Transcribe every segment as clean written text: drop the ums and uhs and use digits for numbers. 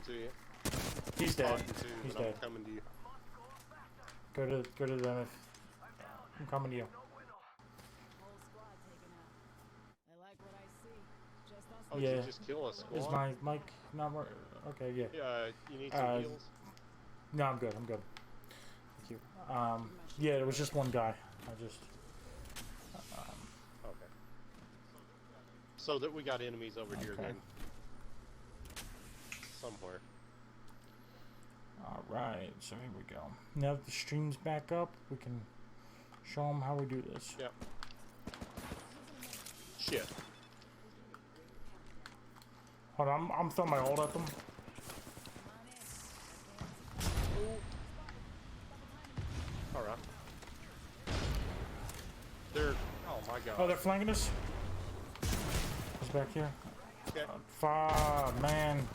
to you. He's dead. He's dead. I'm coming to you. Go to them if I'm coming to you. Whole squad taken out. I like what I see. Just us. Oh, did you just kill a squad? Is my mic not working? Okay, yeah. Yeah, you need some heals? No, I'm good. I'm good. Thank you. Yeah, it was just one guy. I just. Okay. So that we got enemies over here then. Somewhere. Alright, so here we go. Now that the stream's back up, we can show them how we do this. Yep. Shit. Hold on, I'm throwing my ult at them. Alright. They're... Oh my god. Oh, they're flanking us? He's back here. Okay. Fuck, man.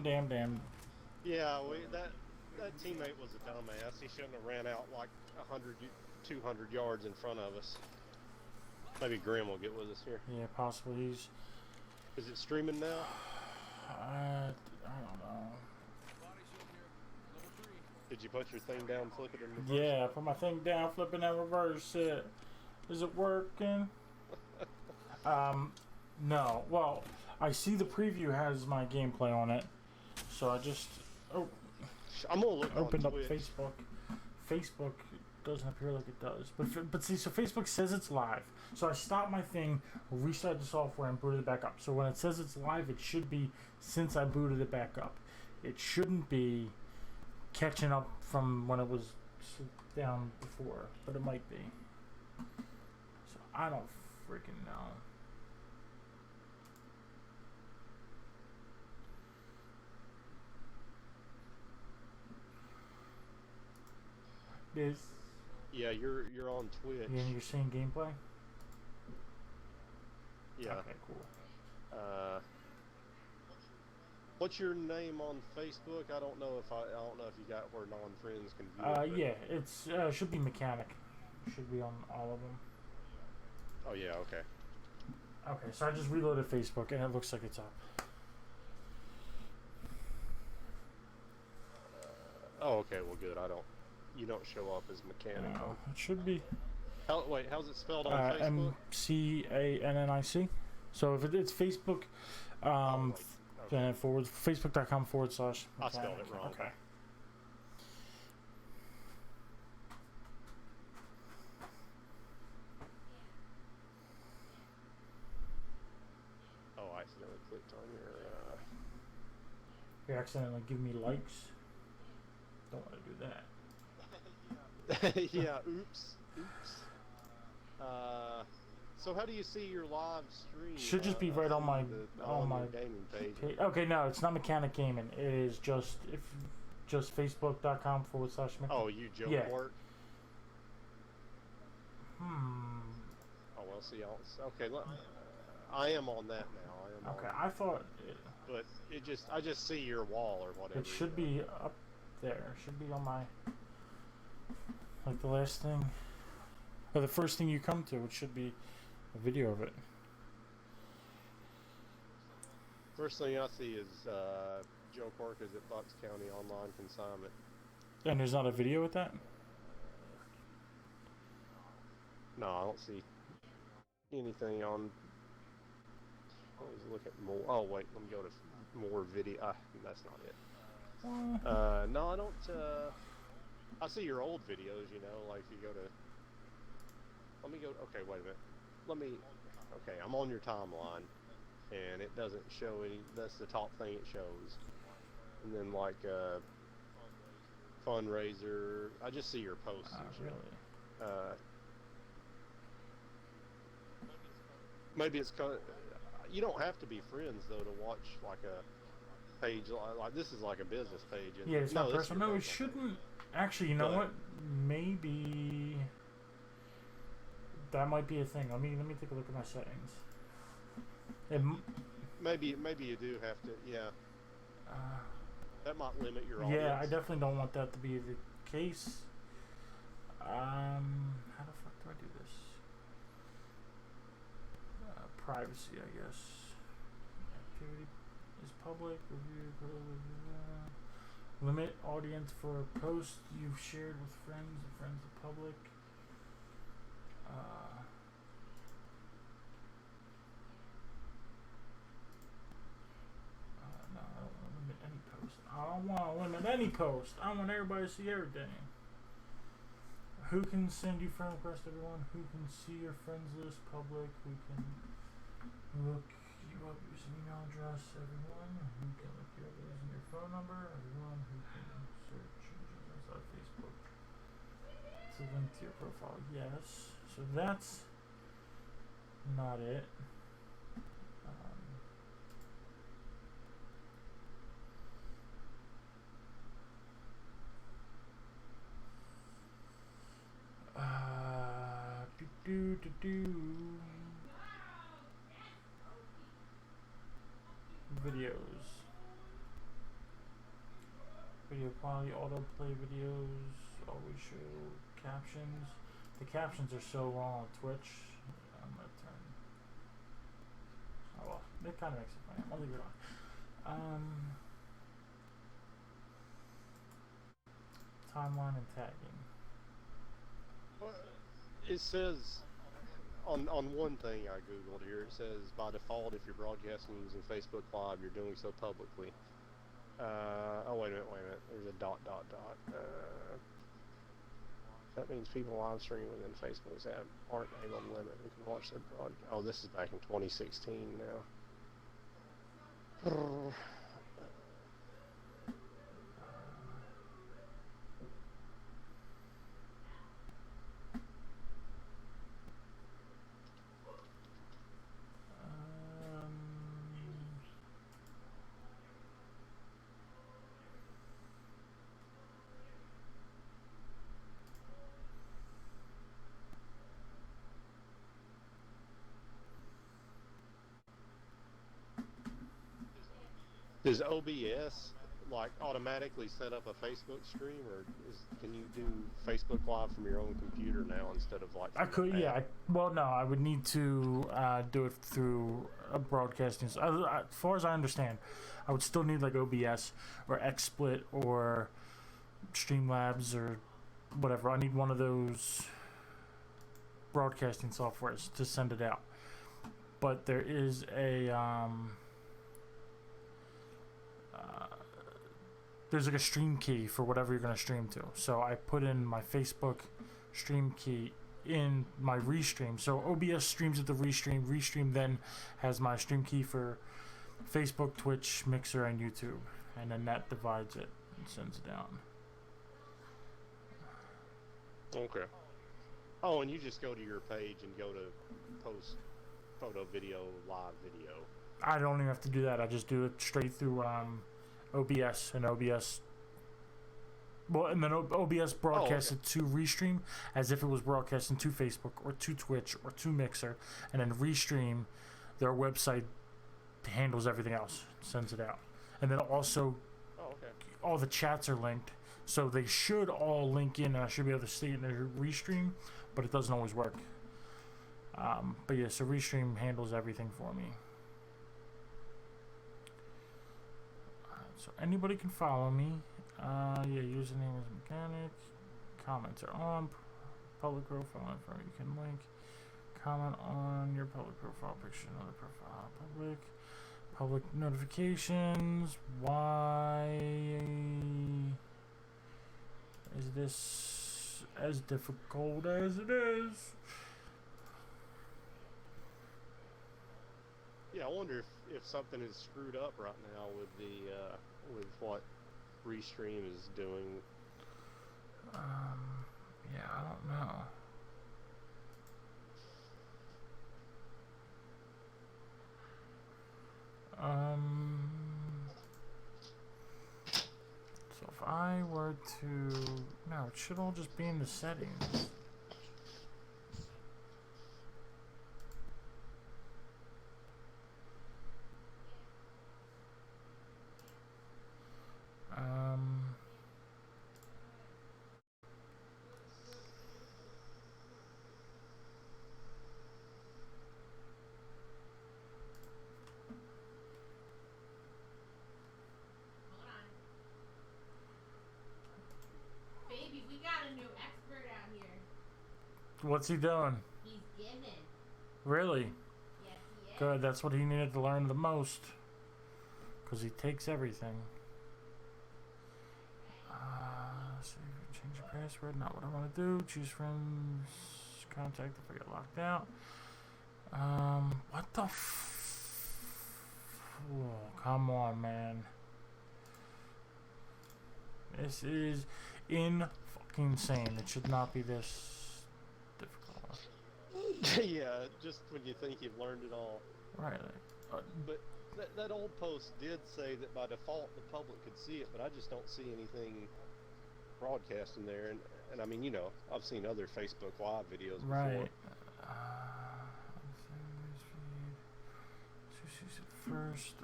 Damn. Yeah, that teammate was a dumbass. He shouldn't have ran out like 100, 200 yards in front of us. Maybe Grim will get with us here. Yeah, possibly. Is it streaming now? I don't know. Did you put your thing down, flip it in reverse? Yeah, I put my thing down, flipping and reverse it. Is it working? No. Well, I see the preview has my gameplay on it, so I just I'm gonna look opened on up Twitch. Facebook. Facebook doesn't appear like it does, but see, so Facebook says it's live. So I stopped my thing, restarted the software, and booted it back up. So when it says it's live, it should be since I booted it back up. It shouldn't be catching up from when it was down before, but it might be. So I don't freaking know. Yeah, you're on Twitch. Yeah, you're seeing gameplay? Yeah. Okay, cool. What's your name on Facebook? I don't know if you got where non-friends can view it. Yeah, it's should be Mechanic. Should be on all of them. Oh yeah, okay. Okay, so I just reloaded Facebook and it looks like it's up. Oh, okay, well good. You don't show up as Mechanic. No, it should be. Wait, how's it spelled on Facebook? MCANNIC. So if it's Facebook, then Facebook.com/. I spelled it wrong. Okay. Oh, I accidentally clicked on your. You accidentally give me likes. Don't want to do that. Yeah, oops. So how do you see your live stream? Should just be right on my gaming page. Okay, no, it's not Mechanic Gaming. It is just Facebook.com/. Oh, you joke work. Oh well, see, okay. Look, I am on that now. I thought. But I just see your wall or whatever. It should be up there. It should be on my. Like the last thing, or the first thing you come to, it should be a video of it. First thing I see is Joe Corkers at Bucks County Online Consignment. And there's not a video with that? No, I don't see anything on. Always look at more. Oh wait, let me go to more video. That's not it. No, I don't. I see your old videos, like if you go to... Let me go... Okay, wait a minute. Okay, I'm on your timeline, and it doesn't show any... That's the top thing it shows. And then, like, fundraiser... I just see your posts. Really? Maybe it's... You don't have to be friends, though, to watch, like, a page. Like this is like a business page. Yeah, it's not personal. No, it shouldn't... Actually, you know what? Maybe that might be a thing. Let me take a look at my settings. Maybe you do have to. Yeah. That might limit your audience. Yeah, I definitely don't want that to be the case. How the fuck do privacy, I guess. Activity is public. Review. Limit audience for posts you've shared with friends. Friends of public. No, I don't want to limit any post. I don't want to limit any post. I want everybody to see everything. Who can send you friend requests, everyone? Who can see your friends list public? Who can look you up using email address, everyone? Who can look you up using your phone number? Everyone who can search engines outside Facebook. It's a link to your profile, yes. So that's not it. Videos. Video quality, autoplay videos, always show captions. The captions are so long on Twitch. I'm gonna turn. Oh well, it kind of makes it funny. I'll leave it on. Timeline and tagging. Well, it says on one thing I googled here, it says by default if you're broadcasting using Facebook Live, you're doing so publicly. Oh wait a minute. There's a dot. That means people live streaming within Facebook's app aren't able to limit who can watch their broadcast. Oh, this is back in 2016 now. Does OBS like automatically set up a Facebook stream, or can you do Facebook Live from your own computer now instead of like? I could, yeah. Well, no, I would need to do it through a broadcasting. As far as I understand, I would still need like OBS or XSplit or Streamlabs or whatever. I need one of those broadcasting softwares to send it out. But there is a there's like a stream key for whatever you're going to stream to. So I put in my Facebook stream key in my restream. So OBS streams at the restream. Restream then has my stream key for Facebook, Twitch, Mixer, and YouTube. And then that divides it and sends it down. Okay. Oh, and you just go to your page and go to post photo, video, live video. I don't even have to do that. I just do it straight through OBS, and OBS. Well, and then OBS broadcasts it to Restream as if it was broadcasting to Facebook or to Twitch or to Mixer, and then Restream, their website, handles everything else, sends it out, and then also all the chats are linked, so they should all link in, and I should be able to see it in their Restream, but it doesn't always work. But yeah, so Restream handles everything for me. So anybody can follow me. Yeah, username is mechanic. Comments are on. Public profile info. You can link. Comment on your public profile picture. Another profile. Public notifications. Why is this as difficult as it is? Yeah, I wonder if something is screwed up right now with the with what Restream is doing. Yeah, I don't know. So if I were to, no, it should all just be in the settings. What's he doing? He's dimming. Really? Yes, he is. Good. That's what he needed to learn the most. Because he takes everything. So change your password. Not what I want to do. Choose friends. Contact if I get locked out. What the oh, come on, man. This is insane. It should not be this difficult. Yeah, just when you think you've learned it all. Right. But that old post did say that by default the public could see it, but I just don't see anything broadcast in there. And I mean, you know, I've seen other Facebook Live videos before. Right. First,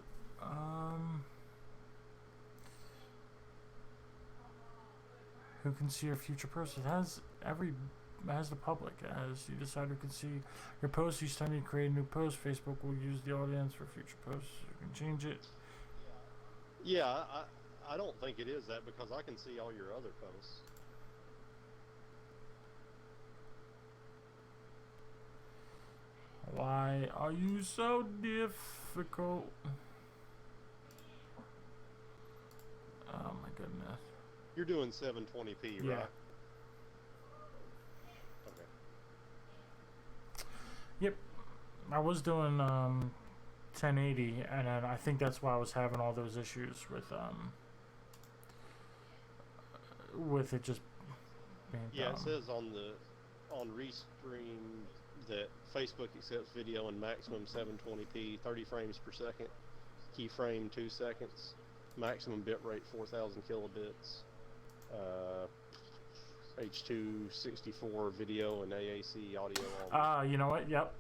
who can see your future posts? It has the public. As you decide who can see your posts, each time you create a new post, Facebook will use the audience for future posts. You can change it. Yeah, I don't think it is that, because I can see all your other posts. Why are you so difficult? Oh my goodness. You're doing 720p, Yeah. right? Okay. Yep. I was doing 1080, and then I think that's why I was having all those issues with it just being Yeah, dumb. it says on Restream that Facebook accepts video in maximum 720p, 30 frames per second, keyframe 2 seconds, maximum bitrate 4,000 kilobits, H.264 video and AAC audio. You know what? Yep.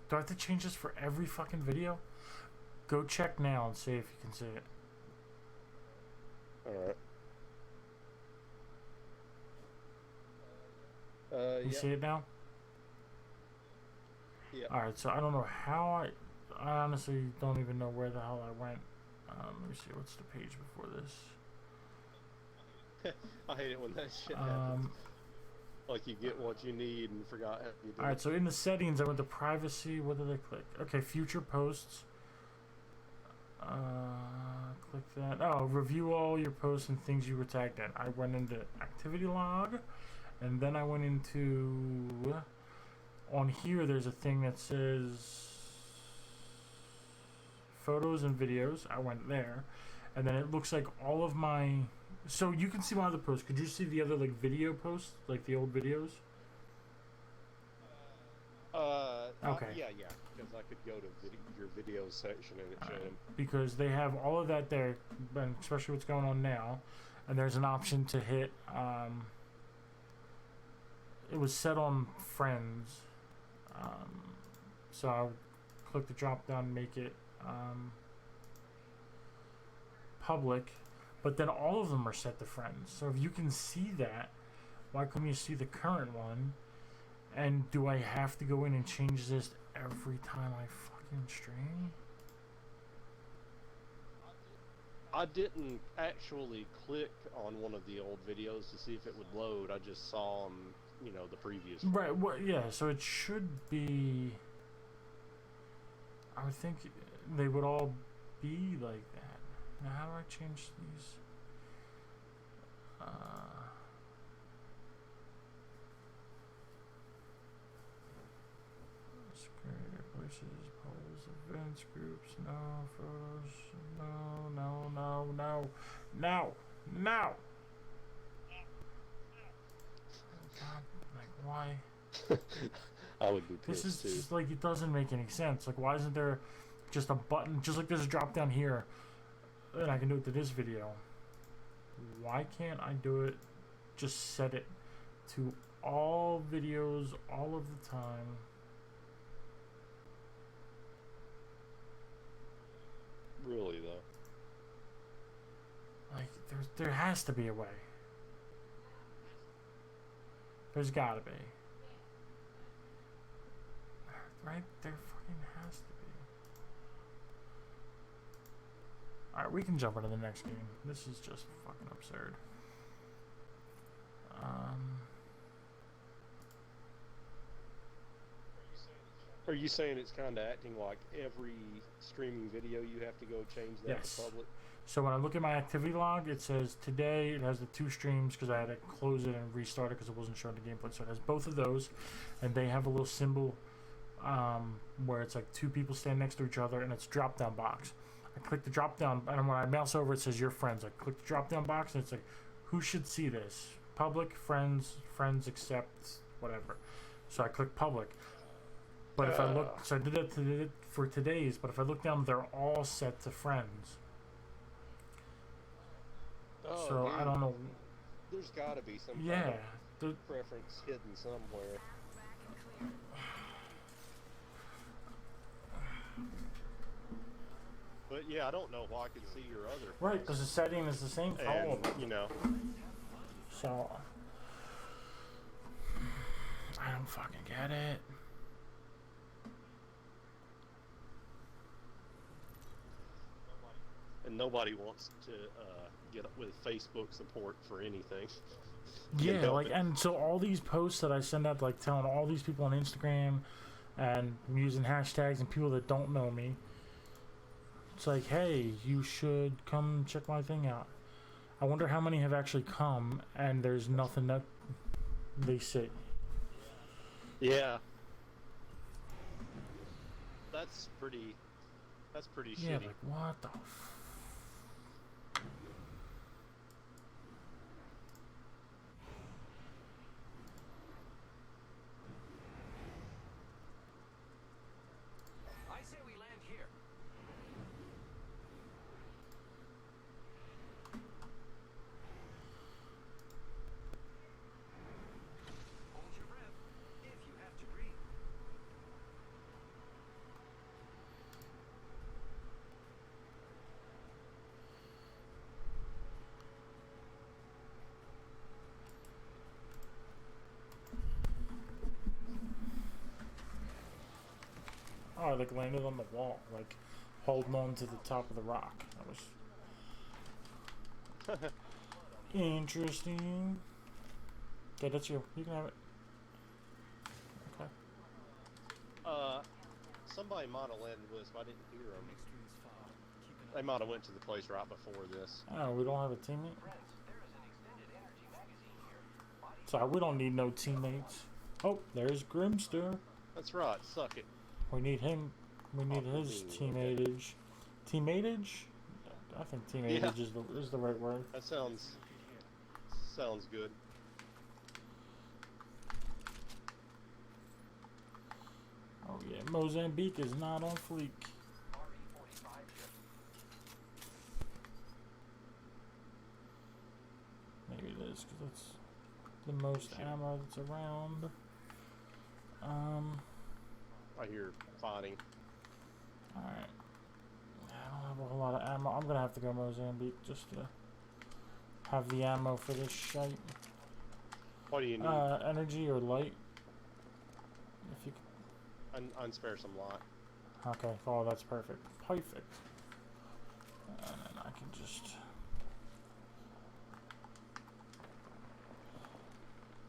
Do I have to change this for every fucking video? Go check now and see if you can see it. Alright. You see it now? Yeah. Alright, so I don't know how I honestly don't even know where the hell I went. Let me see, what's the page before this? I hate it when that shit happens. Like you get what you need and forgot how you do Alright, it. so in the settings I went to privacy. What did I click? Okay, future posts. Click that. Oh, review all your posts and things you were tagged in. I went into activity log, and then I went into, on here there's a thing that says photos and videos. I went there, and then it looks like all of my, so you can see my other posts. Could you see the other like video posts, like the old videos? Okay. Yeah, because I could go to your videos section and it showed them. Because they have all of that there, and especially what's going on now, and there's an option to hit, it was set on friends, so I would click the drop down and make it public, but then all of them are set to friends. So if you can see that, why couldn't you see the current one? And do I have to go in and change this every time I fucking stream? I didn't actually click on one of the old videos to see if it would load. I just saw them, you know, the previous one. Right, well, yeah, so it should be, I would think they would all be like that. Now how do I change these? Creator places, polls, events, groups, no, photos, no. God, like why? I would be This pissed is too. just like, it doesn't make any sense. Like, why isn't there just a button, just like there's a drop down here, and I can do it to this video? Why can't I do it? Just set it to all videos all of the time. Really though. Like, there has to be a way. There's gotta be. Right? There fucking has to be. Alright, we can jump into the next game. This is just fucking absurd. Are you saying it's kind of acting like every streaming video you have to go change that Yes. to public? So when I look at my activity log, it says today it has the 2 streams because I had to close it and restart it because it wasn't showing the gameplay. So it has both of those, and they have a little symbol where it's like 2 people stand next to each other, and it's drop down box. I click the drop down, and when I mouse over, it says your friends. I click the drop down box, and it's like, who should see this? Public, friends, accept, whatever. So I click public. But if I look, so I did that for today's. But if I look down, they're all set to friends. Oh, So I dude, don't know. There's got to be some kind Yeah, of preference hidden somewhere. But yeah, I don't know why I could see your other. right, because the setting is the same for all And of them. you know, So I don't fucking get it. and nobody wants to get up with Facebook support for anything. Yeah, help like, it. and so all these posts that I send out, like telling all these people on Instagram and I'm using hashtags and people that don't know me, it's like, hey, you should come check my thing out. I wonder how many have actually come and there's nothing that they see. Yeah, that's pretty Yeah, shitty. like, what the I say we land here. Hold your breath if you have to breathe. Oh, I like landed on the wall, like holding on to the top of the rock. That was interesting. Okay, that's you. You can have it. Okay. Somebody might have landed with us, but I didn't hear them. They might have went to the place right before this. Oh, we don't have a teammate? So we don't need no teammates. Oh, there's Grimster. That's right. Suck it. We need him. We need Oh, his okay. teammateage. Teammateage? I think teammateage Yeah. is the right word. That sounds good. Oh yeah, Mozambique is not on fleek. Maybe it is because it's the most ammo that's around. I hear fighting. Alright. I don't have a whole lot of ammo. I'm gonna have to go Mozambique just to have the ammo for this shite. What do you need? Energy or light? If you Unspare some light. Okay, oh, that's perfect. Perfect. And then I can just...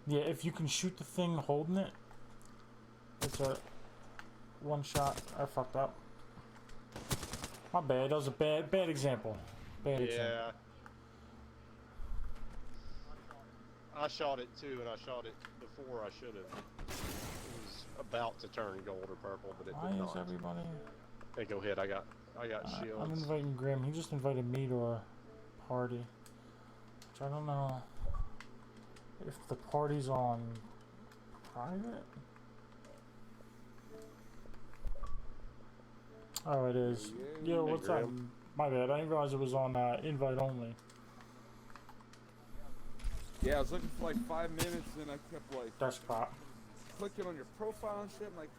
Yeah, if you can shoot the thing holding it, it's a one shot. I fucked up. My bad. That was a bad example. Bad example. Yeah. I shot it too, and I shot it before I should have. It was about to turn gold or purple, but it Why did is not. everybody... Hey, go ahead. I got I'm shields. inviting Grim. He just invited me to a party. Which I don't know if the party's on private. Oh, it is. Yo, Hey, what's up? Grim. My bad. I didn't realize it was on invite only. Yeah, I was looking for like 5 minutes and I kept like Desktop. clicking on your profile and shit. I'm like,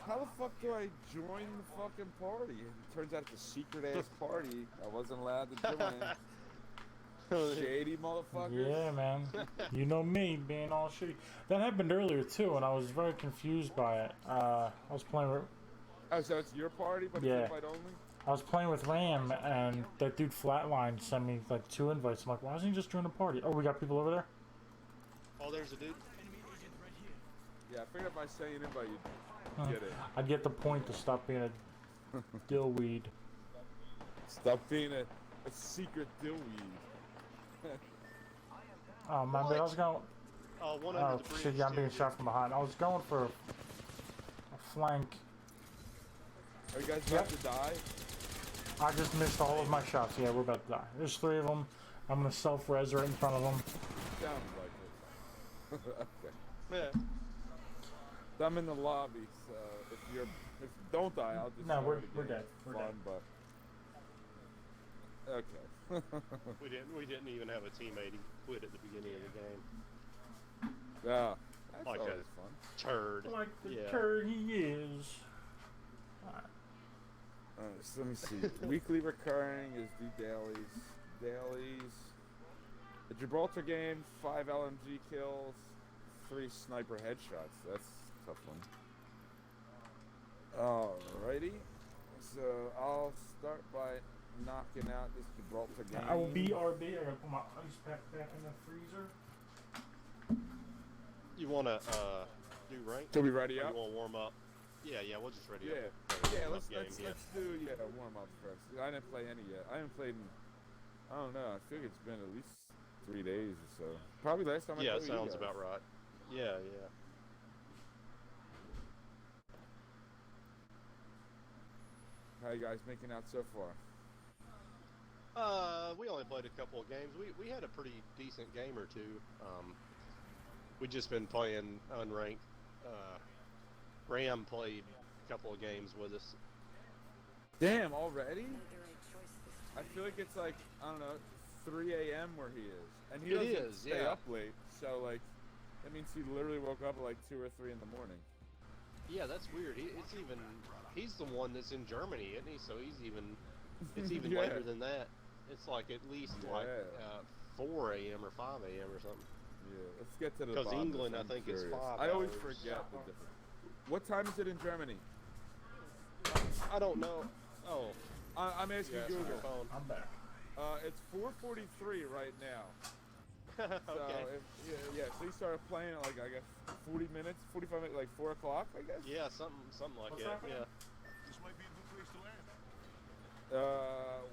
how the fuck do I join the fucking party? And it turns out it's a secret ass party. I wasn't allowed to join. Shady motherfuckers. Yeah, man. You know me being all shitty. That happened earlier too, and I was very confused by it. I was playing with Oh, so it's your party, but Yeah. it's invite only? I was playing with Ram, and that dude Flatline sent me like 2 invites. I'm like, why doesn't he just join the party? Oh, we got people over there. Oh, there's a dude. Yeah, I figured if I say an invite, Huh. you'd get it. I'd get the point to stop being a dillweed. Stop being a secret dillweed. Oh my bad. I was going. One under Oh the bridge. shit! Yeah, I'm being too. shot from behind. I was going for a flank. Are you guys about to die? I just missed all of my shots. Yeah, we're about to die. There's 3 of them. I'm gonna self-res right in front of them. Sounds like it. Okay. Yeah. I'm in the lobby, so if don't die, I'll just. No, start we're again. dead. We're Fun, dead. but okay. We didn't even have a teammate. He quit at the beginning of the game. Yeah, that's Like always a- fun. Turd. Like the Yeah. turd he is. So let me see. Weekly recurring is do dailies. Dailies. The Gibraltar game, 5 LMG kills, 3 sniper headshots. That's a tough one. Alrighty. So I'll start by knocking out this Gibraltar game. I will BRB. I gotta put my ice pack back in the freezer. You wanna do rank? So we ready Or up? you wanna warm up? Yeah, we'll just ready Yeah. up. Yeah, Warm-up let's game, do warm up first. I didn't play any yet. I haven't played in, I don't know, I feel like it's been at least 3 days or so. Probably last time I Yeah, played it with you sounds guys. about right. Yeah, yeah. How you guys making out so far? We only played a couple of games. We had a pretty decent game or two. We just been playing unranked. Ram played a couple of games with us. Damn, already? I feel like it's like, I don't know, 3 a.m. where he is. And he It doesn't is, stay yeah. up late, so like, that means he literally woke up at like 2 or 3 in the morning. Yeah, that's weird. He's the one that's in Germany, isn't he? So it's even Yeah. later than that. It's like at least like Yeah. 4 a.m. or 5 a.m. or something. Yeah, let's get to the 'Cause bottom of England, this, I I'm think, is curious. 5 I always hours. forget the difference. What time is it in Germany? I don't know. Oh, I'm asking yeah, it's on your Google. phone. I'm back. It's 4:43 right now. Okay. So yeah, so he started playing at like, I guess, 40 minutes, 45 minutes, like 4 o'clock, I guess. Yeah, something like What's that. happening? Yeah. This might be a good place to land.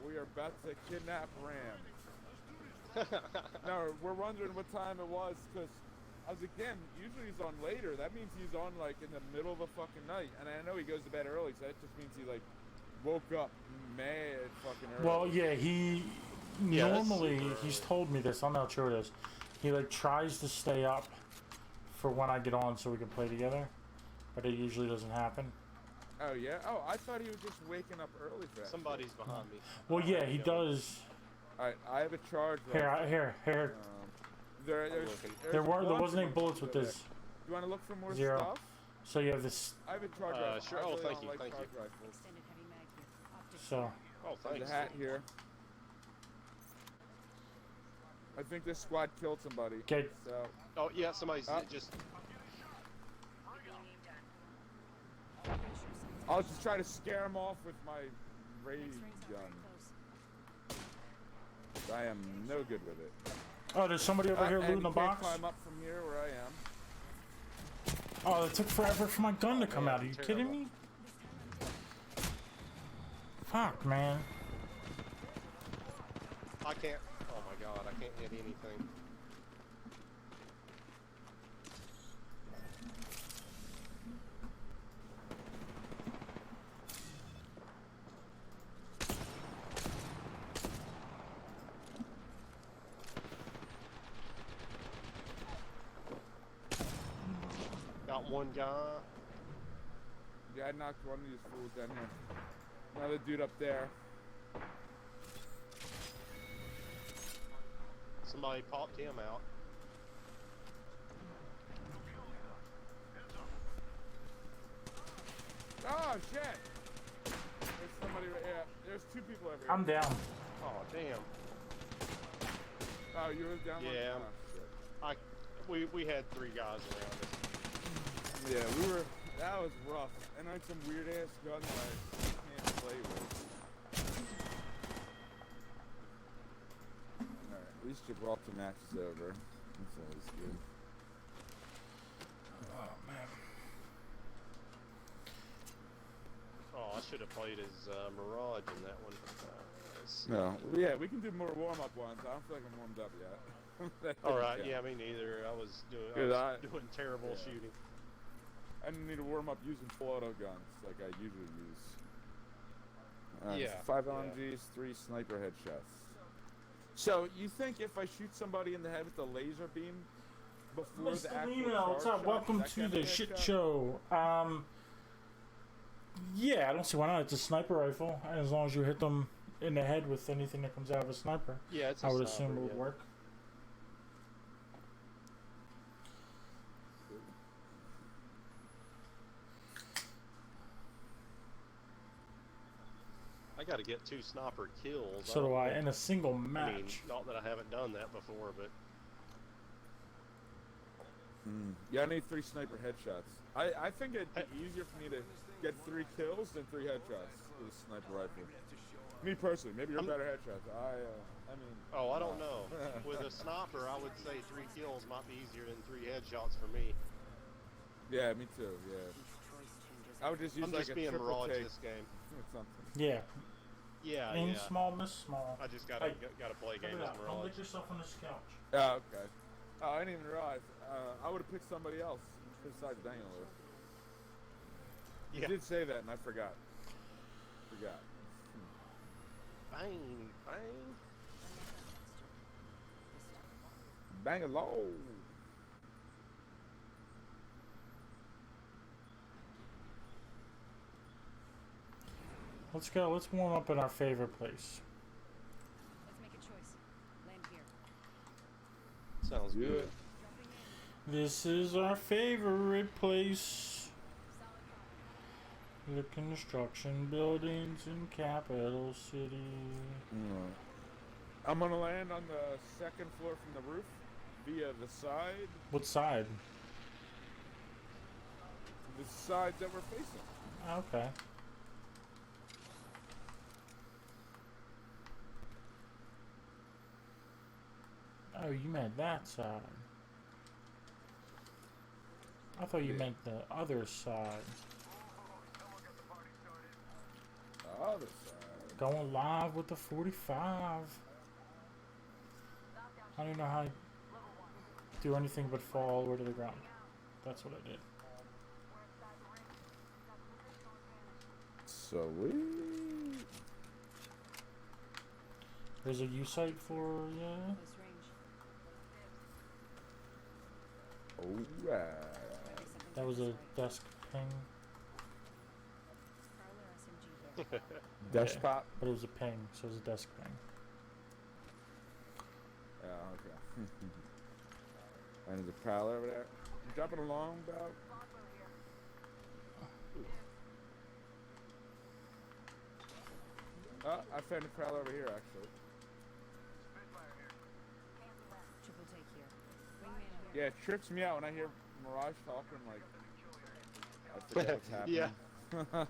We are about to kidnap Ram. No, we're wondering what time it was, because, as again, usually he's on later. That means he's on, like, in the middle of the fucking night. And I know he goes to bed early, so that just means he, like, woke up mad fucking early. Well, yeah, he Yeah, that's normally super he's early. told me this. I'm not sure it is. He like tries to stay up for when I get on so we can play together, but it usually doesn't happen. Oh, yeah? Oh, I thought he was just waking up early for that. Somebody's behind me. Well, yeah, he Yeah. does. Alright, I have a charge Here, rifle. here. There's looking. There a bunch wasn't any of bullets them with over this. there. You want to look for more 0. stuff? So you have this. I have a charge rifle. sure. I Oh, really thank don't you, like thank you. charge rifles. Extended heavy mag here. Optic So Oh, There's thanks. a hat here. I think this squad killed somebody. Okay. So, Oh, yeah, somebody's Up. just. I'll just try to scare him off with my ray Next ring's not very gun. close. I am no good with it. oh, there's somebody over here And looting you a can't box. climb up from here where I am. Oh, it took forever for my gun to come man, out. Are you terrible. kidding me? Fuck, man. I can't. Oh my god, I can't hit anything. Got one guy. Yeah, I knocked one of these fools down here. Another dude up there. Somebody popped him out. Oh, shit! There's somebody right here. There's 2 people over here. I'm down. Oh damn. Oh, you were down one? Yeah. Oh, shit. We had 3 guys around us. Yeah, we were. That was rough. And like some weird ass gun that I can't play with. Alright, at least Gibraltar match is over. That's always good. Oh man. should have played as Mirage in that one. No. Yeah, we can do more warm-up ones. I don't feel like I'm warmed up yet. All right. Yeah, me neither. I was doing terrible yeah. shooting. I need to warm up using full auto guns like I usually use. Yeah, 5 yeah. LMGs, 3 sniper headshots. So you think if I shoot somebody in the head with a laser beam before the Mr. actual Lino, what's charge up? shot, Welcome that to kind the of shit headshot? show. Yeah, I don't see why not. It's a sniper rifle, and as long as you hit them in the head with anything that comes out of a sniper, Yeah, it's. A I would sniper, assume it would yeah. work. I got to get 2 sniper kills. So do don't I, think- in a single I mean, match. not that I haven't done that before, but Yeah, I need 3 sniper headshots. I think it'd be easier for me to get 3 kills than 3 headshots with a sniper rifle. Me personally, maybe you're better headshots. I mean. oh, I don't know. With a sniper, I would say 3 kills might be easier than 3 headshots for me. Yeah, me too. Yeah. I would just use I'm like just a being triple Mirage take this game. or something. Yeah. Yeah, Aim yeah. small, miss small. I just gotta Hey, gotta play Check game it as out. Don't Mirage. lick yourself on this couch. Oh, okay. Oh, I didn't even realize. I would have picked somebody else besides Daniel. You Yeah. did say that, and I forgot. Bang, bang. Bang a low. Let's go. Let's warm up in our favorite place. Let's make a choice. Land here. Sounds good. Dropping in. This is our favorite place. Solid The construction buildings in Capital City. I'm gonna land on the 2nd floor from the roof via the side. What side? The side that we're facing. Okay. Oh, you meant that side. I thought you Yeah. meant the other side. The other side. Going live with the 45. I don't even know how to do anything but fall all the way to the ground. That's what I did. Sweet. There's a U site for yeah. close range. Alright. Maybe something That was a desk ping, Prowler SMG here. Desktop. but it was a ping, so it was a desk ping. Yeah, okay. And there's a prowler over there. You dropping along about? I found a prowler over here actually. Triple take here. Wingman here. Yeah, it trips me out when I hear Mirage talking like I forget what's happening. Yeah. RE45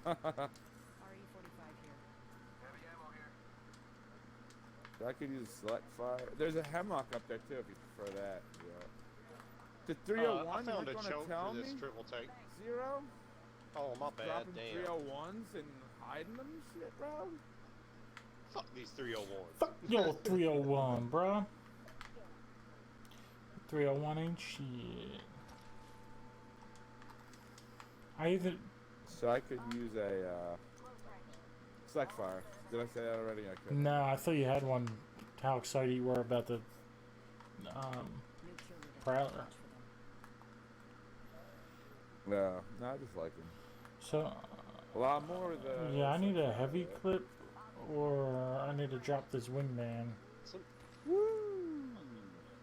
here. I could use select fire. There's a hemlock up there too if you prefer that. Yeah. The 301, I found a you're not choke gonna tell for this me? triple take. Zero? Oh, my bad. Dropping Damn. 301s and hiding them and shit, bro? Fuck these 301s. Fuck your 301, bruh. 301 ain't shit. I even So I could use a select fire. Did I say that already? I could. no, I thought you had one. How excited you were about the New kill leader. Prowler. Watch for them. No, I just like him. So A lot more of the. yeah, I need a heavy clip, or I need to drop this wingman. Woo!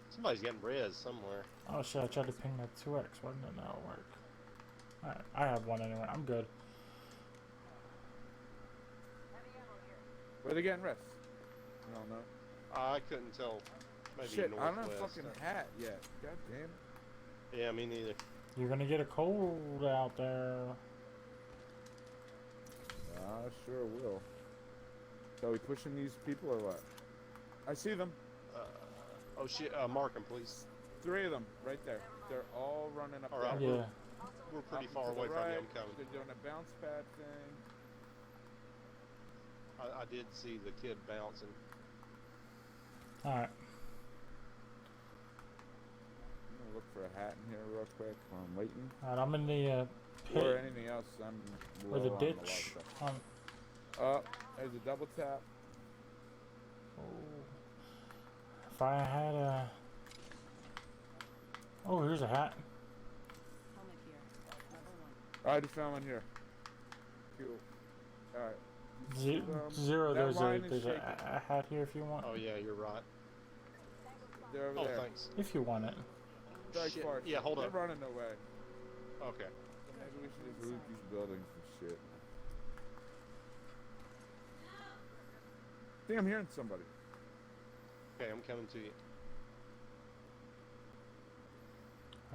Somebody's getting res somewhere. Oh shit! I tried to ping that 2x. Why didn't that work? Alright, I have one anyway. I'm good. Where they getting rest? I don't know. I couldn't tell. Maybe Shit, I don't have a northwest. fucking hat yet. God damn it. Yeah, me neither. You're gonna get a cold out there. I sure will. So we pushing these people or what? I see them. Oh shit, mark them, please. 3 of them right there. They're all running up All there. right. Yeah. We're pretty Up far to the away from right. them coming. They're doing a bounce pad thing. I did see the kid bouncing. Alright. I'm gonna look for a hat in here real quick while I'm waiting. Alright, I'm in the Or pit. anything else. I'm Or low the on a lot of ditch. stuff. There's a double tap. If I had a... Oh, here's a hat. Helmet here. Level 1. I just found one here. Cool. Alright. Zero, that there's line is a shaking. hat here if you want. Oh yeah, you're right. They're over Oh, there. thanks. If you want it. Strike Shit. force. Yeah, hold They're up. running away. Okay. Maybe we should just loot these buildings and shit. I think I'm hearing somebody. Okay, I'm coming to you.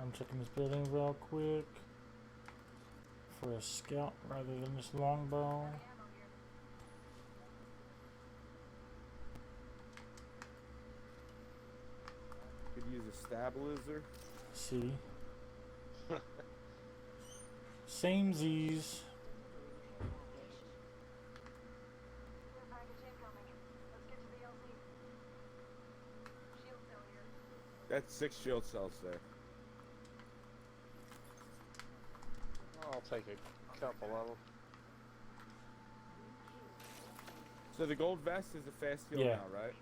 I'm checking this building real quick for a scout rather than this longbow. Could use a stabilizer. See. Samesies. That's 6 shield cells there. I'll take a couple of them. So the gold vest is a fast heal Yeah. now, right?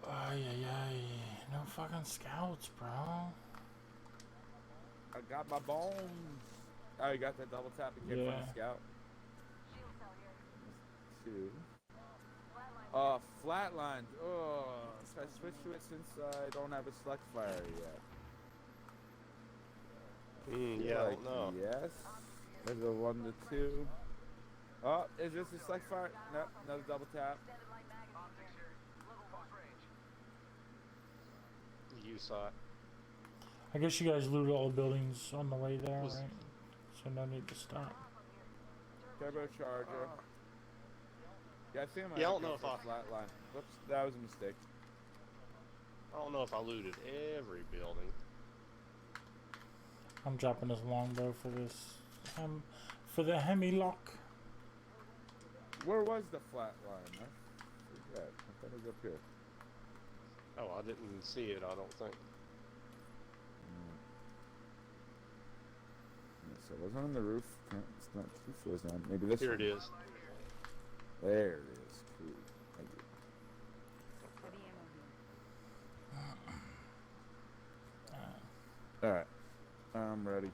Ay, ay, ay. No fucking scouts, bro. I got my bones. Oh, you got that double tap again from Yeah. the scout. Two. Flatlined. Oh, should I switch to it since I don't have a select fire yet? Yeah, I don't know. Yes. There's a 1 to 2. Oh, is this a select fire? Nope, another double tap. You saw it. I guess you guys looted all the buildings on the way there, Was- right? So no need to stop. Turbocharger. Yeah, I think I'm Yeah, I don't know if I- flatline. Whoops, that was a mistake. I don't know if I looted every building. I'm dropping this longbow for this for the hemilock. Where was the flat line? I forget. I thought it was up here. Oh, I didn't see it, I don't think. Yeah, so it wasn't on the roof. It's not 2 floors down. Maybe this Here one. it is. There it is. Cool. Thank you. Heavy ammo here. Alright. I'm ready.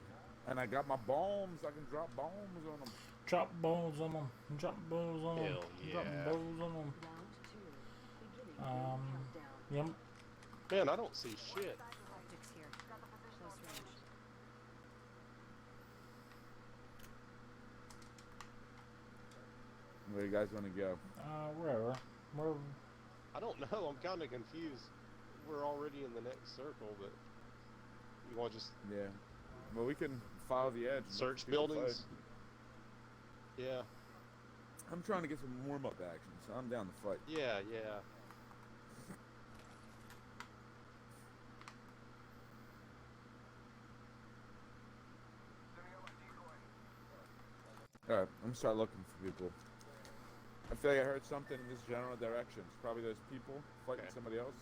And I got my bombs. I can drop bombs on them. Drop balls on them. Drop balls on them. Hell Drop yeah. balls on them. Round 2. Beginning countdown. Yep. Man, I don't see shit. Optics here. Close range. Where you guys want to go? Wherever. Where? I don't know, I'm kind of confused. We're already in the next circle, but you want to just Yeah. Well, we can follow the edge. and search let people buildings? fight. Yeah, I'm trying to get some warm-up action, so I'm down to fight. yeah. Alright, I'm gonna start looking for people. I feel like I heard something in this general direction. It's probably those people fighting Okay. somebody else.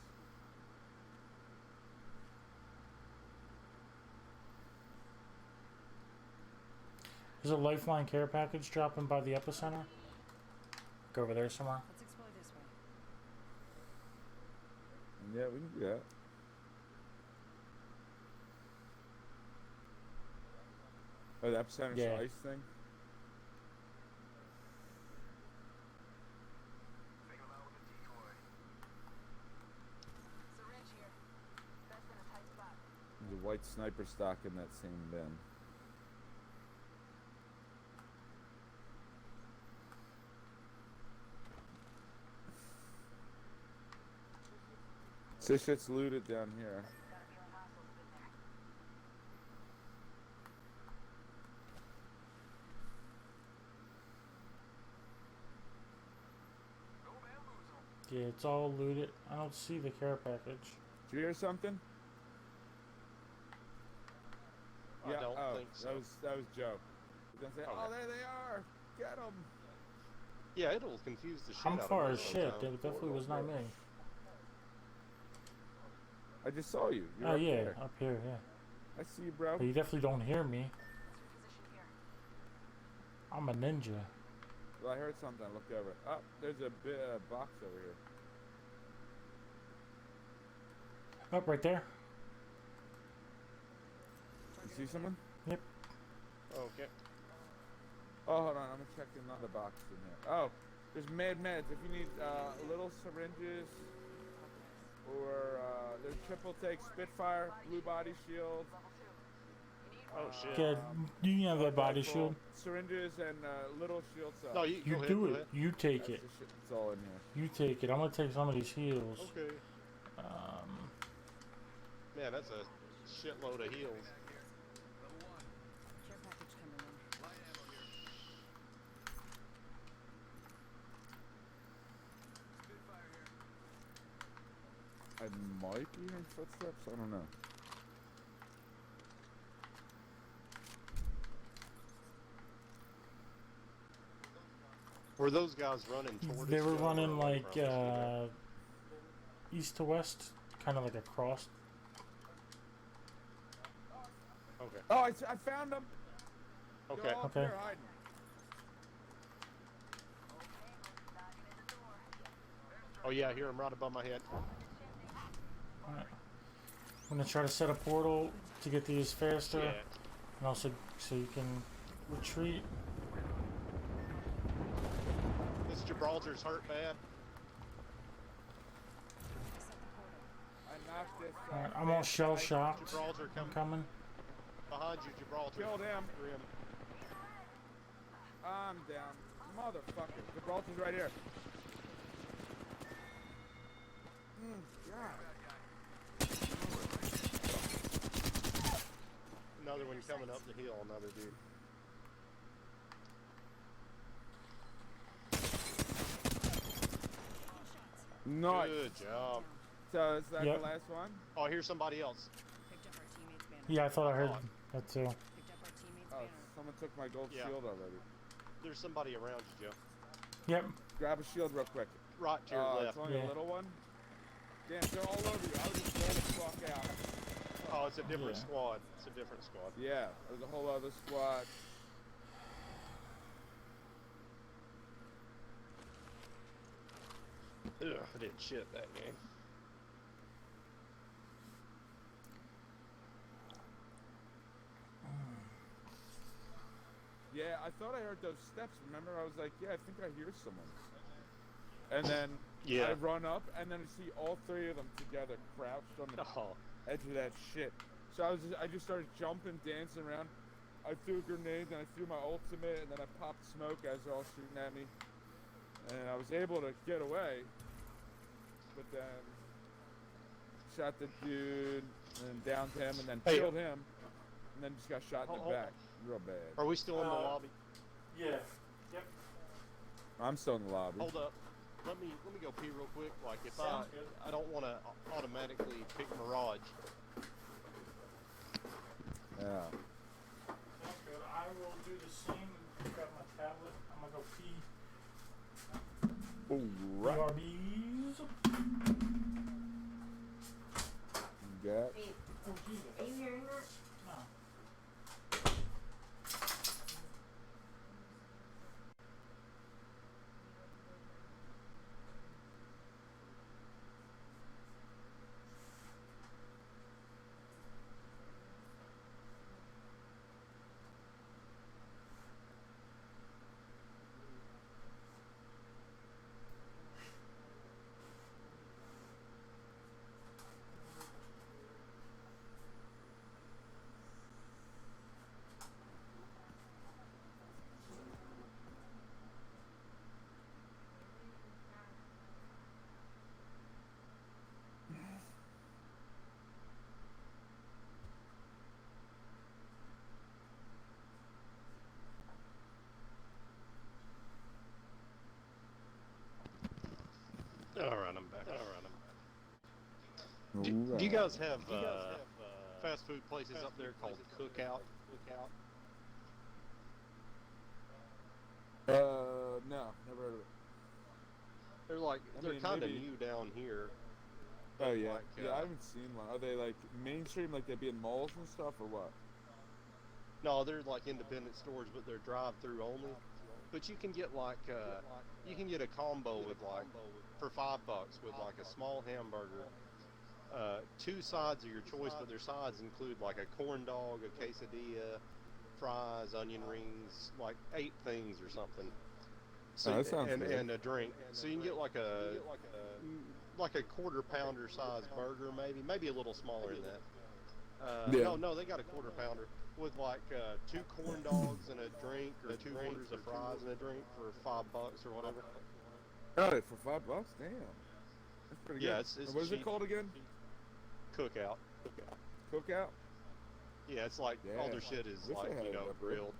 There's a lifeline care package dropping by the epicenter. Go over there somewhere. Let's explore this way. Yeah, we can do that. Oh, the epicenter's Yeah. ice thing? Syringe here. Best in a tight spot. There's a white sniper stock in that same bin. So shit's looted down here. Yeah, it's all looted. I don't see the care package. Did you hear something? I don't oh, think so. That was Joe. He's gonna say, Okay. "Oh, there they are! Get them!" Yeah, it'll confuse the shit I'm out far of as me shit. sometimes. It definitely was not me. I just saw you. You're Oh up yeah, there. up here, yeah. I see you, bro. But you definitely don't hear me. I'm a ninja. Well, I heard something. I looked over. Oh, there's a box over here. Up right there. You see someone? Okay. Oh, hold on. I'm gonna check another box in here. Oh, there's meds. If you need little syringes or there's triple take Spitfire, blue body shield. Oh shit. Good. You can have that body rifle, shield. syringes and little shield cells. No, you You go ahead, do go it. ahead. You take That's it. the shit that's all in here. You take it. I'm gonna take some of these heals. Okay. Um, Man, that's a shitload of heals. Care package coming in. Light ammo here. Spitfire here. I might be hearing footsteps. I don't know. Were those guys running toward they us, were Joe, or running away like from us? east to west, kind of like a cross. Okay. Oh, I found them. Okay. They're all up Okay. there hiding. Oh yeah, I hear him right above my head. Alright. I'm gonna try to set a portal to get these faster, Yeah. and also so you can retreat. This Gibraltar's hurt bad. Set the portal. I knocked this. Alright, I'm all shell shocked. Gibraltar I'm coming coming. behind you, Gibraltar. Killed him. Grim. I'm down. Motherfucker. Gibraltar's right here. God. Another one coming up the hill, another dude. Nice. Good job. So is that Yep. the last one? Oh, here's somebody else. Picked up our teammate's banner. Yeah, I thought I heard Oh. that too. Picked up our teammate's Oh, banner. someone took my gold Yeah. shield already. There's somebody around you, Joe. Yep. Grab a shield real quick. Right to your It's left. only Yeah. a little one. Damn, they're all over you. I was just roll the fuck out. Oh, it's a different Yeah. squad. It's a different squad. Yeah, there's a whole other squad. Ugh, I did shit that game. Yeah, I thought I heard those steps. Remember, I was like, yeah, I think I hear someone. And then Yeah. I run up, and then I see all three of them together, crouched on the Oh, edge of that shit. So I just started jumping, dancing around. I threw a grenade, then I threw my ultimate, and then I popped smoke as they're all shooting at me. And I was able to get away, but then shot the dude, and then downed him, and then Hey. killed him, and then just got shot in the Hold- back, real bad. are we still in the lobby? Yeah. Yep. I'm still in the lobby. Hold up. Let me go pee real quick. Like if Sounds good. I don't want to automatically pick Mirage. Yeah. Sounds good. I will do the same. Grab my tablet. I'm gonna go pee. Alright. BRBs. Got Wait, Oh Jesus. are you hearing that? No. All right, I'm back. Do you guys have fast food places up there called Cookout? No, never heard of it. They're like I they're mean, kind of maybe- new down here. Oh yeah, Like, yeah. I haven't seen one. Are they like mainstream, like they be in malls and stuff, or what? No, they're like independent stores, but they're drive-through only. But you can get like you can get a combo with like for $5 with like a small hamburger, 2 sides of your choice, but their sides include like a corn dog, a quesadilla, fries, onion rings, like 8 things or something. So, Oh, that sounds and, good. and a drink. So you can get like a quarter pounder size burger, maybe a little smaller than that. Yeah. No, they got a quarter pounder with like 2 corn dogs and a drink, or 2 quarters of fries and a drink for $5 or whatever. Got it for $5. Damn, that's pretty Yeah, good. it's And what is it cheap. called again? Cookout. Cookout. Yeah, it's like all Yeah. their shit is Wish I like had it up there. grilled.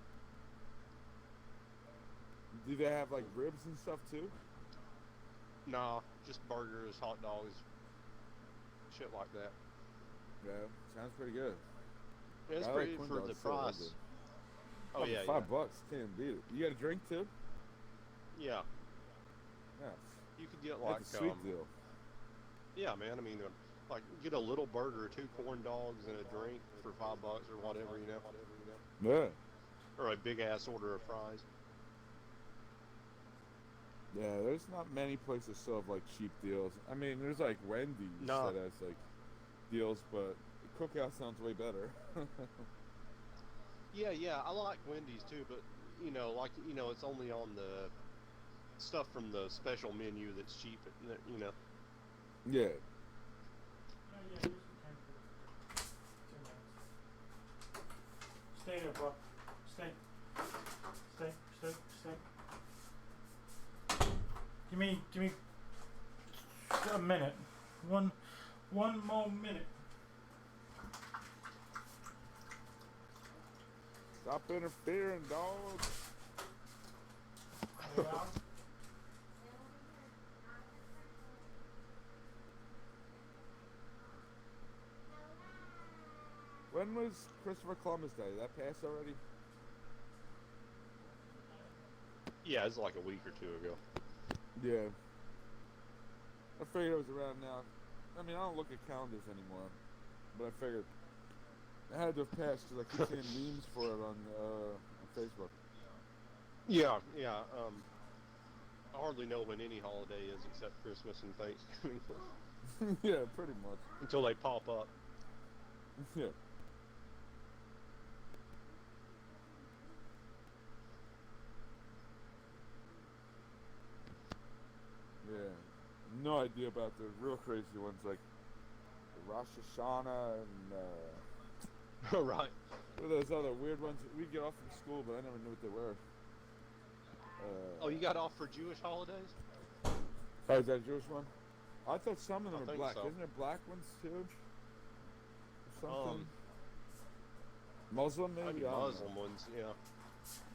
Do they have like ribs and stuff too? Nah, just burgers, hot dogs, shit like that. Yeah, sounds pretty good. Yeah, it's I like pretty corn for dogs the too, I price. do. Oh yeah, for $5, can't beat it. You got a drink too? yeah. Yeah, You could get like that's a sweet deal. yeah, man. I mean, like get a little burger, 2 corn dogs, and a drink for $5 or whatever, you know. Yeah, Or a big ass order of fries. yeah. There's not many places still have like cheap deals. I mean, there's like Wendy's No. that has like deals, but Cookout sounds way better. Yeah, I like Wendy's too, but you know, like it's only on the stuff from the special menu that's cheap. You know. Yeah. Stay there, bro. Stay. Give me a minute. One more minute. Stop interfering, dog. Yeah. When was Christopher Columbus Day? Did that pass already? Yeah, it's like a week or 2 ago. Yeah. I figured it was around now. I mean, I don't look at calendars anymore, but I figured it had to have passed because I keep seeing memes for it on Facebook. Yeah. I hardly know when any holiday is except Christmas and Thanksgiving Yeah, pretty much. until they pop up. Yeah. Yeah. No idea about the real crazy ones like Rosh Hashanah and Right. what are those other weird ones that we get off from school, but I never knew what they were. Oh, you got off for Jewish holidays? Oh, is that a Jewish one? I thought some of them I are think black. so. Isn't there black ones too? Or something. Um, Muslim maybe? Maybe I don't know. Muslim ones, yeah.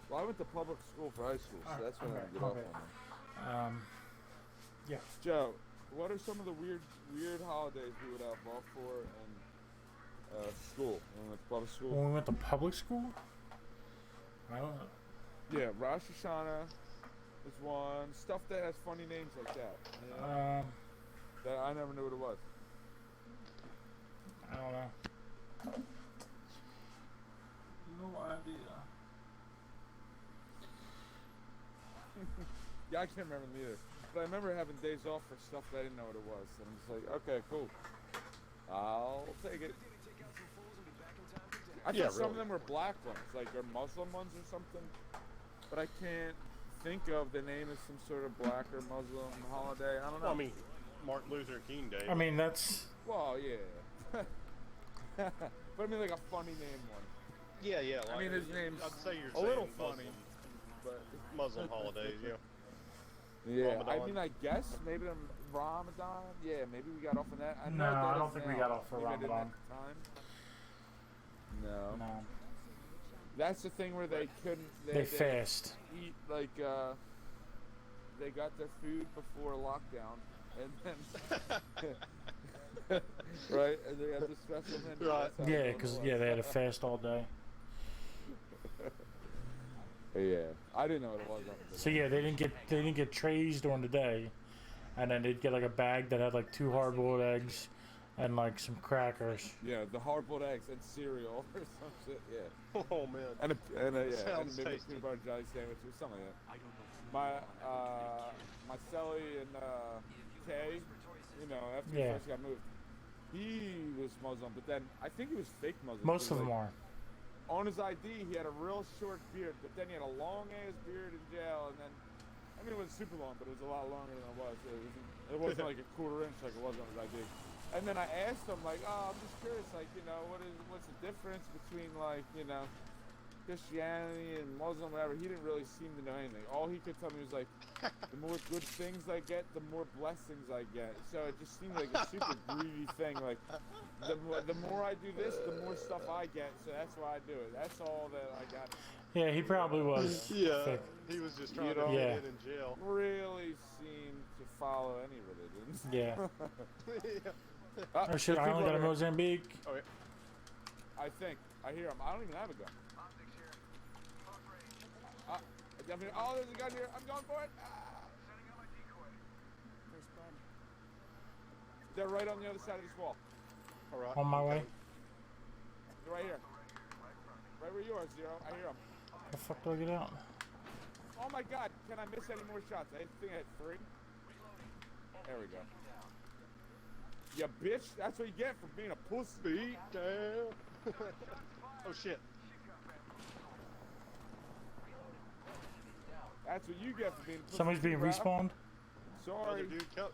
Well, I went to public school for high school, so that's when I Okay, get off okay. on them. Yeah. Joe, what are some of the weird holidays we would have off for in school? When we went to public school? When we went to public school? I don't know. Yeah, Rosh Hashanah is one. Stuff that has funny names like that. You know? That I never knew what it was. I don't know. No idea. Yeah, I can't remember them either. But I remember having days off for stuff that I didn't know what it was. And I'm just like, okay, cool. I'll take it. I thought Yeah, some of really. them were black ones, like they're Muslim ones or something. But I can't think of the name of some sort of black or Muslim holiday. I don't know. Well, I mean, Martin Luther King Day. I mean, that's. Well, yeah. But I mean, like a funny name one. yeah. Like, I mean, his name's I'd say you're a little saying funny, but Muslim holidays, yeah. yeah. I Ramadan. mean, I guess maybe the Ramadan. Yeah, maybe we got off on that. I know No, that I don't is think we now. got off for Maybe I didn't Ramadan. at the time. No. No. That's the thing where they couldn't. They fast. Eat like they got their food before lockdown, and then Right? And they have the special menu. Right. That's how Yeah, it because was. yeah, they had to fast all day. Yeah, I didn't know what it was. Up until So yeah, they didn't get trays during the day, and then they'd get like a bag that had like 2 hard-boiled eggs, and like some crackers. yeah, the hard-boiled eggs and cereal or some shit. Yeah, Oh man. and a Sounds maybe a tasty. peanut butter jelly sandwich or something like that. My Celly and Kay, you know, after he Yeah. first got moved, he was Muslim, but then I think he was fake Muslim. Most of like, them are. On his ID, he had a real short beard, but then he had a long ass beard in jail, and then, I mean, it wasn't super long, but it was a lot longer than it was. It wasn't like a quarter inch like it was on his ID. And then I asked him, like, oh, I'm just curious, like, you know, what's the difference between, like, you know, Christianity and Muslim, whatever. He didn't really seem to know anything. All he could tell me was, like, the more good things I get, the more blessings I get. So it just seemed like a super greedy thing. Like, the more I do this, the more stuff I get. So that's why I do it. That's all that I got. Yeah, he probably was. Yeah. fake. He was just trying You to know- get Yeah. in jail. Really seem to follow any religions. Yeah. Ah, Oh shit! there's I only people got a over there. Mozambique. Oh, yeah. I think. I hear him. I don't even have a gun. I definitely. Oh, there's a gun here. I'm going for it. Ah. First blood. They're right on the other side of this wall. All right. On my way. They're right here. Right where you are, Zero. I hear them. How the fuck do I get out? Oh my god. Can I miss any more shots? I think I had 3. There we go. You bitch. That's what you get for being a pussy. Beat down. Oh shit. That's what you get for being a pussy. Somebody's being bro. respawned. Sorry. Another dude come.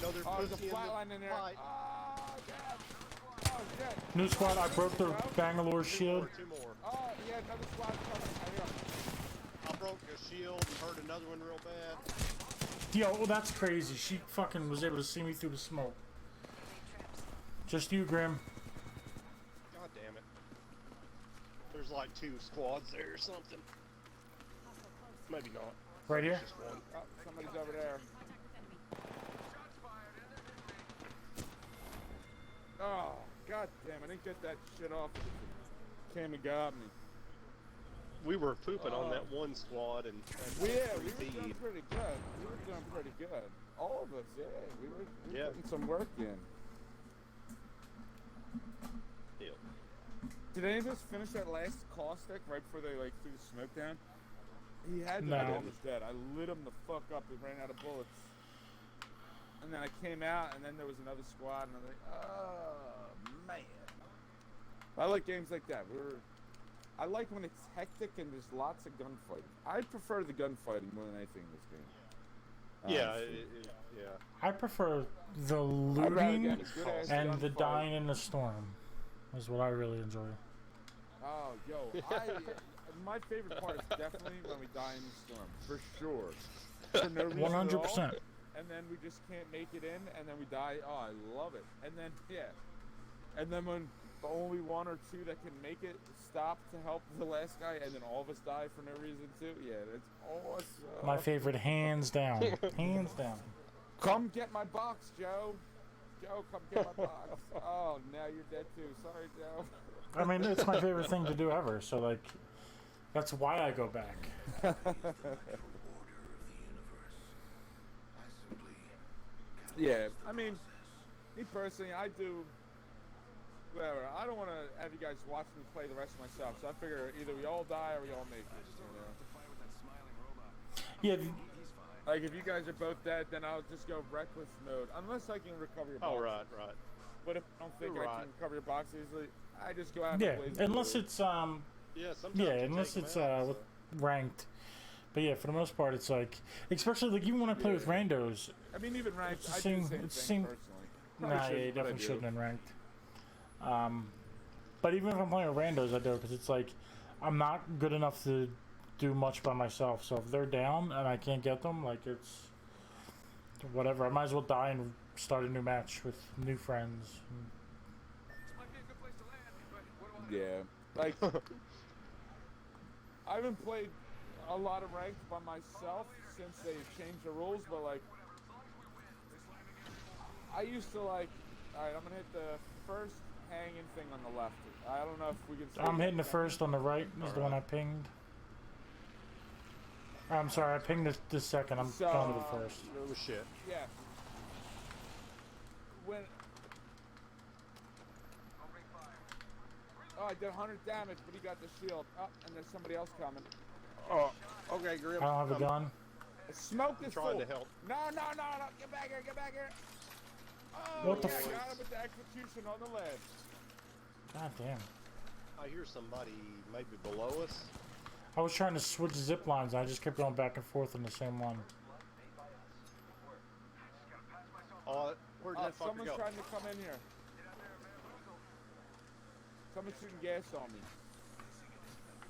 Another Oh, there's a pussy in the flatline in there. fight. Oh, God. Oh, shit. New squad. I broke the Bangalore shield. Two more. Oh, yeah, another squad coming. I hear 'em. I broke a shield and hurt another one real bad. Yo, well, that's crazy. She fucking was able to see me through the smoke. Just you, Grim. God damn it. There's like 2 squads there or something. Maybe not. Right here. Just one. Oh, somebody's over there. Oh, god damn, I didn't get that shit off. Came and got me. We were pooping on that one squad and We were feed. doing pretty good. We were doing pretty good. All of us, yeah. We were Yeah. putting some work in. Yep. Did any of us finish that last caustic right before they like threw the smoke down? He had to No. be almost dead. I lit him the fuck up. He ran out of bullets. And then I came out, and then there was another squad, and I was like, oh man. I like games like that. I like when it's hectic and there's lots of gunfighting. I prefer the gunfighting more than anything in this game. Yeah, Honestly. yeah. I prefer the I'd rather looting get a good-ass and the gunfight. dying in the storm. Is what I really enjoy. Oh, yo, my favorite part is definitely when we die in the storm, for sure. For no reason at all. 100%. And then we just can't make it in, and then we die. Oh, I love it. And then, yeah. And then when the only 1 or 2 that can make it stop to help the last guy, and then all of us die for no reason too. Yeah, that's awesome. My favorite, hands down. Hands down. Come get my box, Joe. Joe, come get my box. Oh, now you're dead too. Sorry, Joe. I mean, it's my favorite thing to do ever. So, like, that's why I go back. Yeah, I mean, me personally, I do whatever. I don't want to have you guys watch me play the rest of myself, so I figure either we all die or we all make it. You know? Yeah, Like, if you guys are both dead, then I'll just go reckless mode, unless I can recover your box. Oh, right, right. But if I don't think You're I right. can recover your box easily, I just go out and yeah. blaze Unless through it. it's Yeah, sometimes yeah, you unless take it's 'em out, with ranked. But yeah, for the most part, it's like, especially like even when I play with randos. I mean, even ranked, it's the I do same- the same it's the thing same- personally. Nah, Probably yeah, you shouldn't, but I definitely do. shouldn't in ranked. But even if I'm playing with randos, I do because it's like I'm not good enough to do much by myself. So if they're down and I can't get them, like it's whatever. I might as well die and start a new match with new friends. Yeah, like I haven't played a lot of ranked by myself since they changed the rules, but like I used to like Alright, I'm gonna hit the first hanging thing on the left. I don't know if we can see I'm it. hitting the first on the right. Is the one I pinged. I'm sorry, I pinged the second. I'm So, going to the first. Oh shit. Yeah. When... Oh, I did 100 damage, but he got the shield. Oh, and there's somebody else coming. Oh, okay, Grim. I don't have a gun. Smoke this trying fool. to help. No, no, no, no. Get back here, get back here. Oh, What the yeah, f- got him with the execution on the ledge. God damn. I hear somebody maybe below us. I was trying to switch zip lines. I just kept going back and forth on the same one. Oh, where'd that fucker Someone's go? trying to come in here. Someone's shooting gas on me.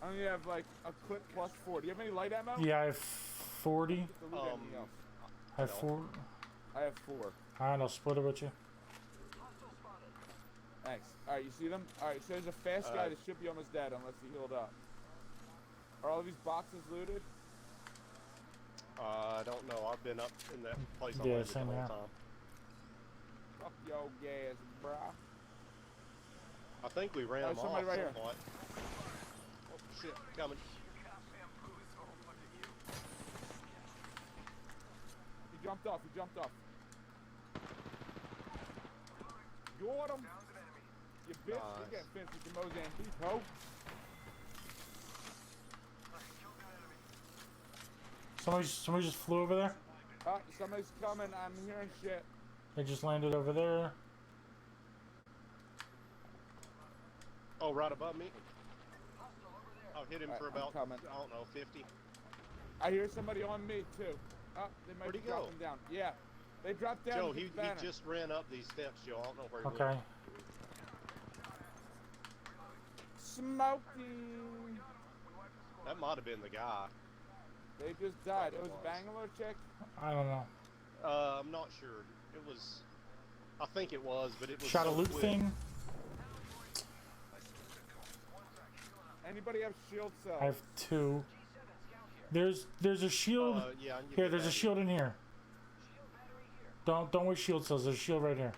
I only have like a clip plus 4. Do you have any light ammo? Yeah, I have 40. To loot anything else. I have 4. I have 4. Alright, I'll split it with you. Thanks. Alright, you see them? Alright, so there's a fast guy that should be almost dead unless he healed up. Are all of these boxes looted? I don't know. I've been up in that place Yeah, already the same whole here. time. Fuck yo gas, brah. I think we ran Oh, them off somebody right here. somewhat. Oh shit, coming. He jumped off, he jumped off. Got him! You bitch, Nice. you getting finished with the Mozambique, ho! Somebody just flew over there. Somebody's coming, I'm hearing shit. They just landed over there. Oh, right above me. I'll hit him for I'm about, coming. I don't know, 50. I hear somebody on me too. They might Where'd be he go? dropping down. Yeah, they dropped down. Joe, with he the banner. just ran up these steps, Joe. I don't know where he Okay. went. Smoking. That might have been the guy. They just died. It was was. a Bangalore chick. I don't know. I'm not sure. It was, I think it was, but it was Shot a so loot quick. thing. Anybody have shield cells? I have 2. There's a shield. Yeah, I can give Here, you there's a that. shield in here. Don't waste shield cells. There's a shield right here.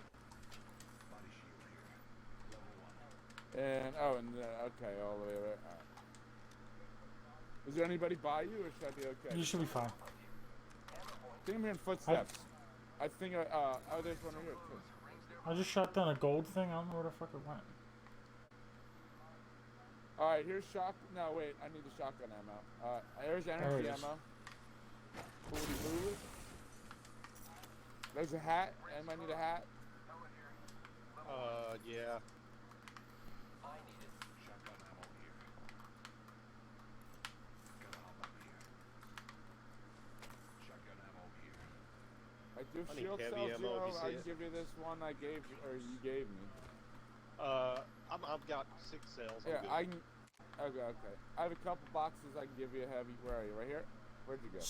And okay, all the way right. All right. Is there anybody by you, or should I be okay? You should be fine. I think I'm hearing footsteps. I think there's one right here too. I just shot down a gold thing. I don't know where the fuck it went. All right, here's shock. No, wait, I need the shotgun ammo. There's There energy it is. ammo. Booty boo. There's a hat. Anybody need a hat? Yeah. I do I need shield heavy cells, ammo if Zero. you see I it. can give you this one I gave you, or you gave me. I've got 6 cells. I'm Yeah, good. I can. Okay. I have a couple boxes I can give you a heavy. Where are you? Right here? Where'd you go? Right,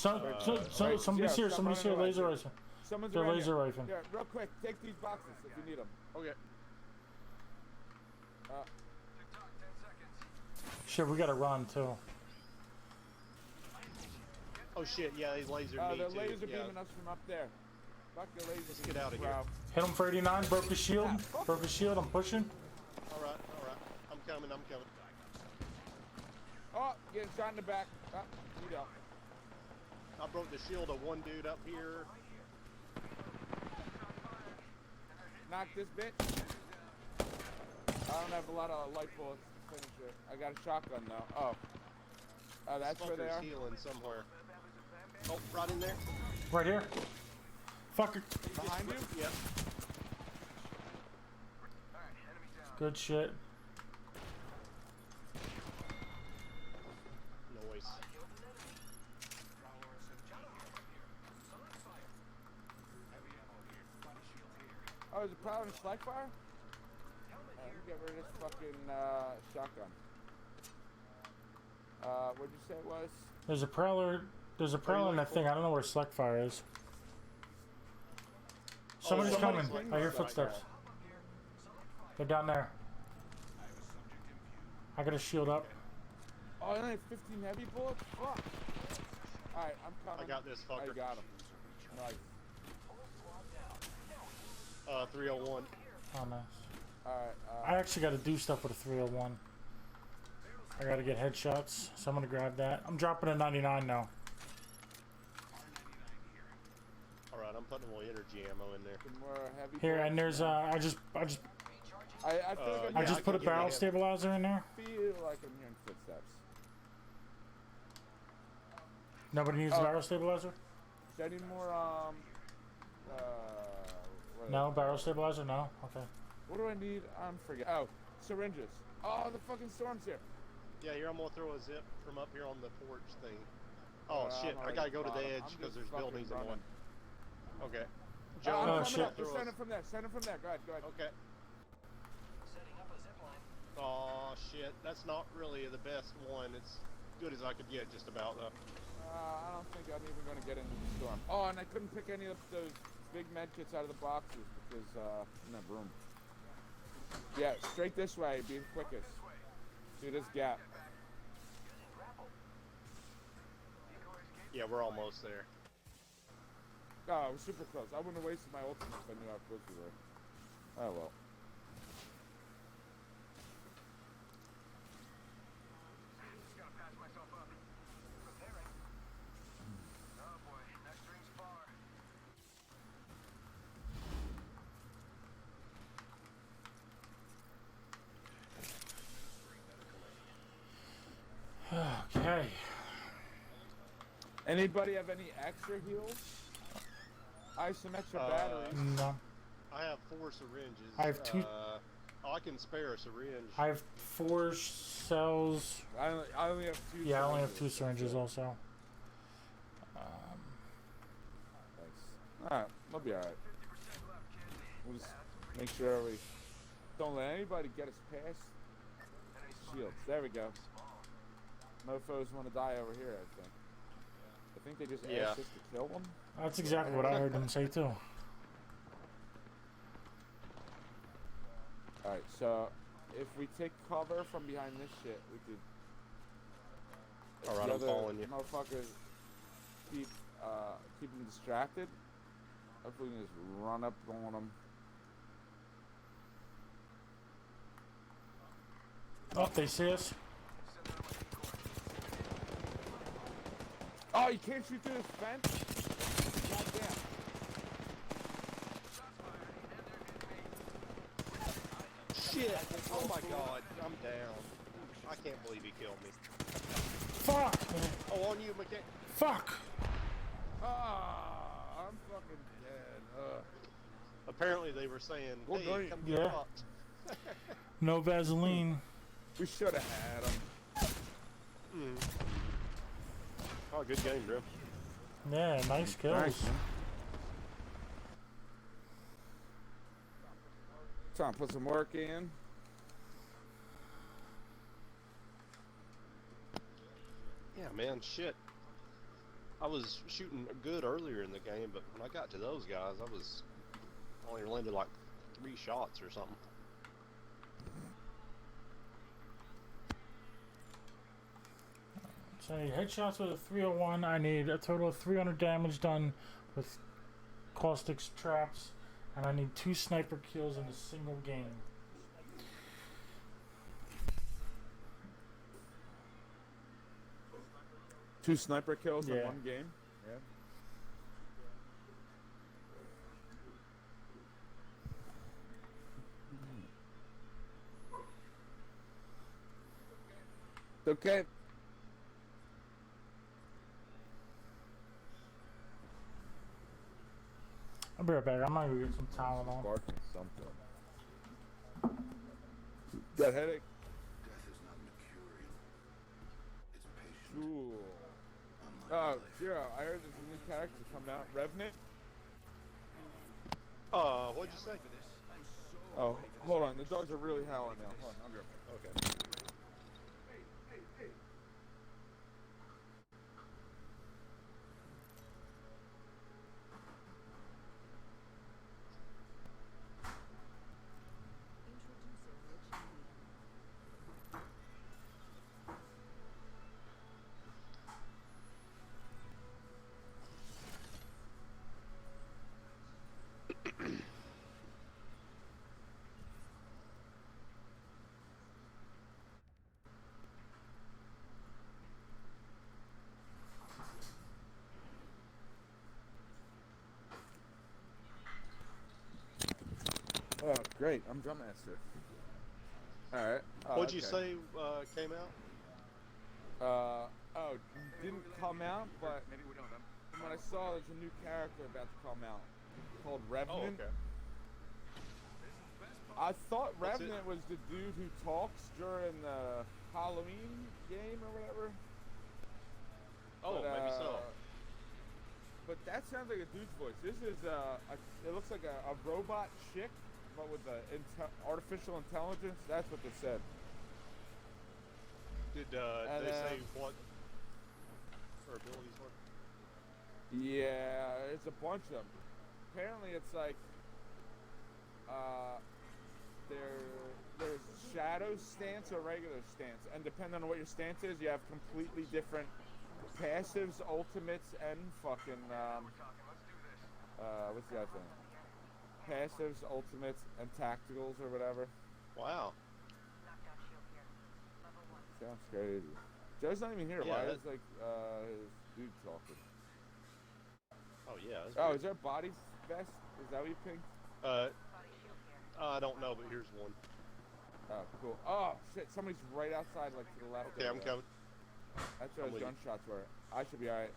Somebody's Zero, here. Somebody's here. running Laser away. rifle. Someone's They're around laser here. rifling. Here, real quick, take these boxes if you need them. Okay. Shit, we gotta run too. Oh shit, yeah, he's lasered me They're too. laser yeah. beaming us from up there. Fuck the laser Let's beam, get out of bro. here. Hit him for 89. Broke his shield. Broke his shield. I'm pushing. Alright. I'm coming. Oh, getting shot in the back. Need help. I broke the shield of one dude up here. Knock this bitch. I don't have a lot of light bullets to finish it. I got a shotgun though. Oh, that's where they Fucker's are. healing somewhere. Oh, right in there. Right here. Fucker. Behind you? Yep. Good shit. Noise. Oh, is it Prowler and Slackfire? Let me get rid of this fucking shotgun. What'd you say it was? There's a prowler. There's a prowler in that thing. I don't know where Slackfire is. Somebody's somebody's coming. pinging I hear us. footsteps. They're down there. I got a shield up. Oh, I only have 15 heavy bullets? Fuck. Alright, I'm coming. I got this I fucker. got him. Nice. 301. Oh, nice. Alright, I actually got to do stuff with a 301. I got to get headshots, so I'm gonna grab that. I'm dropping a 99 now. All right, I'm putting more energy ammo in there. some more heavy Here, bullets. and there's I I just feel like I Yeah, just I put a can give you barrel heavy. stabilizer in there. feel like I'm hearing footsteps. Nobody needs a Oh. barrel stabilizer. Is there any more No barrel stabilizer. No. Okay. What do I need? I'm forget. Oh, syringes. Oh, the fucking storm's here. Yeah, here I'm gonna throw a zip from up here on the porch thing. Oh shit, I'm I gotta go to the already edge bottom. I'm because just there's fucking buildings in running. one. Okay. Oh, Joe, I'm Oh, coming shit. up. Just send it from there. Send it from there. Go ahead. Go ahead. Okay. Setting up a zip line. Oh shit, that's not really the best one. It's good as I could get, just about though. I don't think I'm even going to get into the storm. Oh, and I couldn't pick any of those big med kits out of the boxes because I didn't have room. Yeah, straight this way. Be the quickest. Through this gap. Yeah, we're almost there. Oh, it was super close. I wouldn't have wasted my ultimate if I knew how close we were. Oh, well. Just gotta patch myself up. Preparing. Oh boy, next ring's far. Okay. Anybody have any extra heals? I have some extra batteries. No. I have 4 syringes. I have 2 I can spare a syringe. I have 4 cells. I only have 2 Yeah, I only have 2 syringes. syringes also. Thanks. Alright, we'll be alright. 50% left, kid. We'll just make sure we don't let anybody get us past Enemy shields. There we go. Mofos want to die over here, I think. I think they just Yeah. asked us to kill them. That's exactly what I heard them say too. Alright, so if we take cover from behind this shit, we could. Alright, the I'm other following you. Motherfuckers keep them distracted. Hopefully we can just run up on them. Oh, they see us. Oh, you can't shoot through this fence? Goddamn. Shit! Oh my god, I'm down. I can't believe he killed me. Fuck, man. Oh, on you, McKay. Fuck. Ah, I'm fucking dead. Apparently they were saying, Well, hey, great. come get Yeah. fucked. No Vaseline. We should have had him. Oh, good game, bro. Yeah, nice kills. Thanks, man. Time to put some work in. Yeah, man, shit. I was shooting good earlier in the game, but when I got to those guys, I only landed like 3 shots or something. So I need headshots with a 301. I need a total of 300 damage done with caustics traps, and I need 2 sniper kills in a single game. Two sniper kills in Yeah. one game. Yeah. It's okay. I'll be right back. I'm gonna go get some Tylenol. Barking something. Got a headache? Death is not Mercurial. It's patient. Cool. Unlike Oh, life. Zero, I heard there's a new character coming out. Revenant? What'd you say? Oh, hold on. The dogs are really howling now. Hold on, I'll be right back. Okay. Oh, great. I'm drum master. Alright. Oh, What'd you okay. say came out? Oh, didn't come out, but from what I saw, there's a new character about to come out called Oh, Revenant. okay. I thought What's it? Revenant was the dude who talks during the Halloween game or whatever. Oh, But, maybe so. But that sounds like a dude's voice. This is it looks like a robot chick, but with the artificial intelligence. That's what they said. Did And, they say what her abilities were? Yeah, it's a bunch of them. Apparently, it's like there's shadow stance or regular stance, and depending on what your stance is, you have completely different passives, ultimates, and fucking what's the other thing? Passives, ultimates, and tacticals or whatever. Wow. Sounds crazy. Joe's not even here. Yeah, Why that- is like his dude talking? Oh yeah. That's Oh, weird. is there a body vest? Is that what you picked? I don't know, but here's one. Oh, cool. Oh shit! Somebody's right outside, like to the left. Okay, over I'm there. coming. That's where I'm his with you. gunshots were. I should be alright.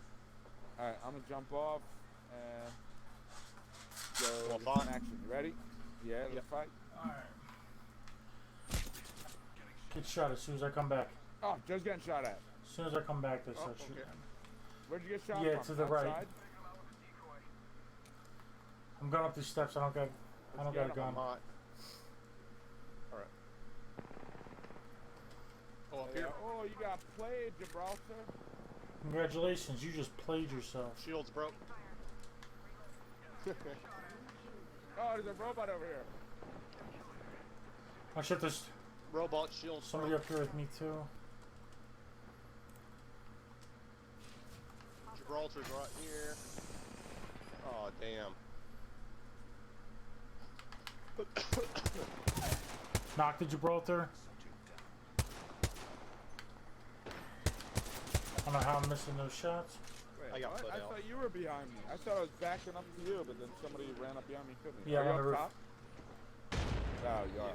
Alright, I'm gonna jump off and go Wanna to fight? some action. You ready? Yeah, let's Yep. fight. Alright. Get shot as soon as I come back. Oh, Joe's getting shot at. As soon as I come back, they Oh, start okay. shooting. Where'd you get shot Yeah, from? to the right. Outside? I'm going up these steps. I don't got a get gun. I'm hot. All right. Oh, up Yeah. here. Oh, you got played, Gibraltar. Congratulations, you just played yourself. Shields broke. Oh, there's a robot over here. Oh shit, there's Robot shields somebody broke. up here with me too. Gibraltar's right here. Oh damn. Knocked the Gibraltar. I don't know how I'm missing those shots. Wait, I got what? put I out. thought you were behind me. I thought I was backing up to you, but then somebody ran up behind me and killed me. Yeah, Are you on the up roof. top? Oh, you are. Yeah.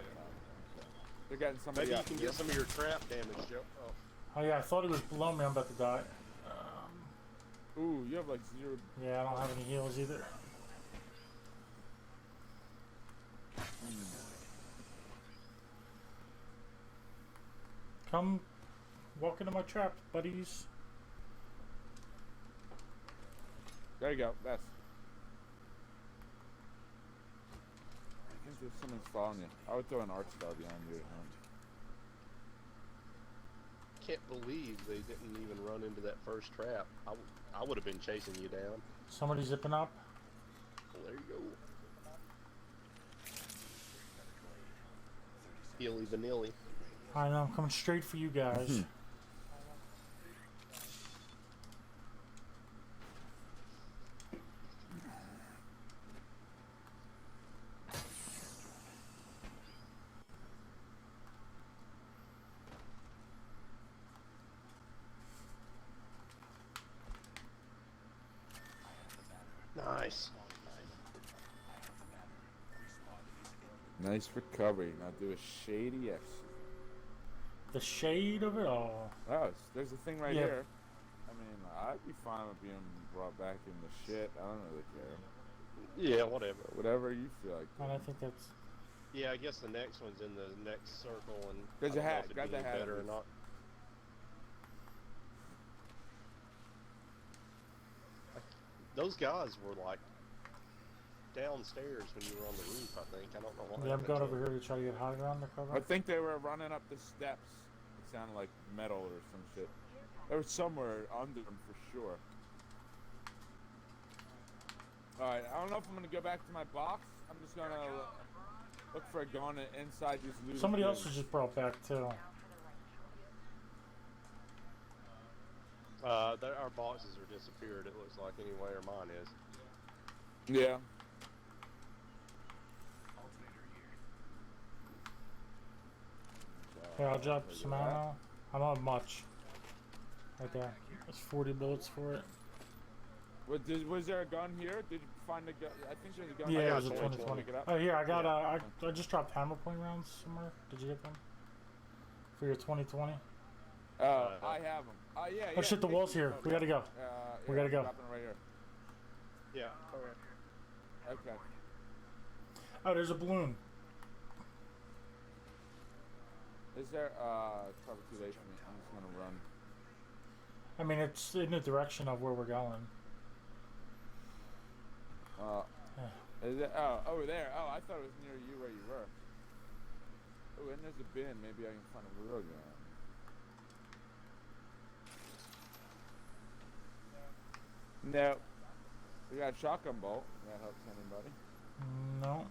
They're getting somebody Maybe you up. can get some of your trap damage, Joe. Oh. Oh yeah, I thought he was below me. I'm about to die. Ooh, you have like 0. Yeah, I don't have any heals either. Come walk into my trap, buddies. There you go. That's. I think there's someone's following you. I would throw an arch star behind you. Can't believe they didn't even run into that first trap. I would have been chasing you down. Somebody zipping up. Well, there you go. Illy vanilly. I know, I'm coming straight for you guys. Nice. Nice recovery. Now do a shady exit. The shade of it all. Oh, there's a thing right Yeah. here. I mean, I'd be fine with being brought back in the shit. I don't really care. Yeah, whatever. Whatever you feel like. And I think that's Yeah, I guess the next one's in the next circle, and There's I a don't know hat. if it'd Grab be the any hat. better or not. Those guys were like downstairs when you were on the roof. I think I don't know what. yeah, I'm happened going to over them. here to try to get high ground to I cover. think they were running up the steps. It sounded like metal or some shit. They were somewhere under them for sure. Alright, I don't know if I'm gonna go back to my box. I'm just gonna look for a gun inside these loot. Somebody else bins. was just brought back too. Our boxes are disappeared. It looks like anyway, or mine is. Yeah. Here, I'll drop Look at some that. ammo. I don't have much. Right there. There's 40 bullets for it. Was there a gun here? Did you find a gun? I think there's a gun. Yeah, it got was a 20. 2020. Pick it up. Oh, here, I got, Yeah. I just dropped hammer point rounds somewhere. Did you get them? For your 2020? I have them. Yeah. Oh shit, the take wall's these. here. Oh, We yeah. gotta go. We gotta I'm go. dropping it right here. Yeah. Okay. Okay. Oh, there's a balloon. Is there? It's probably too late for me. I'm just gonna run. I mean, it's in the direction of where we're going. Is it? Oh, over there. Oh, I thought it was near you where you were. Oh, and there's a bin. Maybe I can find a real gun. No. We got a shotgun bolt. That helps anybody. No.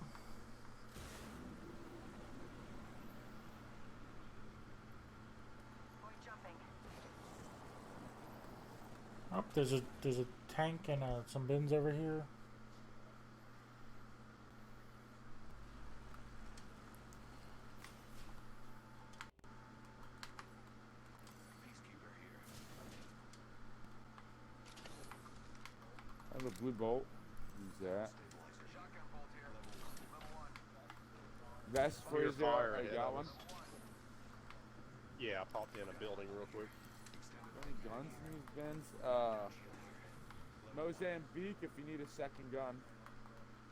Oh, there's a tank and some bins over here. Peacekeeper here. I have a blue bolt. Use that. Shotgun bolt here. Level 1. Vest for Your you there. fire I ahead got of one. us. Yeah, I popped in a building real quick. Any guns in these bins? Mozambique if you need a second gun.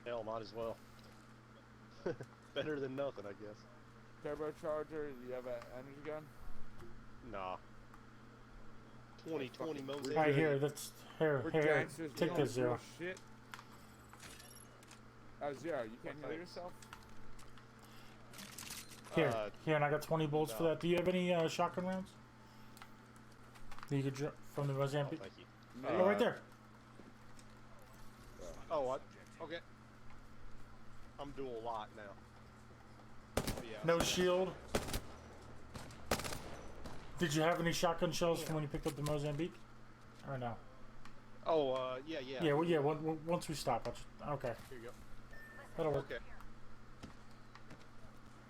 Hell, might as well. Better than nothing, I guess. Turbocharger, do you have an energy gun? Nah. 2020 We're Mosaic. Right here, that's here. We're Here, gangsters. We take don't this do Zero. Shit. Oh, Zero, you can't heal Thanks. yourself? Here, here, and I got 20 bolts for no. that. Do you have any shotgun rounds? That you could drop from the Oh, Mozambique? thank you. Oh, right there. Oh, what? Okay. I'm dual lock now. Yeah. No shield. Did you have any shotgun shells from when you picked up the Mozambique? Or no? Oh, yeah. Yeah, well, yeah. Once we stop, I'll just, okay, Here you go. that'll work. Okay.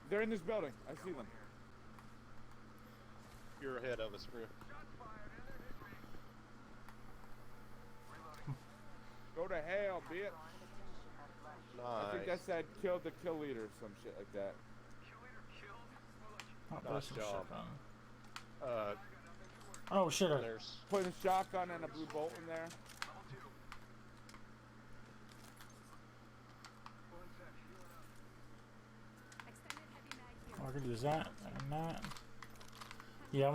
They're in this building. I see them. You're ahead of us, Grim. Go to hell, bitch. I think Nice. that said kill the kill leader or some shit like that. Oh, Nice there's some job. shotgun. Oh shit! There's. Putting a shotgun and a blue bolt in there. I could use that and that. Yeah,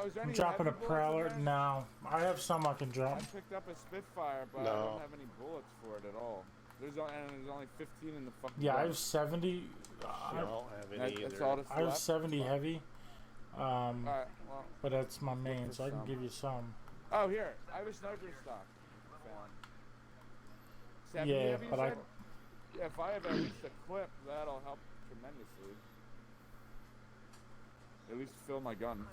Oh, is there I'm any dropping a heavy bullets in prowler. there? No, I have some I can I drop. picked up a Spitfire, but I No. don't have any bullets for it at all. There's only 15 in the fucking Yeah, I gun. have 70. I don't have any That's either. all that's I have left? 70 heavy. Alright, well. But that's my main, for so I can some. give you some. Oh, here. I have a sniper stock. Found. 70 Yeah, heavy, you but I. said? Yeah, if I have at least a clip, that'll help tremendously. At least fill my gun.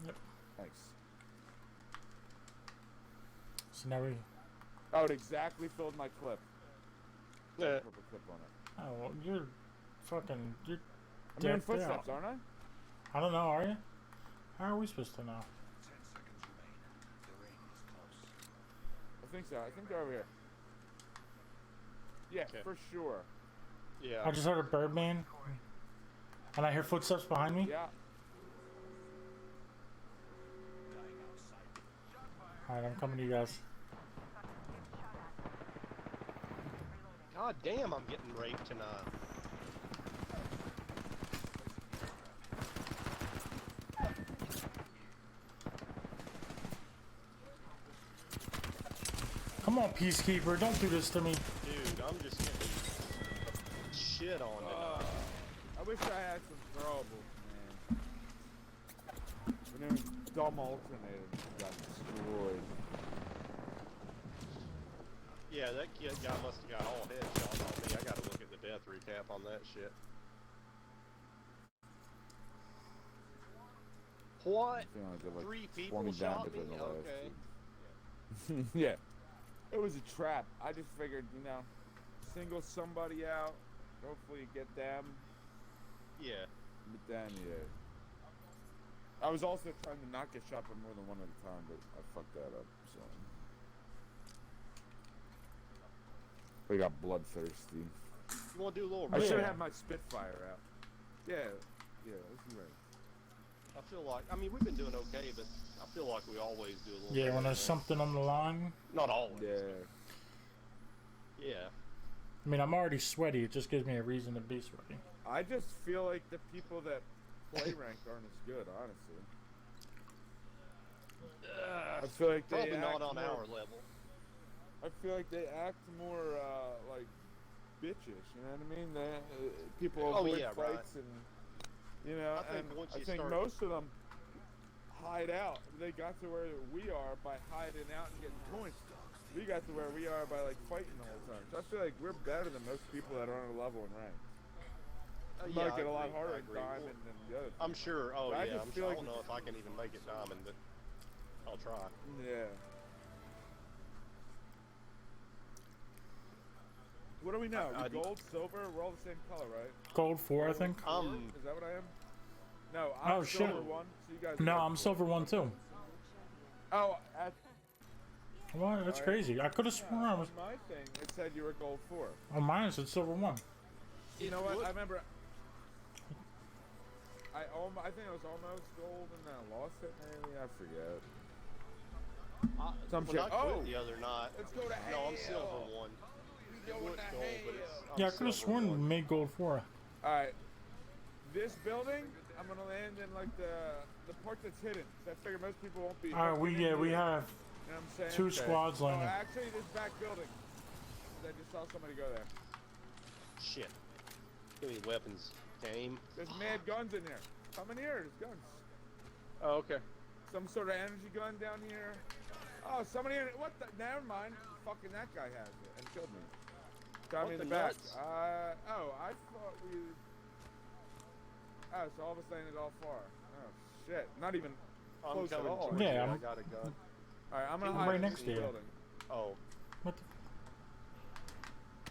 Yep. Thanks. So now we. Oh, it exactly filled my clip. Yeah. Purple clip on it. Oh, well, you're fucking. You're I'm hearing decked footsteps, out. aren't I? I don't know, are you? How are we supposed to know? 10 seconds remain. The ring is close. I think so. I think they're over here. Yeah, Okay. for sure. Yeah. I just heard a Birdman. And I hear footsteps behind me. Yeah. Dying outside. Alright, I'm coming to you guys. God damn, I'm getting raped tonight. Come on, Peacekeeper, don't do this to me. Dude, I'm just getting shit on tonight. I wish I had some throwables, man. When it was dumb alternator got destroyed. Yeah, that kid guy must have got all headshots on me. I gotta look at the death recap on that shit. What? I feel like they're like 3 people 20 shot damage me? in the last Okay. two. Yeah. It was a trap. I just figured, single somebody out. Hopefully get them. Yeah. But then, yeah. I was also trying to not get shot by more than one at a time, but I fucked that up. So we got bloodthirsty. You want to do a little? I should Yeah. have my Spitfire out. Yeah, that's right. I feel like, I mean, we've been doing okay, but I feel like we always do a little. Yeah, better when there's than- something on the line. Not always. Yeah. Yeah. I mean, I'm already sweaty. It just gives me a reason to be sweaty. I just feel like the people that play ranked aren't as good, honestly. I feel like they Probably not act on more, our level. I feel like they act more like bitches. You know what I mean? They, people Oh, avoid yeah, right. fights and you know. I think and once I you think start- most of them hide out. They got to where we are by hiding out and getting points. We got to where we are by like fighting the whole time. So I feel like we're better than most people that are on our level in rank. We Yeah, might get a lot agree, harder I at agree. Diamond than the other. I'm sure. Oh, But I yeah. just I'm feel sure. I like don't know if I can even make it diamond, but I'll try. Yeah. What do we know? I- We gold, silver, we're all the same color, right? Gold 4, I think. Is that what I am? No, Oh, I'm shit. silver 1, so you guys No, are I'm silver 1 too. Oh, at What? That's Alright. crazy. I could have sworn I was. on my thing, it said you were gold 4. On mine, it said silver 1. You know what? What? I remember I think I was almost gold and then I lost it maybe, I forget. Some When I shit. quit Oh! the other night. Let's go to hell! No, I'm silver 1. We It going was to gold, but it's. hell! I'm Yeah, I could have silver sworn 1. we made gold 4. Alright. This building, I'm gonna land in like the part that's hidden. 'Cause I figure most people won't be. Alright, fucking we into it. have You know what I'm saying? 2 squads Oh, landing. actually, this back building. 'Cause I just saw somebody go there. Shit. Give me weapons. Game. There's mad guns in there. Come in here. There's guns. Oh, okay. Some sort of energy gun down here. Oh, somebody in it. What the? Never mind. Fucking that guy has it and killed me. Got me in What the the back. nuts? Oh, I thought we. Oh, so all of us landed all far. Oh, shit. Not even I'm close at coming all. towards Yeah, you. I I'm- got a gun. Alright, I'm gonna I'm hide right in next this to you. building. Oh. What the?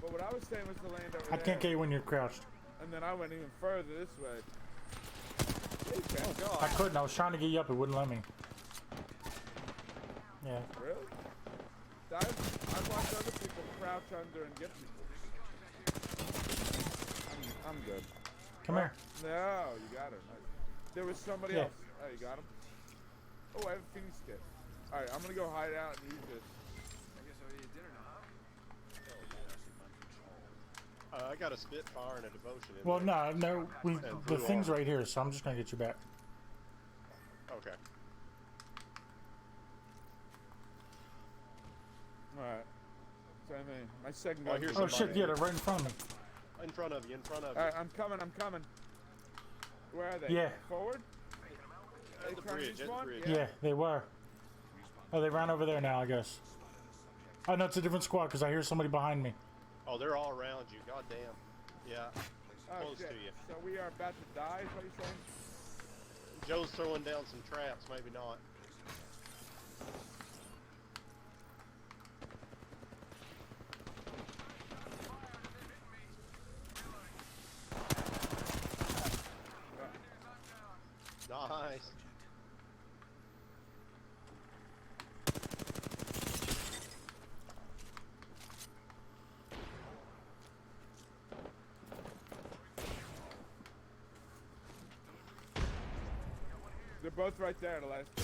But what I was saying was to land over I there. can't get you when you're crouched. And then I went even further this way. Oh, God. I couldn't. I was trying to get you up. It wouldn't let me. Yeah. Really? I've watched other people crouch under and get people. I'm good. Come here. No, you got her. Nice. There was somebody Yeah. else. Oh, you got him? Oh, I have a Phoenix kit. Alright, I'm gonna go hide out and use this. I guess I'll eat dinner now, huh? I got a Spitfire and a Devotion in Well, there. no. And The blue thing's armor. right here, so I'm just gonna get you back. Okay. Alright. So I mean, my second Oh, gun. here's Oh somebody. shit! Yeah, they're right in front of me. In front of you, in front of you. Alright, I'm coming. Where are they? Yeah. Forward? At the trying to bridge, use at the one? bridge. Yeah, they were. Oh, they ran over there now, I guess. Oh no, it's a different squad because I hear somebody behind me. Oh, they're all around you. God damn. Yeah. Oh, Close shit. to you. So we are about to die, is what you're saying? Joe's throwing down some traps, maybe not. Nice. They're both right there, the last two.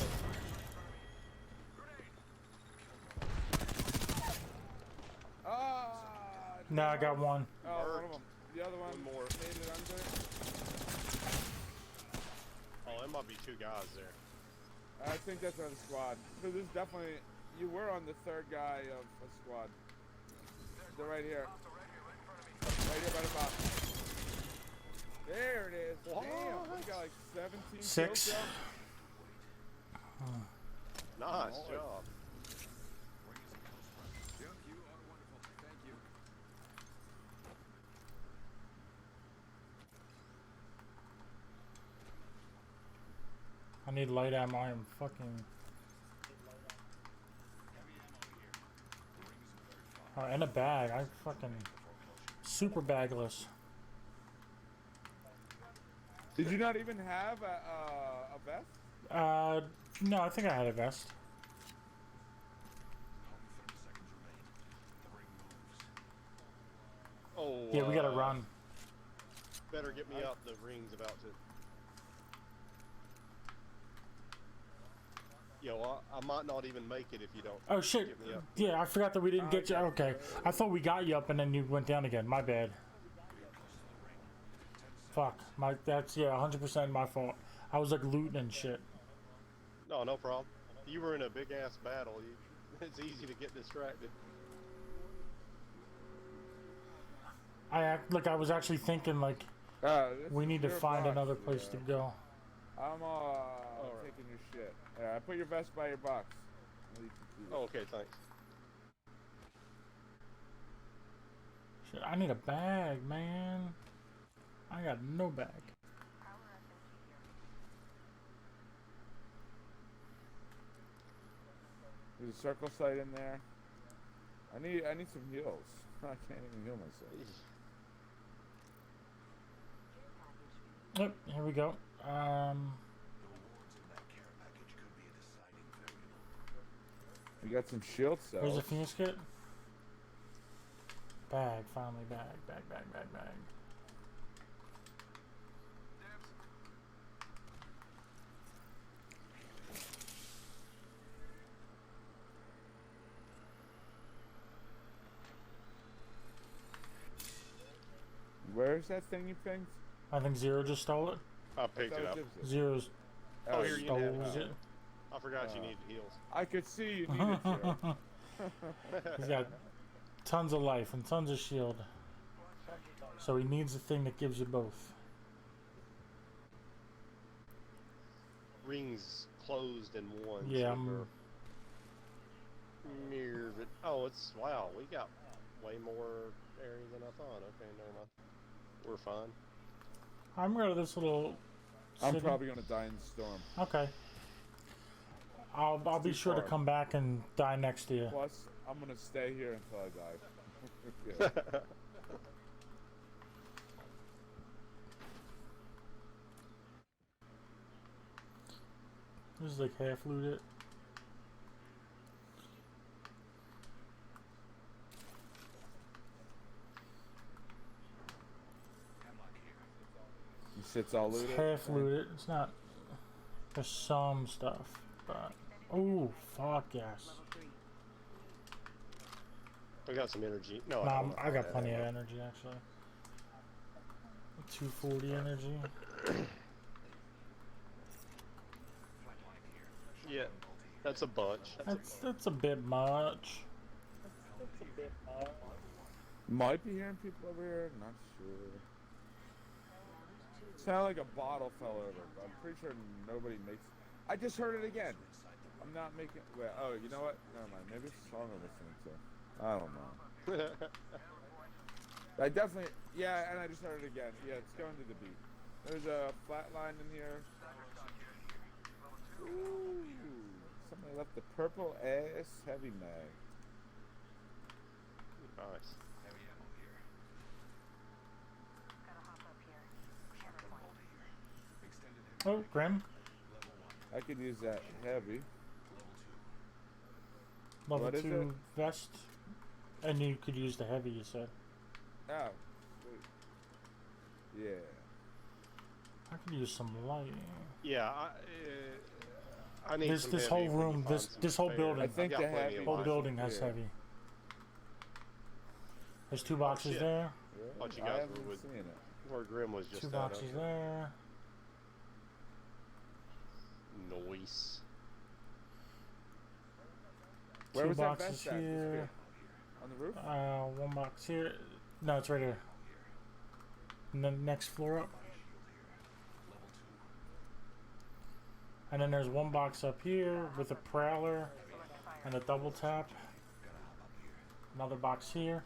Ah! No, I got one. Oh, one of Marked. them. The other one One more. made it under. Oh, there might be 2 guys there. I think that's another squad. So this is definitely, you were on the third guy of a squad. They're right here. Right here by the bottom. There it is. Damn, we got like 17 6. kills, Nice Nice. job. Yep, you are wonderful. Thank you. I need light ammo. I am fucking. Oh, and a bag. I fucking super bagless. Did you not even have a vest? No, I think I had a vest. Oh. Yeah, we gotta run. Better get me out. The ring's about to. Yo, I might not even make it if you don't. Oh shit. Get me up. Yeah, I forgot that we didn't get you. Okay. I thought we got you up and then you went down again. My bad. Fuck. That's, yeah, 100% my fault. I was like looting and shit. No, no problem. You were in a big ass battle. It's easy to get distracted. I was actually thinking like we need to find another place to go. I'm taking your shit. I put your vest by your box. Oh, okay, thanks. Shit, I need a bag, man. I got no bag. There's a circle sight in there. I need some heals. I can't even heal myself. Yep, here we go. We got some shield cells. Here's a Phoenix kit. Bag, finally bag. Where's that thing you pinged? I think Zero just stole it. I picked it up. Zero's Oh, here you stole have it. I forgot you needed heals. I could see you needed to. He's got tons of life and tons of shield. So he needs the thing that gives you both. Rings closed in one. Yeah, Mirror. Oh, it's wow. We got way more area than I thought. Okay, never mind. We're fine. I'm rid of this little I'm city. probably gonna die in the storm. Okay. I'll be too sure to far. come back and die next to you. Plus, I'm gonna stay here until I die. Yeah. This is like half looted. Shit's all It's looted. half looted. It's not. There's some stuff, but oh fuck yes. We got some energy. No, Nah, don't I got have plenty of that. energy actually. 240 energy. Yeah, that's a bunch. That's a bit much. Might be hearing people over here. Not sure. Sounded like a bottle fell over, but I'm pretty sure nobody makes. I just heard it again. I'm not making. Wait, oh, you know what? Never mind. Maybe it's a song I'm listening to. I don't know. I definitely. Yeah, and I just heard it again. Yeah, it's going to the beat. There's a flat line in here. Ooh, somebody left the purple ass heavy mag. Nice. Oh, Grim. I could use that heavy. Level What is 2 it? vest. And you could use the heavy, you said. Oh, sweet. Yeah. I could use some light. Yeah, I need some This heavy whole when you room, find this some whole spare. building. I think I've got the plenty heavy- of Whole light. building has Yeah. heavy. There's 2 boxes shit. there. Thought you I guys haven't were with- seen it. Where Grim was just 2 at, boxes okay. there. Noise. Where 2 was that boxes vest at? here. On the roof? 1 box here. No, it's right here. And then next floor up. And then there's 1 box up here with a prowler and a double tap. Another box here.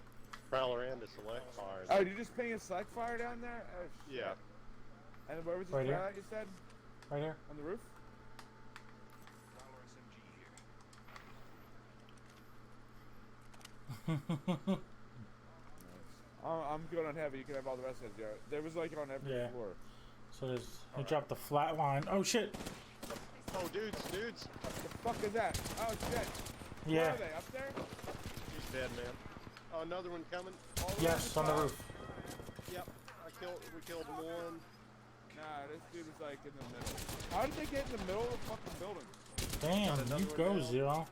Prowler and a select fire. Oh, you just paying a select fire down there? Oh, shit. Yeah. And where was this Right here. guy you said? Right here. On the roof? I'm good on heavy. You can have all the rest of it, Jared. There was like on every Yeah. floor. So there's. He dropped the flat line. Oh shit! Oh, dudes. What the fuck is that? Oh shit. Where Yeah. are they? Up there? He's dead, man. Oh, another one coming. All the way Yes, on the top? roof. Yep. We killed one. Nah, this dude was like in the middle. How did they get in the middle of the fucking building? Damn, another you one go, down. Zero.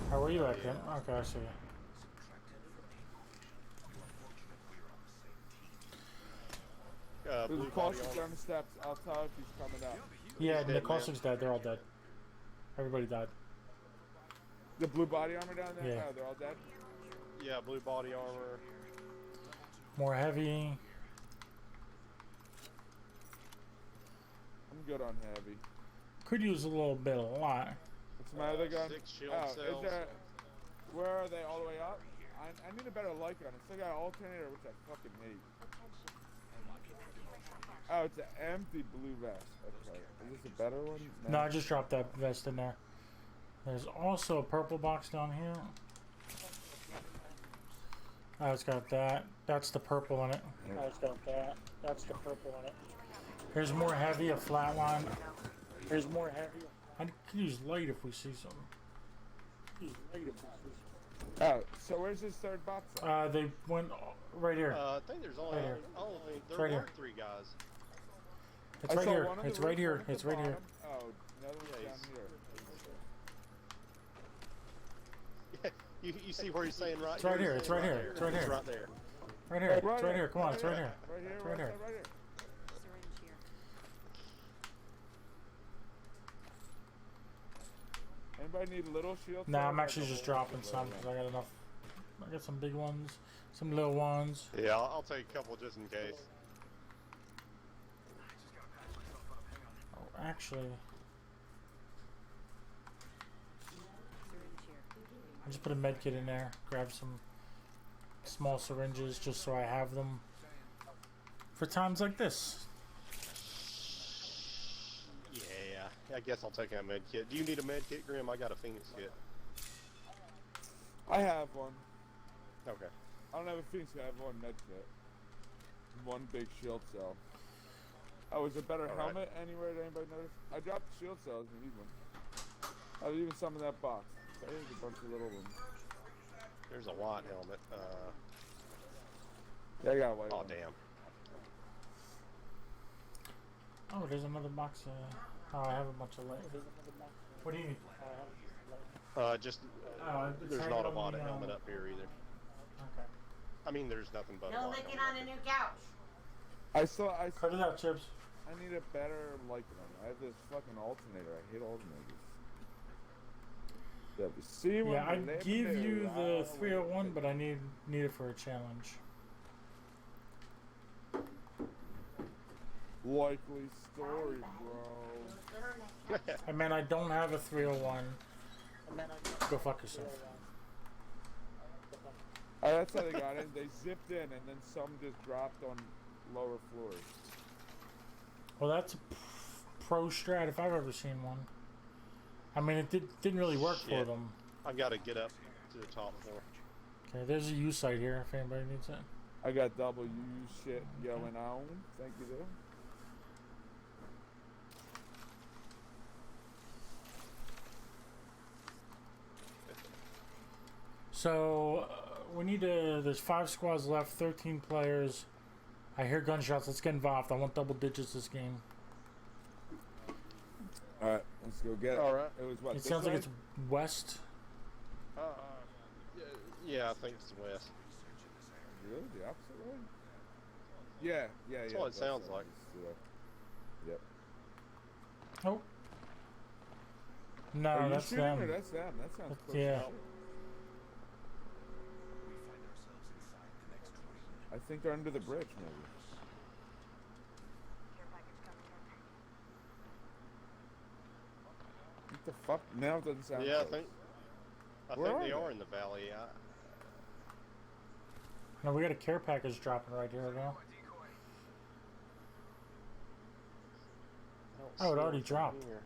How are you at, Kim? Okay, I see you. There's Blue a body cautious armor. down the steps. I'll tell if he's coming up. Yeah, He's the dead, Caustic's dead. They're all dead. Everybody died. The blue body armor down there? Yeah. Oh, they're all dead? Yeah, blue body armor. More heavy. I'm good on heavy. Could use a little bit, a lot. What's my other gun? 6 shield Oh, cells. is there... Where are they? All the way up? I need a better light gun. It's still got an alternator, which I fucking hate. Oh, it's an empty blue vest. Okay. Is this a better one? No, I just dropped that vest in there. There's also a purple box down here. Oh, it's got that. That's the purple in it. Oh, it's got that. That's the purple in it. Here's more heavy, a flat line. Here's more heavy. I could use light if we see something. Use light if we see something. Oh, so where's this third box at? They went right here. I think there's only. Right here. Oh, there Right were here. 3 guys. It's I right saw here. one on the It's roof, right here. one at the It's right here. bottom. Oh, another one's Yeah, down here. You see where he's saying right It's right here, it's right here, there. it's right here. Right there. Right here. It's right here. Come on, it's right here. Right here, Right here. right here. Syringe here. Anybody need little shield? Nah, cells? I'm actually I have just a whole dropping bunch some of because I got enough. I got some big ones, some little ones. Yeah, I'll take a couple just in case. Oh, actually, Syringe here. I just put a med kit in there. Grab some small syringes just so I have them for times like this. Yeah, I guess I'll take that med kit. Do you need a med kit, Grim? I got a Phoenix kit. I have one. Okay. I don't have a Phoenix kit, I have one med kit. One big shield cell. Oh, is there a better All right. helmet anywhere? Did anybody notice? I dropped the shield cells and need one. Oh, even some in that box. So here's a bunch of little ones. There's a white helmet. Yeah, I got a white Oh, one. damn. Oh, there's another box. Oh, I have a bunch of light. What do you need? Just, Oh, it's there's hanging not a on white the, helmet up here either. Okay. I mean, there's nothing but a No white licking helmet. on a new couch. I Cut it out, Chips. need a better light gun. I have this fucking alternator. I hate alternators. That we see one, Yeah, but I'd they give never do. you I the don't know 301, what but I need it for a challenge. likely story, bro. I mean, I don't have a 301. Go fuck yourself. Oh, that's how they got in. They zipped in, and then some just dropped on lower floors. Well, that's a pro strat if I've ever seen one. I mean, it didn't really work for Shit. them. I've got to get up to the top floor. Okay, there's a U site here if anybody needs it. I got double U shit going on. Thank you, though. So we need to. There's 5 squads left, 13 players. I hear gunshots. Let's get involved. I want double digits this game. All right, let's go get it. All right. It was what? It this sounds like way? it's west. Yeah, I think it's west. Really the opposite way. Yeah. That's what it sounds like. Yep. Oh. No, Are you that's shooting them. or that's them? That sounds That's- close. yeah. as shit. I think they're under the bridge, maybe. What the fuck? Now it doesn't sound Yeah, I close. think Where they are they? are in the valley. No, we got a care package dropping right here now. Oh, it already dropped. Shit,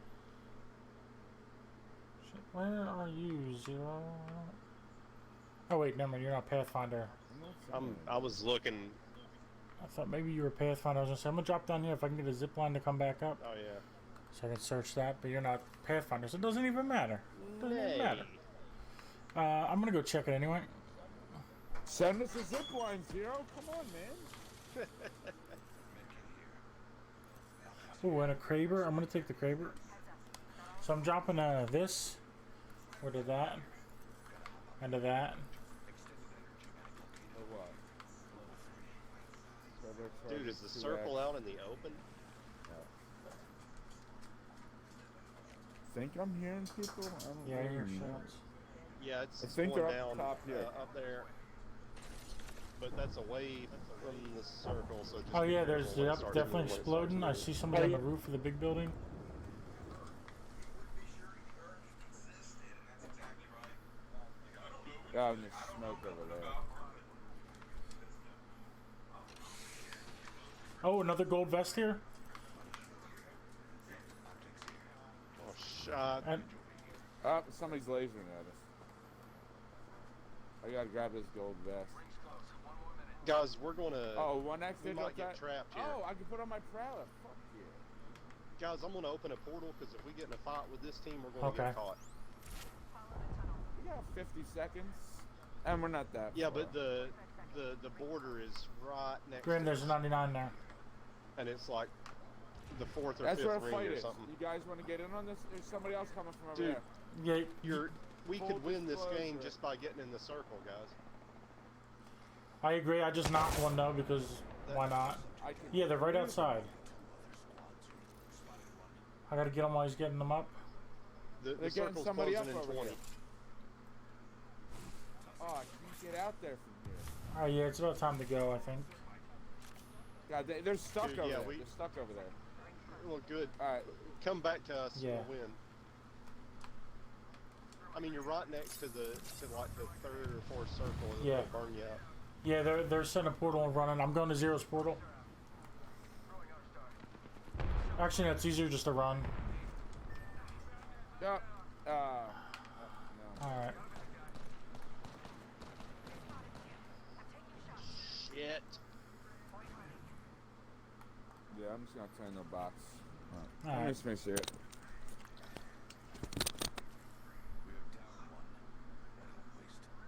where are you, Zero? Oh wait, never mind. You're not Pathfinder. I'm I was looking. I thought maybe you were Pathfinder. I was gonna say I'm gonna drop down here if I can get a zip line to come back up, Oh yeah. so I can search that. But you're not Pathfinder, so it doesn't even matter. Doesn't even matter. I'm gonna go check it anyway. Send us a zip line, Zero. Come on, man. Ooh, and a Kraber. I'm gonna take the Kraber. So I'm dropping this, or to that, and to that. Or what? So they're Dude, trying is the to circle act- out in the open? Think I'm hearing people? I don't Yeah, I hear really know. shots. Yeah, it's I think going they're up down top here. up there. But that's away from the circle, so just Oh be yeah, careful there's when it yep, starts definitely moving, when it exploding. I starts see somebody Oh, on yeah. the roof of the big building. Yeah, and there's smoke over there. Oh, another gold vest here. moving. Oh, shot. And Oh, somebody's lasering at us. I gotta grab this gold vest. Guys, we're gonna. Oh, one X we did might drop get that? trapped here. Oh, I can put on my prowler. Fuck yeah. Guys, I'm gonna open a portal because if we get in a fight with this team, we're gonna Okay. get caught. We got 50 seconds. And we're not that Yeah, far. but the border is right next. Grim, to there's a us, 99 there. and it's like the fourth or That's where fifth a ring fight or is. something. You guys want to get in on this? There's somebody else coming from over Dude, there. Yeah, We Full could win this game disclosure. just by getting in the circle, guys. I agree. I just knocked one though because why not? I can Yeah, they're right outside. I gotta get him while he's getting them up. The They're getting circle's somebody closing up in over 20. here. Oh, I can't get out there from here. Oh yeah, it's about time to go. I think. God, they're stuck Dude, over yeah, there. we- They're stuck over there. Well, good. All right. Come back to us. Yeah. We'll win. I mean, you're right next to like the third or fourth circle. It'll Yeah. burn you up. Yeah, they're setting a portal and running. I'm going to Zero's portal. Actually, that's easier just to run. Yep. No. All right. Shit. Yeah, I'm just gonna turn the box. All Let me right. just make sure.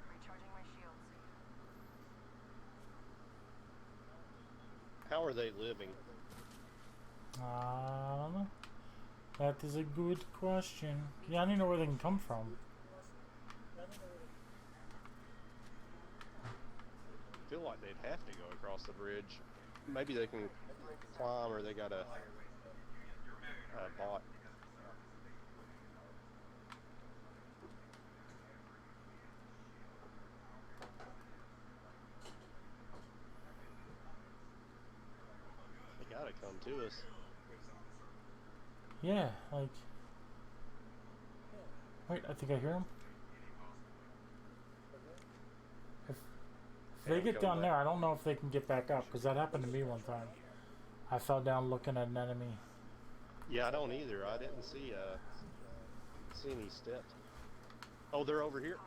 Recharging my shields. How are they living? I don't know. That is a good question. Yeah, I need to know where they can come from. I feel like they'd have to go across the bridge. Maybe they can climb, or they got a bot. They gotta come to us. Yeah, like. Wait, I think I hear them. If they Yeah, get come down back. there, I don't know if they can get back up because that happened to me one time. I fell down looking at an enemy. Yeah, I don't either. I didn't see any steps. Oh, they're over here.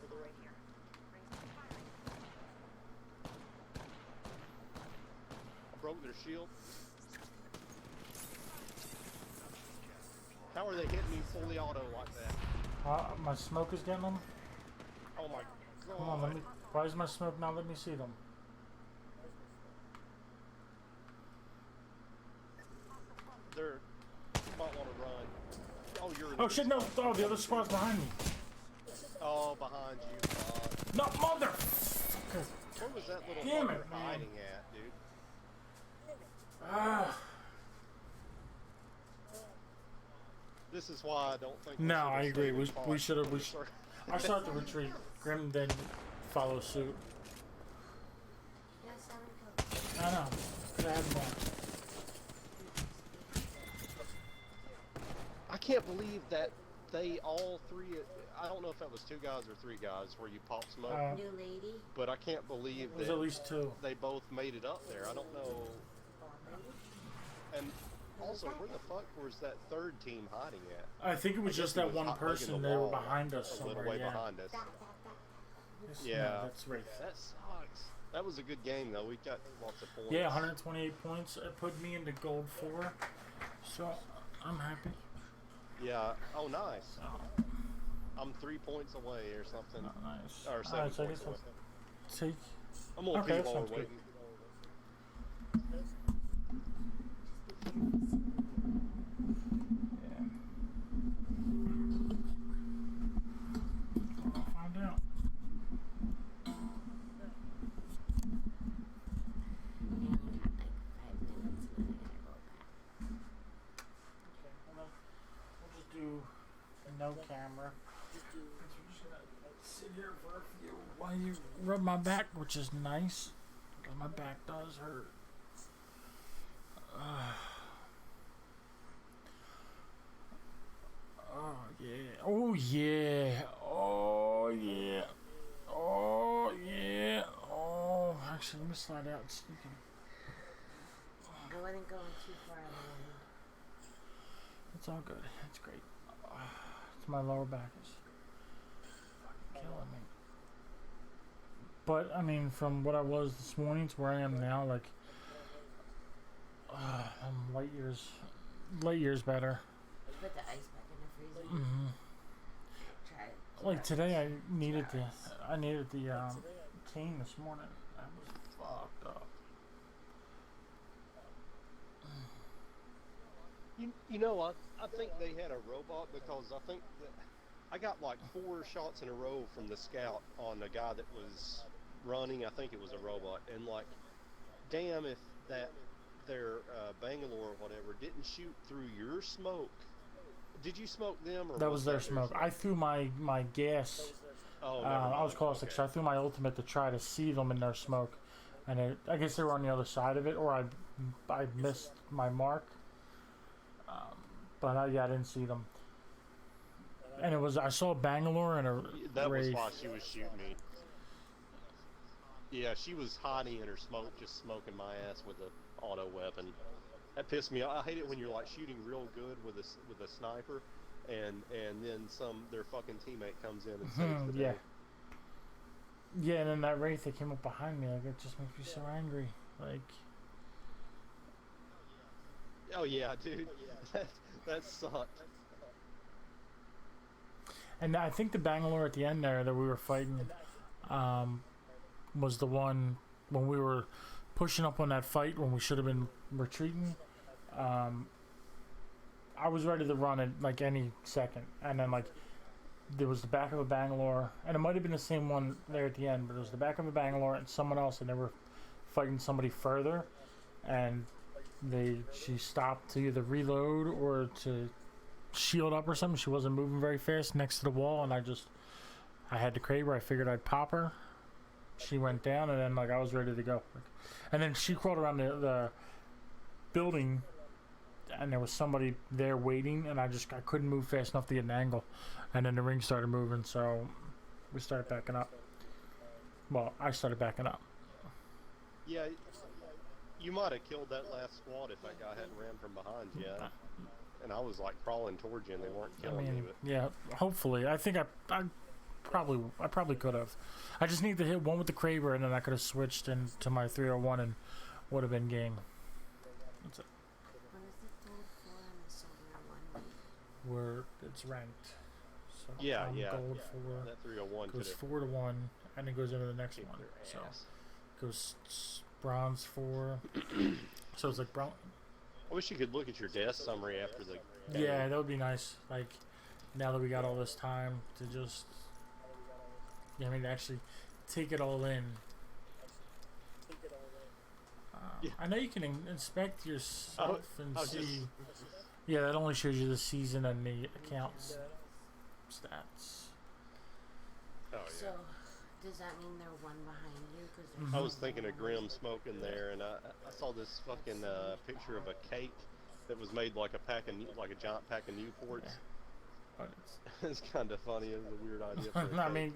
I broke their shield. How are they hitting me fully auto like that? My smoke is getting them. Oh my god. Come on, let me. Why is my smoke not letting me see them? They're. You might want to run. Oh, you're. in Oh the shit! No! Oh, the other squad's behind me. Oh, behind you. No, mother. Where was that little Damn fucker it, man. hiding at, dude? Ah. This is why I don't think. No, I should've agree. stayed We and fought. should've- we sh- I start to retreat. Grim then follow suit. Yes, I'm cool. I know. Could have had more. I can't believe that they all three. I don't know if that was 2 guys or 3 guys where you pop smoke, New lady. but I can't believe It was that at least 2. they both made it up there. I don't know. And also, where the fuck was that third team hiding at? I think it was I guess just he that was one hot hugging person. the They were wall behind us a somewhere. little way Yeah. behind us. Yes, Yeah. no, that's right. That sucks. That was a good game though. We got lots of points. Yeah, 128 points. It put me into gold 4. So I'm happy. Yeah. Oh, nice. So, I'm 3 points away or something. nice. Or 7 Alright, so I points guess away. let's take. I'm on Okay, that people sounds good. waiting. Yeah. I'll find out. We only got like 5 minutes and then I gotta go back. Okay, well then we'll just do a no camera. We're just gonna sit here for a few while you rub my back, which is nice. 'Cause my back does hurt. Oh yeah. Oh yeah. Oh yeah. Oh yeah. Oh, actually, let me slide out so you can. I wasn't going too far on the wind. It's all good. It's great. It's my lower back is fucking killing me. But I mean, from what I was this morning to where I am now, like, I'm light years better. Put the ice back in the freezer. Hmm. Try it. Like today, I needed the cane this morning. I was fucked up. You know, I think they had a robot because I think that I got like 4 shots in a row from the scout on a guy that was running. I think it was a robot, and like, damn if their Bangalore or whatever didn't shoot through your smoke. Did you smoke them or That was their theirs? smoke. I threw my gas. Oh, I was caustic, so I threw my ultimate to try to see them in their smoke, and I guess they were on the other side of it, or I missed my mark. But I didn't see them. And I saw Bangalore and a That was Wraith. why she was shooting me. Yeah, she was hiding in her smoke, just smoking my ass with an auto weapon. That pissed me off. I hate it when you're like shooting real good with a sniper, and then their fucking teammate comes in and saves the day. Yeah. Yeah, and then that Wraith that came up behind me, like, it just makes me so angry. Like, Oh yeah, dude, that sucked. and I think the Bangalore at the end there that we were fighting, was the one when we were pushing up on that fight when we should have been retreating. I was ready to run it like any second, and then like there was the back of a Bangalore, and it might have been the same one there at the end, but it was the back of a Bangalore and someone else, and they were fighting somebody further, and she stopped to either reload or to shield up or something. She wasn't moving very fast next to the wall, and I had the Kraber. I figured I'd pop her. She went down, and then like I was ready to go, and then she crawled around the building, and there was somebody there waiting, and I couldn't move fast enough to get an angle, and then the ring started moving, so we started backing up. Well, I started backing up. Yeah, you might have killed that last squad if that guy hadn't ran from behind you. And I was like crawling towards you, and they weren't I killing me. mean, But yeah, hopefully. I think I probably could have. I just need to hit one with the Kraber, and then I could have switched into my 301 and would have been game. That's it. What is the gold 4 and the silver 1? Where it's ranked. So yeah, I'm yeah, gold yeah. 4 That 301 could goes have 4 to 1, and it goes into the next kicked one. their So ass. goes bronze 4. So it's like bronze. I wish you could look at your desk summary after the game. Yeah, that would be nice. Like, now that we got all this time to just, actually take it all in. Yeah. I know you can inspect yourself and I was see. just- Yeah, that only shows you the season and the accounts stats. Oh yeah. So, does that mean they're one behind you? Cause I was thinking of Grim smoking there, and I saw this fucking picture of a cake that was made like a giant pack of Newports. But It's kind of funny. It was a weird idea. For a I cake. mean,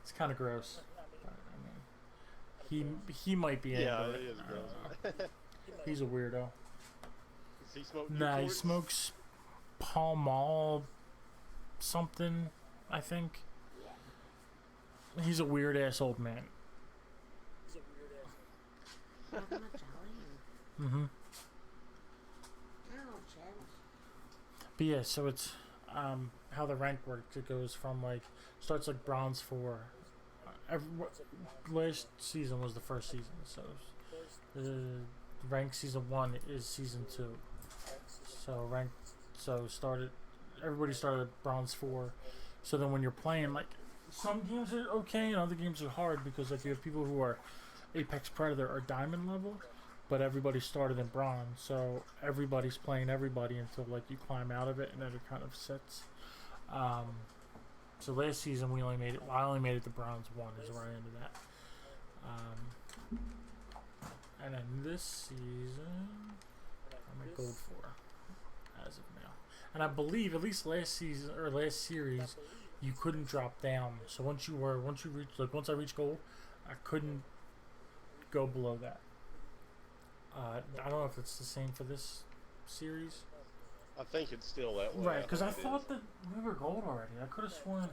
it's kind of gross. But, I mean, he might be yeah, into it is I gross. don't know. He's a weirdo. Does he smoke Nah, he Newports? smokes Pall Mall something, I think. He's a weird ass old man. Not that much jelly. Mm-hmm. Oh, chill. But yeah, so it's how the rank works. It goes from like starts like bronze 4. Last season was the first season, so the rank season 1 is season 2. So everybody started at bronze 4. So then when you're playing, like some games are okay and other games are hard because like you have people who are Apex Predator or diamond level, but everybody started in bronze, so everybody's playing everybody until like you climb out of it, and then it kind of sets. So last season I only made it to bronze 1 is where I ended that. And then this season I'm at gold 4 as of now. And I believe at least last season or last series you couldn't drop down. So once I reached gold, I couldn't go below that. I don't know if it's the same for this series. I think it's still that way. Right, because I think it thought is. that we were gold already. I could have sworn.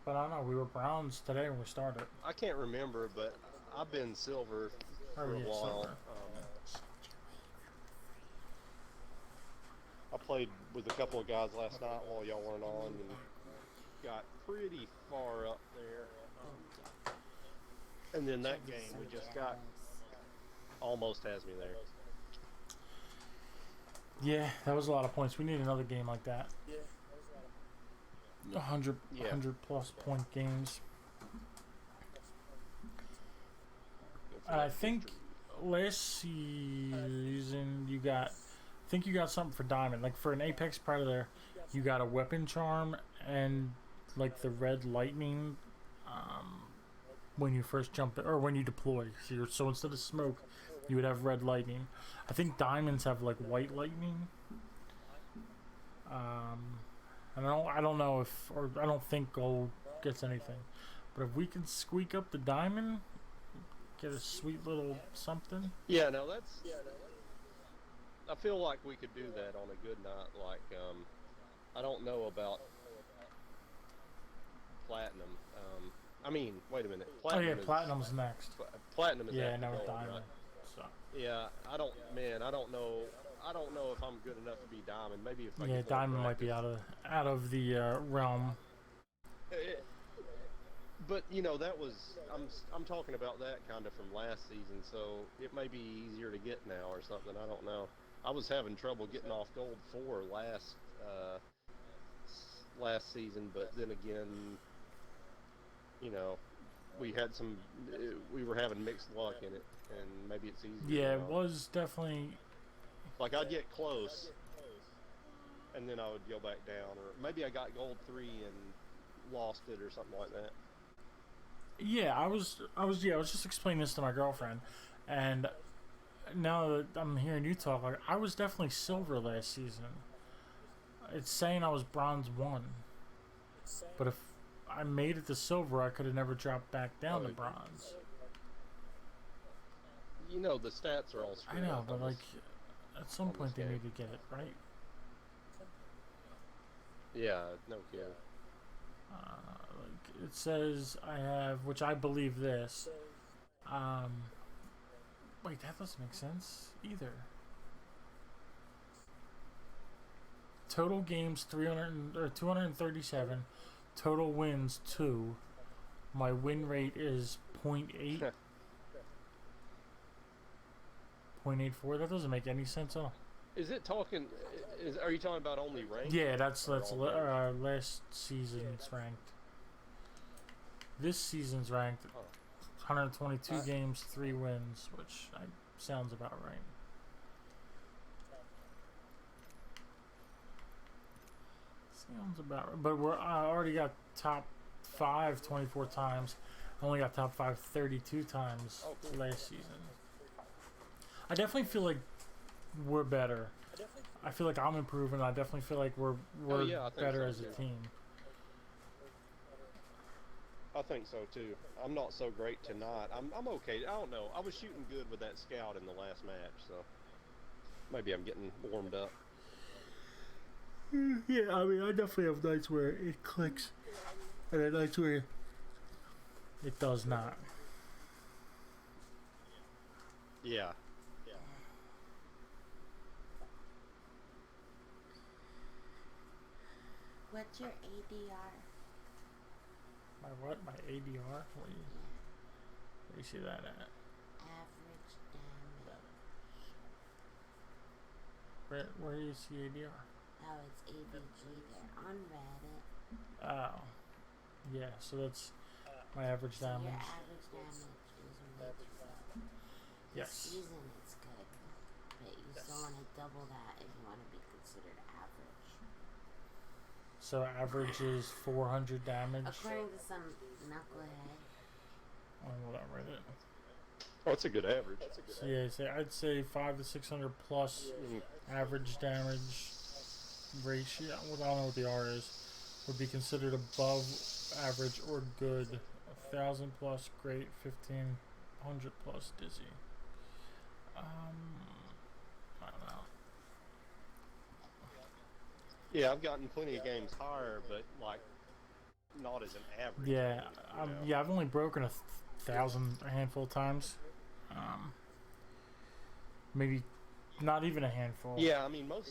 But I don't know. We were bronze today when we started. I can't remember, but I've been silver for a yeah, while. silver. I played with a couple of guys last night while y'all weren't on, and got pretty far up there. And then that game we just got almost has me there. Yeah, that was a lot of points. We need another game like that. 100 plus point games. And I think last season you got something for diamond. Like for an Apex Predator, you got a weapon charm and like the red lightning when you first jump or when you deploy. So instead of smoke, you would have red lightning. I think diamonds have like white lightning. And I don't know if, or I don't think gold gets anything. But if we can squeak up the diamond, get a sweet little something. Yeah, no, that's. I feel like we could do that on a good night. Like, I don't know about platinum. I mean, wait a minute. Platinum Platinum's next. Platinum is Yeah, after now with gold, diamond. right? So. Yeah, I don't know if I'm good enough to be diamond. Maybe if I Yeah, get more diamond might be practice. out of the realm. But you know, that was I'm talking about that kind of from last season, so it may be easier to get now or something. I don't know. I was having trouble getting off gold 4 last season, but then again, you know, we were having mixed luck in it, and maybe it's easier. Yeah, now. it was definitely. Like I'd get close, and then I would go back down, or maybe I got gold 3 and lost it or something like that. Yeah, I was just explaining this to my girlfriend, and now that I'm hearing you talk, like I was definitely silver last season. It's saying I was bronze 1, but if I made it to silver, I could have never dropped back down to bronze. You know, the stats are all I screwed know, up but on like this. at some on point this they game. need to get it right. Yeah, no kidding. Like it says I have, which I believe this. Wait, that doesn't make sense either. Total games 237. Total wins 2. My win rate is 0.8. 0.84. That doesn't make any sense at all. Is it talking? Are you talking about only rank? Yeah, that's Or all games? last season's ranked. This season's ranked. Oh. 122 games, 3 wins, which sounds about right. Sounds about right. But I already got top 5 24 times. I only got top 5 32 times Oh, cool. last season. I definitely feel like we're better. I feel like I'm improving. I definitely feel like we're yeah, I think better so, as a too. team. I think so too. I'm not so great tonight. I'm okay. I don't know. I was shooting good with that scout in the last match, so maybe I'm getting warmed up. Yeah, I mean, I definitely have nights where it clicks, and then nights where it does not. Yeah. What's your ADR? My what? My ADR? Where do you see that at? Average damage. Where do you see ADR? Oh, it's AVG there on Reddit. Oh. Yeah, so that's my average So damage. your average damage is mid-12. This Yes. season it's good, but you still want to double that if you want to be considered average. So average is 400 damage. According to some knucklehead. Oh, hold on, Reddit. Oh, it's a good average. So yeah, I'd say 500 to 600 plus average damage ratio. Well, I don't know what the R is. Would be considered above average or good. 1,000 plus great. 1,500 plus dizzy. I don't know. Yeah, I've gotten plenty of games higher, but like not as an average. Yeah, you know? yeah. I've only broken 1,000 a handful of times. Maybe not even a handful. Yeah, I mean most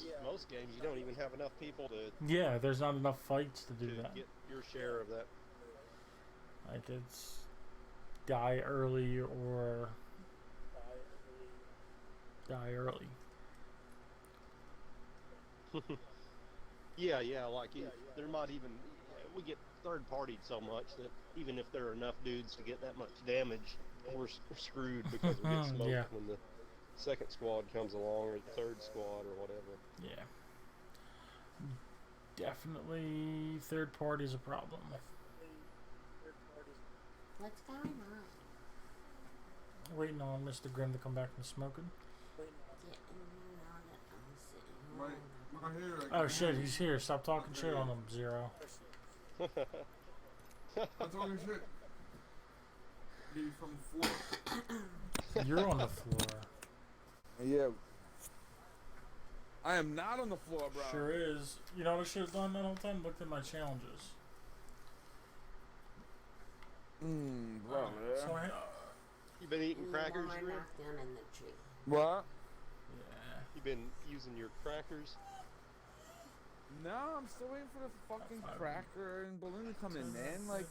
games you don't even have enough people to Yeah, there's not enough fights to do that. get your share of that. Like it's die early or die early. Yeah, like there might even we get third partied so much that even if there are enough dudes to get that much damage, we're screwed because we get smoked Yeah. when the second squad comes along or the third squad or whatever. Yeah. Definitely third party is a problem. What's going on? Waiting on Mr. Grimm to come back from smoking. Getting on it. I'm sitting. My hair. Oh shit, he's here. Stop talking shit on him, Zero. I'm talking shit. Maybe from the floor. You're on the floor. Yeah. I am not on the floor, bro. Sure is. You know what I should have done that whole time? Looked at my challenges. Bro, yeah. So I, You been eating crackers, One Grim? knocked down in the tree. What? yeah. You been using your crackers? No, I'm still waiting for the fucking cracker and balloon to come in, man. Like,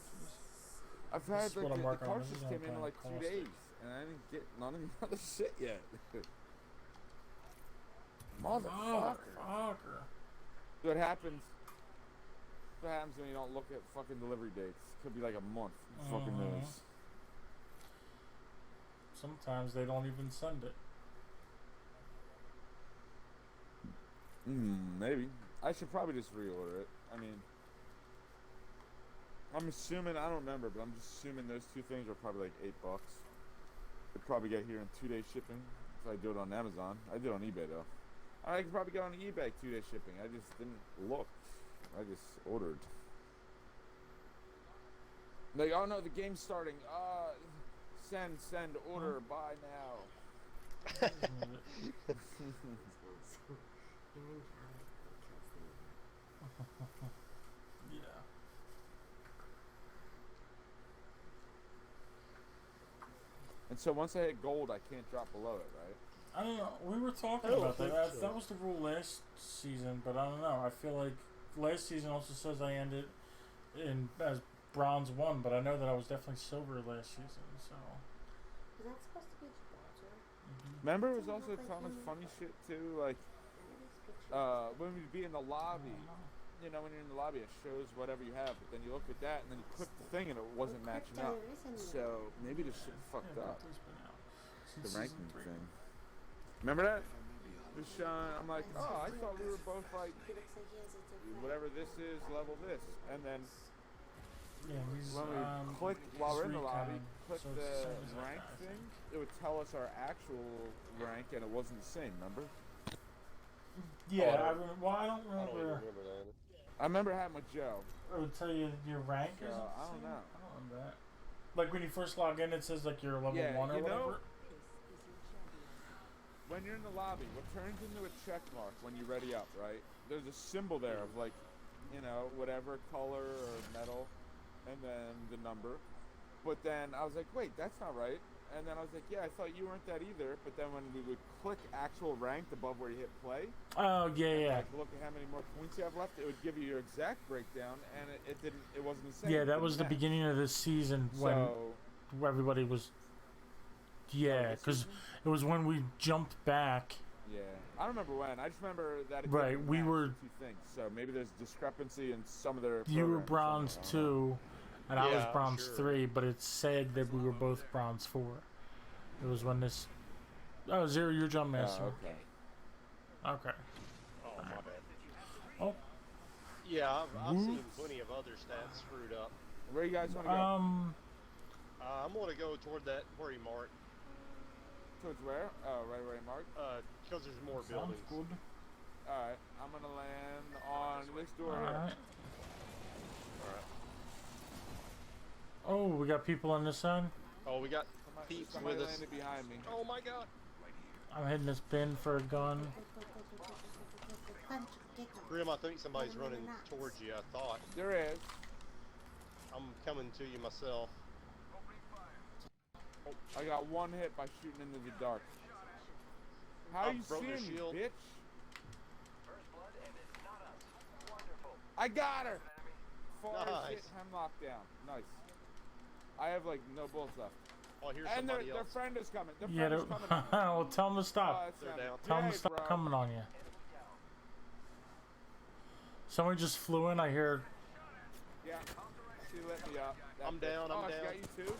I've had This is like what I'm the working on. cartridge This is came in gonna like 2 cost days, it. and I didn't get none of the other shit yet. Motherfucker. Fucker. What happens? What happens when you don't look at fucking delivery dates? Could be like a month. Who fucking knows? Sometimes they don't even send it. Maybe. I should probably just reorder it. I mean, I'm assuming, I don't remember, but I'm just assuming those two things are probably like $8. Could probably get here in 2-day shipping if I do it on Amazon. I did it on eBay though. I could probably get on eBay 2-day shipping. I just didn't look. I just ordered. Like, oh no, the game's starting. Send, order, buy now. Yeah. And so once I hit gold, I can't drop below it, right? I don't know. We were talking I don't about that. think That, so. that was the rule last season, but I don't know. I feel like last season also says I ended in as bronze 1, but I know that I was definitely silver last season. So. Is that supposed to be Gibraltar? Remember, it was also telling us funny shit too, like when we'd be in the lobby. You know, when you're in the lobby, it shows whatever you have, but then you look at that and then you click the thing and it wasn't matching up. So maybe this shit fucked Yeah, up. Bradley's been out The since ranking season 3. thing. Remember that? It was showing, I'm like, oh, I thought we were both like, He looks like he has a different. whatever this is, level this. And then Yeah, he's when we click, while we're in the lobby, recon, click so it's the same as that rank guy, I thing, think. it would tell us our actual rank and it wasn't the same, remember? Yeah, Oh, I remember. Well, I don't I don't even remember. remember that. I remember having with Joe. It would tell you your rank So, is. I don't know. I don't remember that. Like when you first log in, it says like you're level Yeah, 1 or you know- whatever. When you're in the lobby, what turns into a check mark when you ready up, right? There's a symbol there of like, you know, whatever color or metal, and then the number. But then I was like, wait, that's not right. And then I was like, yeah, I thought you weren't that either. But then when we would click actual ranked above where you hit play, Oh yeah. like look at how many more points you have left, it would give you your exact breakdown, and it wasn't the same. Yeah, It that didn't was the match. beginning of this season when So everybody was. Yeah, this because season? it was when we jumped back. yeah, I don't remember when. I just remember that. It Right, didn't we match were- the two things. So maybe there's discrepancy in some of their. You were programs or bronze something, I don't know. 2, and I was Yeah, bronze sure. 3, but it said that we were both bronze 4. It was when this. Oh, Zero, you're jump master. Okay. Okay. Oh, my bad. Oh. Yeah, I've seen plenty of other stats screwed up. Where you guys want to go? I'm gonna go toward that where you mark, Towards where? Oh, right where you marked. because there's more Sounds buildings. good. All right, I'm gonna land on this door here. Alright. Alright. Oh, we got people on this side. Oh, we got peeps Somebody with us. landed behind me. Oh my god. I'm hitting this bin for a gun. Punch, kick 'em. Grim, I think somebody's running towards you, I thought. There is. I'm coming to you myself. I got one hit by shooting into the dark. How I you broke their seeing me, shield. bitch? I got her. Far as Nice. hit hemlock down. Nice. I have like no bullets left. Oh, here's And their somebody else. friend is coming. Their Yeah, friend is coming. well, tell them to Oh, stop. that's They're not down. Tell them Yay, to stop bro. coming on you. Somebody just flew in. I hear. Yeah. She lit me up. That I'm bitch. down, I'm Oh, she down. got you too?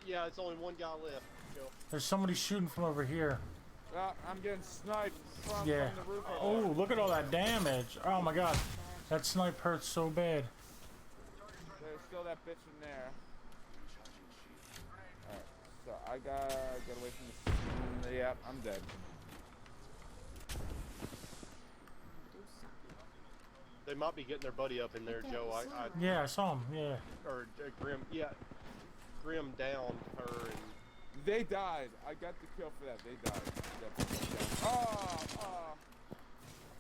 Yeah, it's only one guy left. Joe. There's somebody shooting from over here. I'm getting sniped from Yeah. the roof. over Oh, there. look at all that damage. Oh my god. That snipe hurts so bad. There's still that bitch in there. Alright, so I gotta get away from this. Yep, I'm dead. Do something. They might be getting their buddy up in there, Joe. Yeah, I saw him. Yeah. Or Grim. Yeah, Grim downed her, and They died. I got the kill for that. They died. That bitch is down. Oh.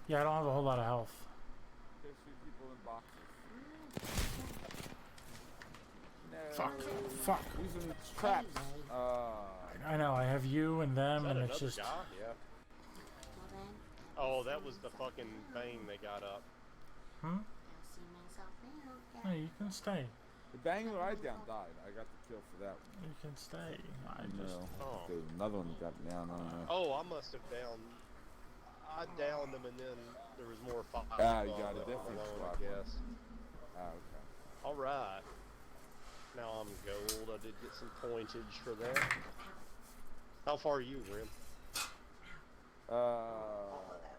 Yeah, I don't have a whole lot of health. There's 2 people in boxes. No. Fuck. Fuck. Using traps. I know. I have you and is them, that and another it's just. guy? Yeah. Well then, Oh, that was the fucking bang they got up. Hmm. I'll see myself now. Hey, you can stay. The bang that I down died. I got the kill for that one. You can stay. I just. Oh. There's another one that got down. I don't know. Oh, I must have downed. I downed them, and then there was more fire. Ah, you got a different alone, squad I guess. Okay. All right. Now I'm gold. I did get some pointage for that. How far are you, Grim?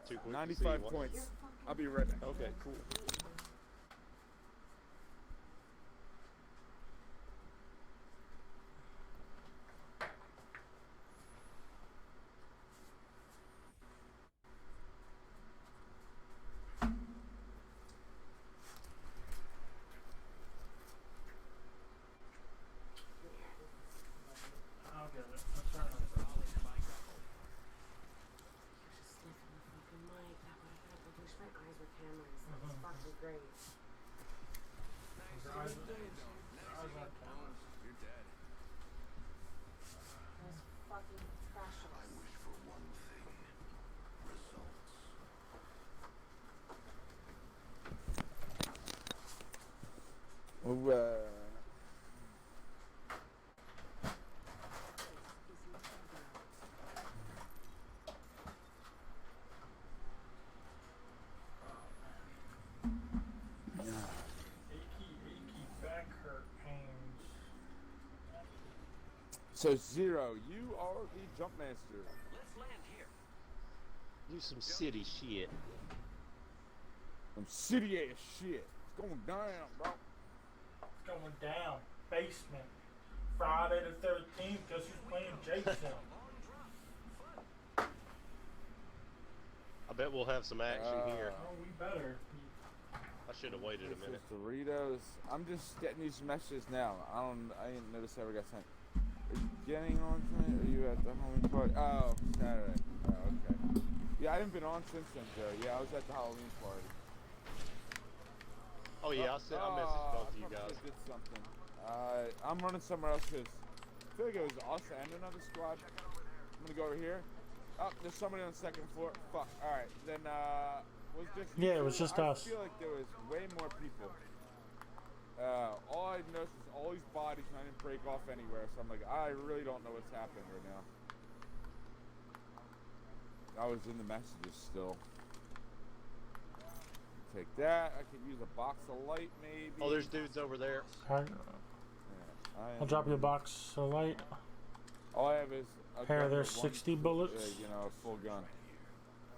Too quick to 95 see what- points. I'll be right back. Okay, cool. I'll get it. That's right. Sniffing the fucking mic. That would have helped with my eyes with cameras. That was fucking great. That was fucking precious. Wish for one thing. Results. Achy back hurt pains. So Zero, you are the jump master. Let's land here. Do some city shit. Some city ass shit. It's going down, bro. It's going down. Basement. Friday the 13th. Guess who's playing Jason? I bet we'll have some action here. Oh, we better. I should have waited a minute. This is Doritos. I'm just getting these messages now. I didn't notice I ever got sent. Are you getting on tonight? Are you at the Halloween party? Oh, Saturday. Oh, okay. Yeah, I haven't been on since then, Joe. Yeah, I was at the Halloween party. Oh yeah, I messaged both of you I probably guys. did something. I'm running somewhere else because feel like it was us and another squad. I'm gonna go over here. Oh, there's somebody on the second floor. Fuck. Alright, then, was just... Yeah, it was just us. I feel like there was way more people. All I noticed was all these bodies and I didn't break off anywhere, so I'm like, I really don't know what's happening right now. I was in the messages still. Take that. I could use a box of light, maybe. Oh, there's dudes over there. Alright, Yeah, I'll drop you a box of light. All I have is a Here, gun there's with one, 60 bullets. you know, a full gun.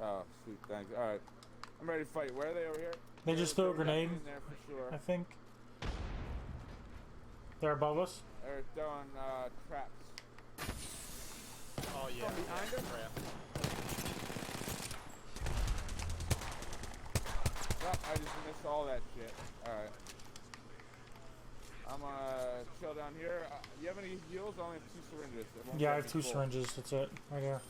Oh, sweet, thanks. All right, I'm ready to fight. Where are they over here? They just threw a grenade, In there for sure. I think. They're above us. They're throwing traps. Oh yeah. From behind yeah, us? crap. Oh, I just missed all that shit. All right. I'm gonna chill down here. You have any heals? I only have 2 syringes. It won't Yeah, I get have me 2 full. syringes. That's it. Right here.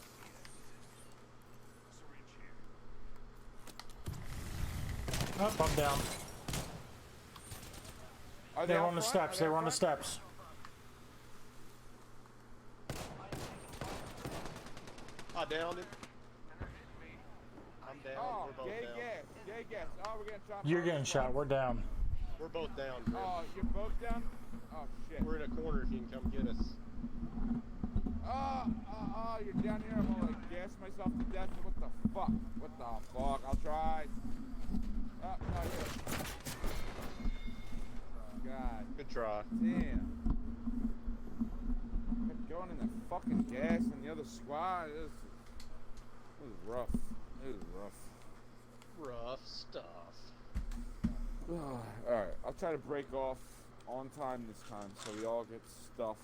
Oh, I'm down. Are They were out on the front? steps. Are They were out on the front? steps. I downed him. I'm down. Oh, We're both gay down. gas. Gay gas. Oh, we're getting shot. You're by getting us. shot. We're down. We're both down. Grim. Oh, you're both down? Oh, shit. We're in a corner if you can come get us. You're down here. I'm gonna like gas myself to death. What the fuck? What the fuck? I'll try. Oh, no, God Good try. damn. Kept going in the fucking gas and the other squad. It was rough. It was rough. Rough stuff. Alright, I'll try to break off on time this time so we all get stuff.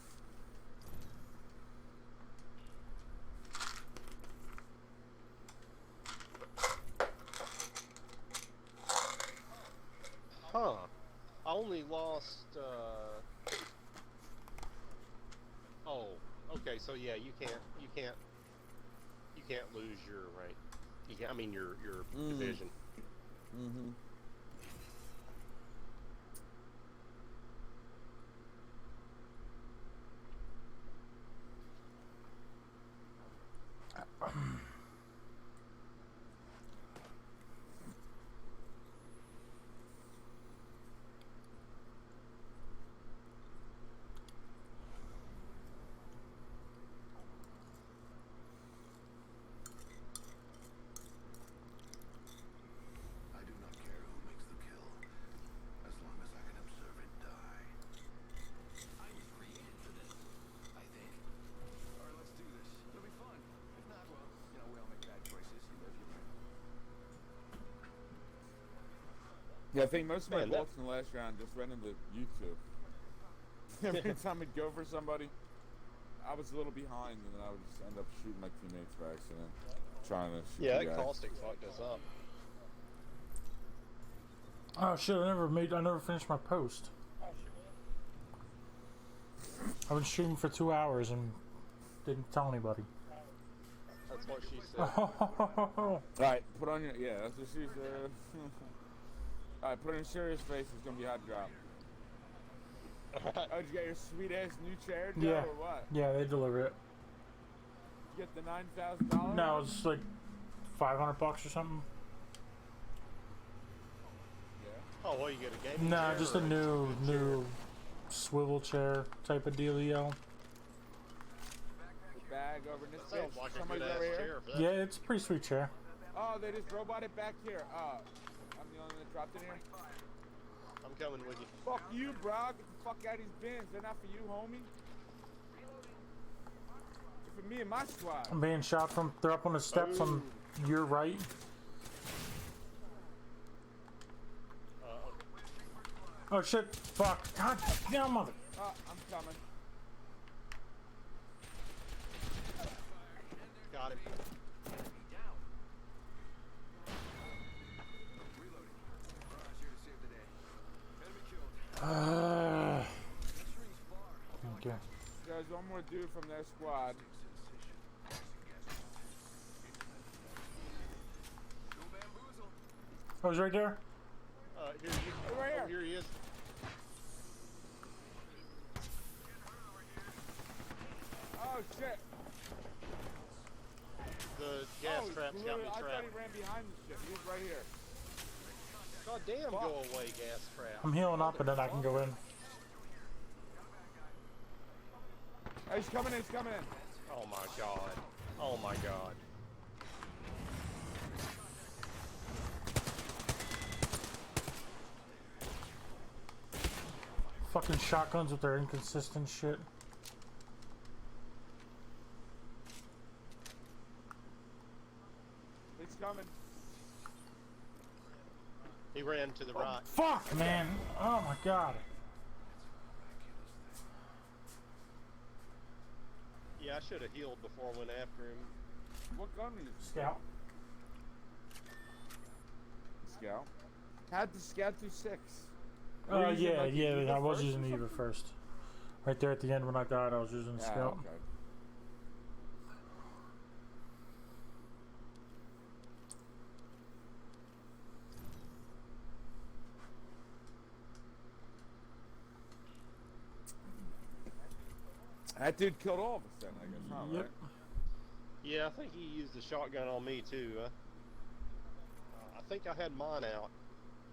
Huh. I only lost, Oh, okay, so yeah, you can't lose your rank. You can, I mean, your division. Mm-hmm. I do not care who makes the kill, as long as I can observe it die. I was created for this, I think. Alright, let's do this. It'll be fun. If not, well, you know, we all make bad choices. You live, you learn. Yeah, I think most of my Man, that- bolts in the last round just went into YouTube. Every time I'd go for somebody, I was a little behind, and then I would just end up shooting my teammates by accident, trying to shoot Yeah, the that guy. caustic fucked us up. Oh shit! I never finished my post. I've been streaming for 2 hours and didn't tell anybody. That's what she said. Alright, put on your, yeah, that's what she said. Alright, put on your serious face, it's gonna be a hot drop. Oh, did you get your sweet ass new chair, Joe, Yeah. or what? Yeah, they deliver it. Did you get the $9,000? No, it's like $500 or something. Yeah. Oh, well, you get a gaming No, chair just or a new swivel chair type of dealio. The bag over in this That sounds bitch. like a Somebody's good ass over here. chair. For that. Yeah, it's a pretty sweet chair. Oh, they just roboted back here. I'm the only one that dropped in here. I'm coming with you. Fuck you, bro. Get the fuck out of these bins. They're not for you, homie. They're for me and my squad. I'm being shot from. They're up on the steps on your right. Oh shit! Fuck! God damn mother! Oh, I'm coming. Got him. Thank you. There's one more dude from their squad. Oh, he's right there. Here he is. Over here. Oh, here he is. Oh shit! The gas oh, trap's got me I thought trapped. he ran behind the shit. He was right here. God damn, go away, gas trap. I'm healing up and then I can go in. Oh, he's coming in. He's coming in. Oh my god. Oh my god. Fucking shotguns with their inconsistent shit. He's coming. He ran to the right. Fuck, man. Oh my god. Yeah, I should have healed before I went after him. What gun is it? Scout. Scout. Had the Scout do 6. Oh Were you using, yeah, like, the yeah. Eva I was first using or the Eva something? first. Right there at the end when I died, I was using the Ah, Scout. okay. That dude killed all of us then, I guess, huh? Yep. Right? Yeah, I think he used the shotgun on me too. I think I had mine out,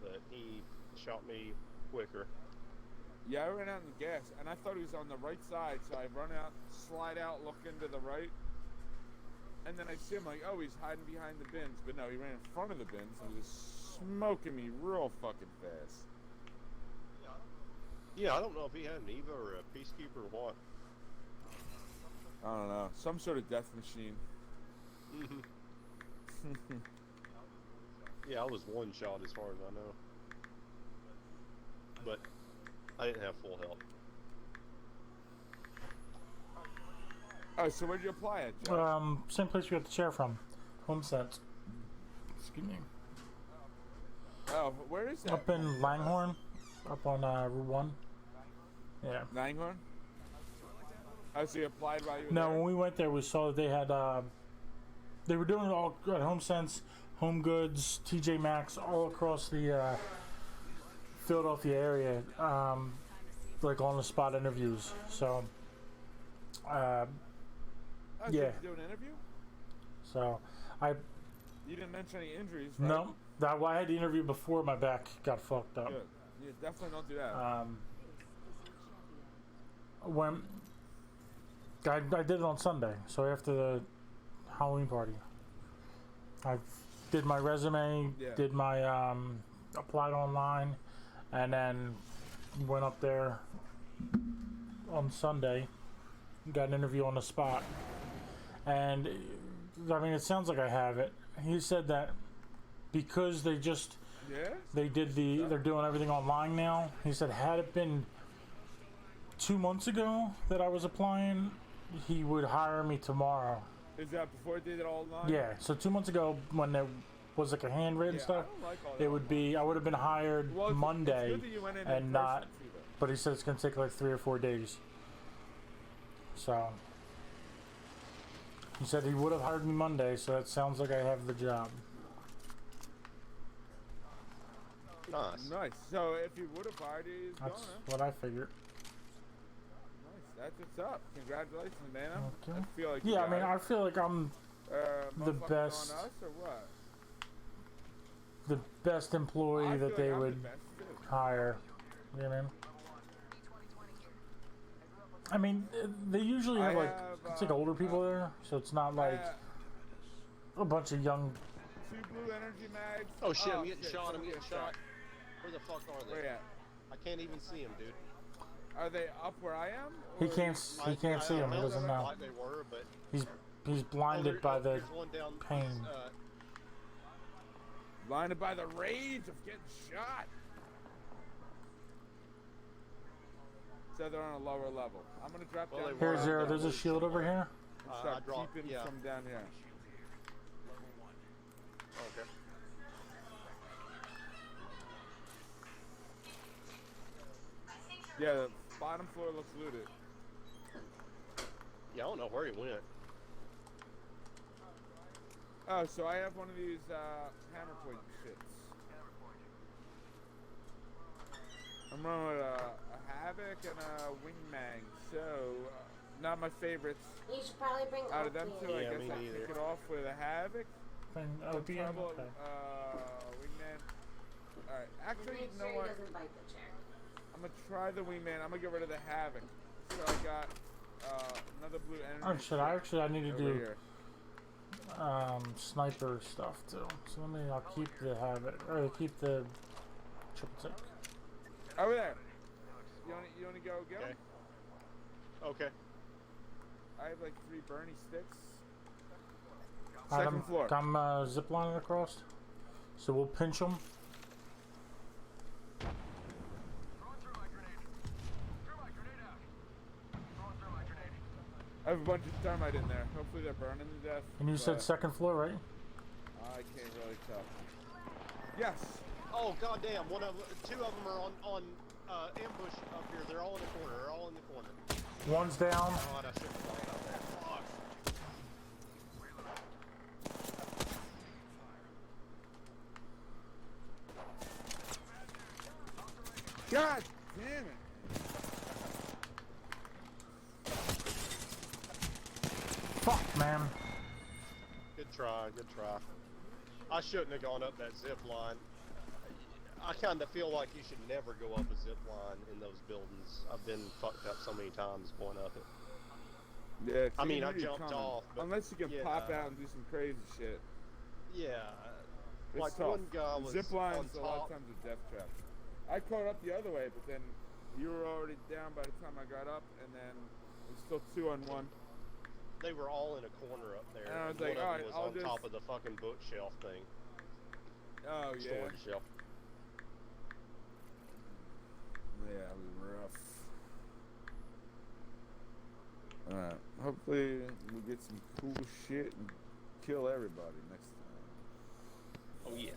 but he shot me quicker. Yeah, I ran out in the gas, and I thought he was on the right side, so I run out, slide out, look into the right, and then I see him like, oh, he's hiding behind the bins, but no, he ran in front of the bins and was smoking me real fucking fast. Yeah, I don't know if he had an Eva or a Peacekeeper or what. I don't know, some sort of death machine. Yeah, I was one shot as far as I know. But I didn't have full health. Oh, so where'd you apply it, Joe? Same place we got the chair from. HomeSense. Excuse me. Oh, where is that? Up in Langhorne. Up on Route 1. Yeah. Langhorne? Oh, so you applied while you were No, there? when we went there, we saw that they had, they were doing it all at HomeSense, Home Goods, TJ Maxx, all across the Philadelphia area, like on the spot interviews. So, Oh, so yeah. you do an interview? So I You didn't mention any injuries, right? no, that I had the interview before my back got fucked up. Good. Yeah, definitely don't do that. When I did it on Sunday, so after the Halloween party, I did my resume, Yeah. did my applied online, and then went up there on Sunday, got an interview on the spot, and I mean it sounds like I have it. He said that because they just Yeah? they're doing everything online now. He said had it been 2 months ago that I was applying, he would hire me tomorrow. Is that before they did it all online? Yeah, so 2 months ago when there was like a handwritten Yeah, stuff, I don't like all that it would be I would have been hired Well, it's Monday, good that you went in and not. person, too, though. But he said it's gonna take like 3 or 4 days. So he said he would have hired me Monday, so it sounds like I have the job. Nice. Nice. So if you would have hired you, he's That's gonna. what I figured. Nice. That's what's up. Congratulations, man. Okay. I feel like you Yeah, I got mean, it. I feel like I'm the Motherfuckers best- on us or what? the best employee I that feel they like I'm would the best, too. hire. You know what I mean? They usually have I like have, it's like older people there, so it's not like a bunch of young. 2 blue energy mags. Oh shit, I'm getting shot, I'm somebody getting got shot. Where the fuck are Where they? at? I can't even see them, dude. Are they up where I am? He or- can't see him. He felt doesn't know. like they were, but He's blinded by the there's one down, pain. Blinded by the rage of getting shot. So they're on a lower level. I'm gonna drop Well, down. they Here, were. Zero. There's a shield over here. and I start dropped- keeping yeah. from down here. Okay. Yeah, the bottom floor looks looted. Yeah, I don't know where he went. Oh, so I have one of these hammer point shits. I'm running with a Havoc and a Wingman. So not my favorites. You should probably bring Out of them Oakley two, in. I Yeah, guess me I neither. kick it off with a Havoc. Then Opium. Trouble, Okay. Wingman. Alright, actually, Make you know sure what? he doesn't bite the chair. I'm gonna try the Wingman. I'm gonna get rid of the Havoc. So I got another blue energy. Oh shit! I need to over do here. sniper stuff too. So I'll keep the habit or keep the triple take. Over there. You wanna go? Okay. Okay. I have like 3 Bernie sticks. Alright, Second floor. I'm ziplining across. So we'll pinch them. Throwing through my grenade. Threw my grenade out. Throwing through my grenade. I have a bunch of thermite in there. Hopefully they're burning to death. And you said but second floor, right? I can't really tell. Yes. Oh goddamn! Two of them are on ambush up here. They're all in the corner. They're all in the corner. One's down. God, I shouldn't have gone out there. Fuck. God damn it. Fuck, man. Good try. Good try. I shouldn't have gone up that zip line. I kind of feel like you should never go up a zip line in those buildings. I've been fucked up so many times going up it. Yeah, I mean, I you're jumped coming. off, but Unless you can yeah. pop out and do some crazy shit. Yeah. It's Like tough. one guy was Zip lines on a lot top. of times a death trap. I caught up the other way, but then you were already down by the time I got up, and then it was still 2-on-1. They were all in a corner up there. And I was one like, of them alright, was I'll on just- top of the fucking bookshelf thing. Oh yeah, Storage shelf. yeah, it was rough. Alright, hopefully we get some cool shit and kill everybody next time. Oh yeah.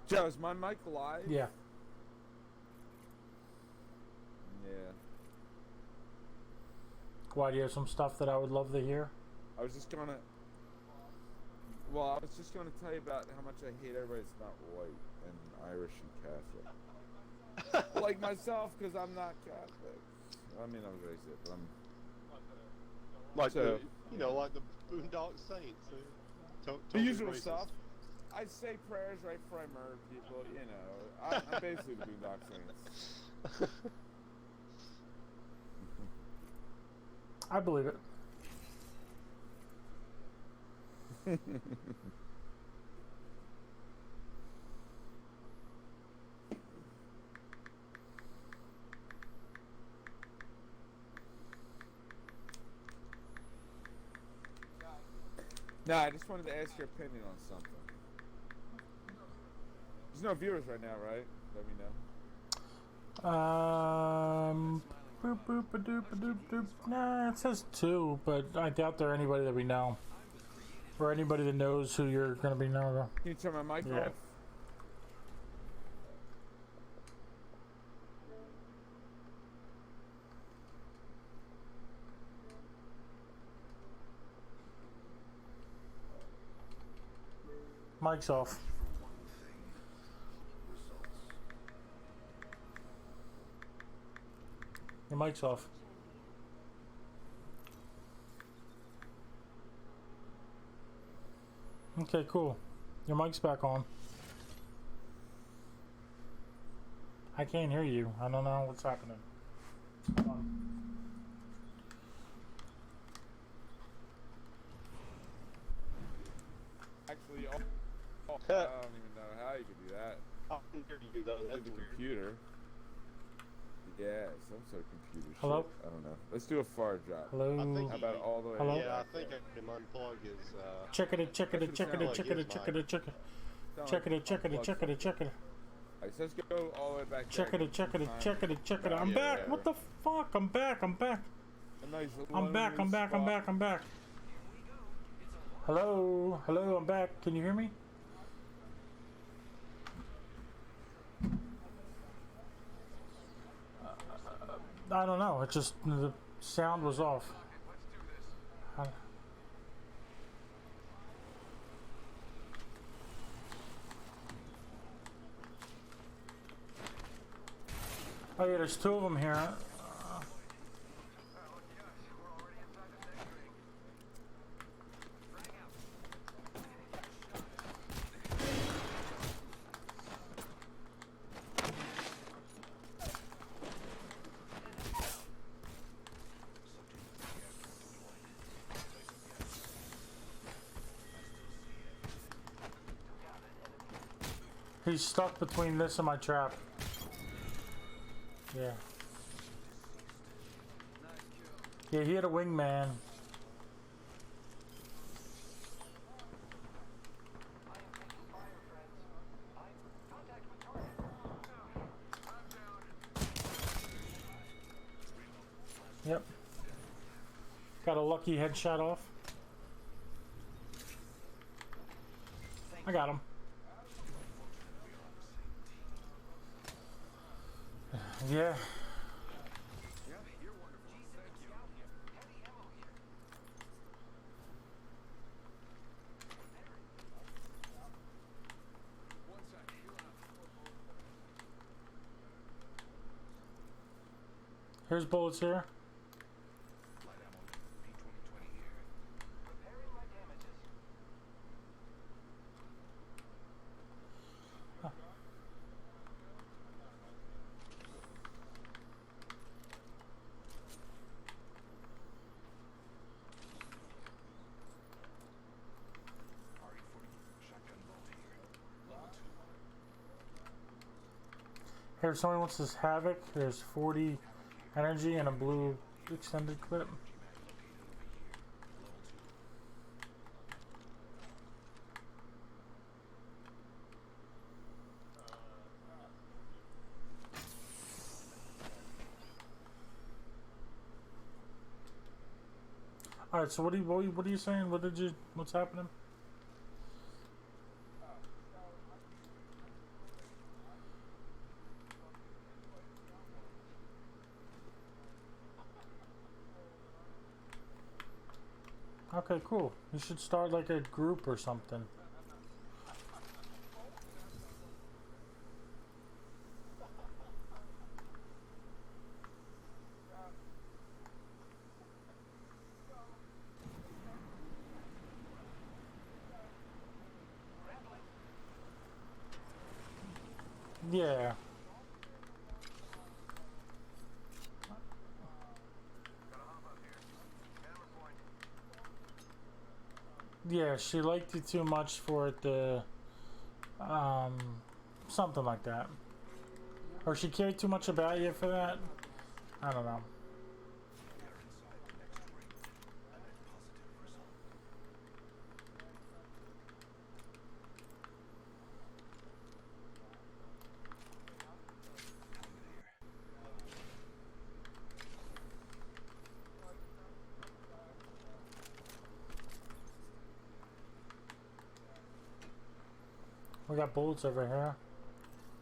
Joe, is my mic live? Yeah. Yeah. Why do you have some stuff that I would love to hear? I was just gonna. Well, I was just gonna tell you about how much I hate everybody's not white and Irish and Catholic. Like myself, because I'm not Catholic. I mean, I was raised it, but I'm. Like So- like the Boondock Saints. The Totally usual racist. stuff. I say prayers right before I murder people. You know, I'm basically the Boondock Saints. I believe it. No, I just wanted to ask your opinion on something. There's no viewers right now, right? Let me know. Boop boop a doop a doop doop. Nah, it says 2, but I doubt they're anybody that we know. Or anybody that knows who you're gonna be known. Can you turn my mic Yeah. off? Mic's off. Your mic's off. Okay, cool. Your mic's back on. I can't hear you. I don't know what's happening. Hold on. Actually, I don't even know how you could do that. I can hear you though. With That's the weird. computer. Yeah, some sort of computer Hello? shit. I don't know. Let's do a far drop. Hello? I think How about all the way Hello? Yeah, I back think there? I can unplug his. Check it, check it, check it, check it, check it, check it, Sound check like it, check it, unplugged check it, check it. Alright, so let's go all the way back Check there. it, check it, Time. check it, check it. I'm Yeah, back. yeah. What the fuck? I'm back. I'm back. A nice I'm back. I'm lonely back. I'm spot. back. I'm back. Hello. Hello. I'm back. Can you hear me? I don't know. It just the sound was off. I- Oh yeah, there's 2 of them here. Lucky us. We're already inside the next ring. Frag out. He's stuck between this and my trap. Yeah. Yeah, he had a wingman. Yep. Got a lucky headshot off. I got him. Yeah. Yeah, you're wonderful. Thank you. Heavy ammo here. One sec. Healing up. Here's bullets here. Light ammo. P2020 here. Repairing my damages. RE40 shotgun bolt here. Level 2. Here, if somebody wants this Havoc, there's 40 energy and a blue extended clip. G-Mag located over here. Level 2. All right, so what are you saying? What's happening? Okay, cool. You should start like a group or something. Yeah. Gotta hop up here. Camera point. Yeah, she liked you too much for it to, something like that. Or she cared too much about you for that. I don't know. We are inside the next ring. A net positive result. Helmet here. We got bullets over here. I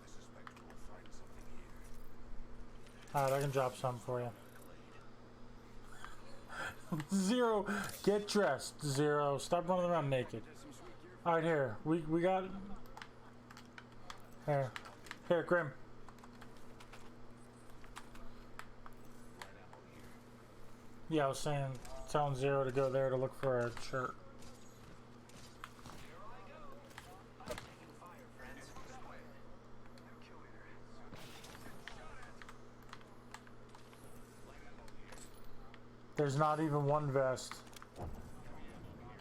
suspect we will find something here. Alright, I can drop some for you. Zero, get dressed. Zero, stop running around naked. Alright, here. We got... Here. Here, Grim. Light ammo here. Yeah, I was saying, telling Zero to go there to look for a shirt. Here I go. I'm taking fire, friends. This way. New kill leader. Shot at. Light ammo here. There's not even one vest. Heavy ammo here.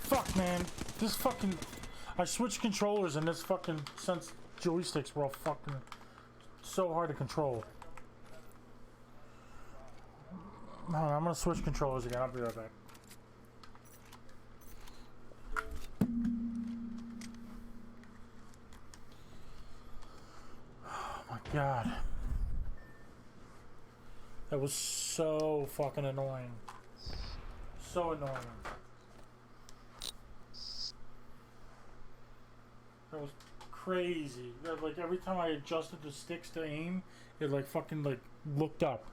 Fuck, man. This fucking... I switched controllers and this fucking... Since joysticks were all fucking... So hard to control. Hold on, I'm gonna switch controllers again. I'll be right back. God. That was so fucking annoying. So annoying. That was crazy. That, like, every time I adjusted the sticks to aim, it like fucking like looked up.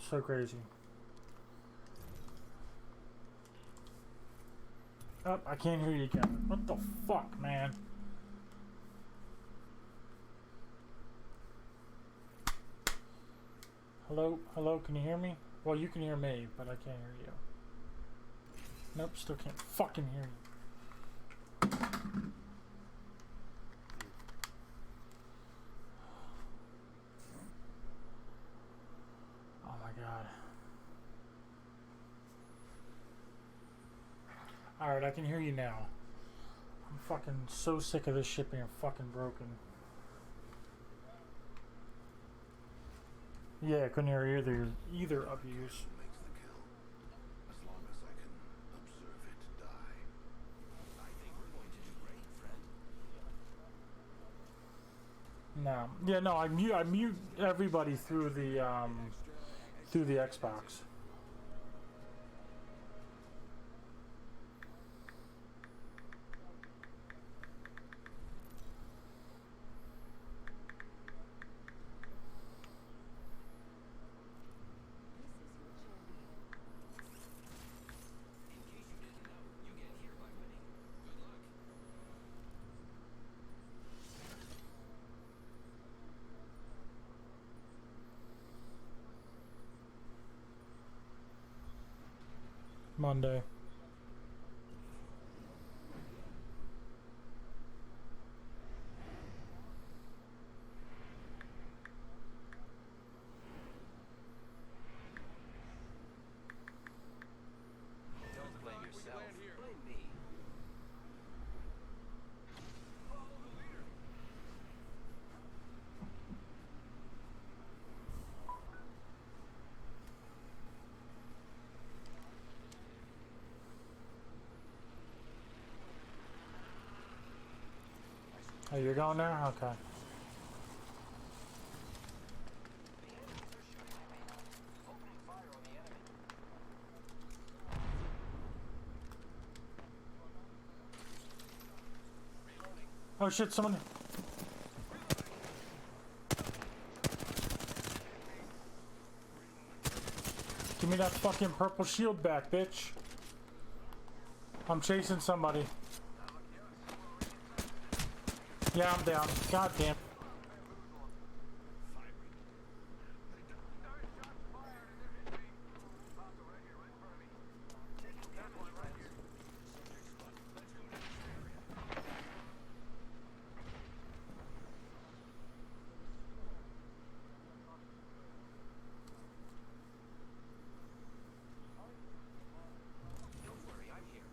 So crazy. Oh, I can't hear you, Kevin. What the fuck, man? Hello? Hello? Can you hear me? Well, you can hear me, but I can't hear you. Nope, still can't fucking hear you. Oh my god. Alright, I can hear you now. I'm fucking so sick of this shit being fucking broken. Yeah, I couldn't hear either of yous. Who makes the kill? As long as I can observe it die. I think we're going to do great, friend. No. Yeah, no, I mute everybody through the Xbox. In case you didn't know, you get here by winning. Good luck. Monday. Don't blame yourself. Blame me. Oh, you're going there? Okay. The enemies are shooting at me. Opening fire on the enemy. Reloading. Oh shit, someone. Give me that fucking purple shield back, bitch. I'm chasing somebody. Yeah, I'm down. God damn. Don't worry, I'm here.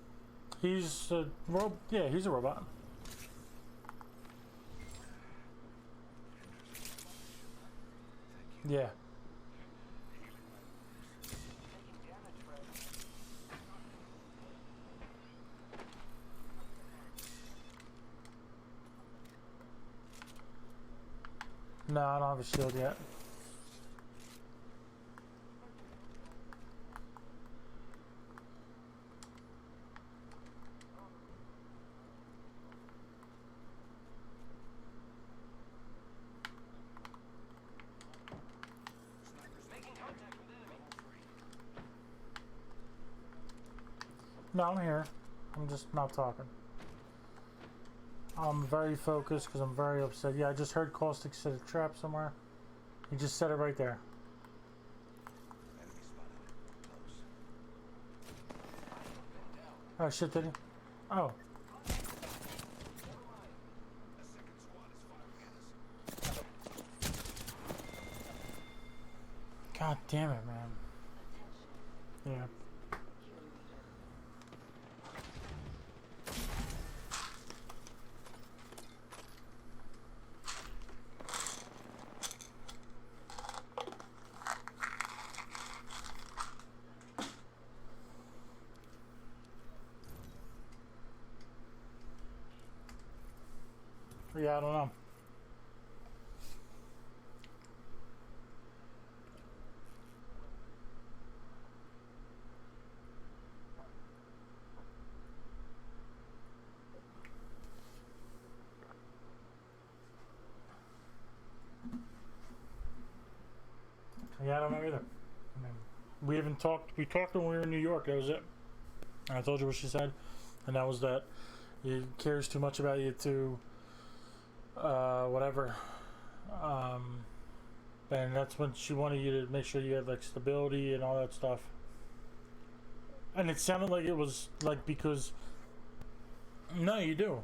He's a yeah, he's a robot. Yeah. Taking damage, friend. No, I don't have a shield yet. Making contact with enemy. No, I'm here. I'm just not talking. I'm very focused because I'm very upset. Yeah, I just heard Caustic set a trap somewhere. He just set it right there. Enemy spotted. Close. Oh shit, did he? Oh. A second squad is firing at us. God damn it, man. Yeah. Yeah, I don't know. Yeah, I don't know either. I mean, we haven't talked. We talked when we were in New York. That was it. I told you what she said, and that was that he cares too much about you to whatever. And that's when she wanted you to make sure you had like stability and all that stuff. And it sounded like it was like because no, you do,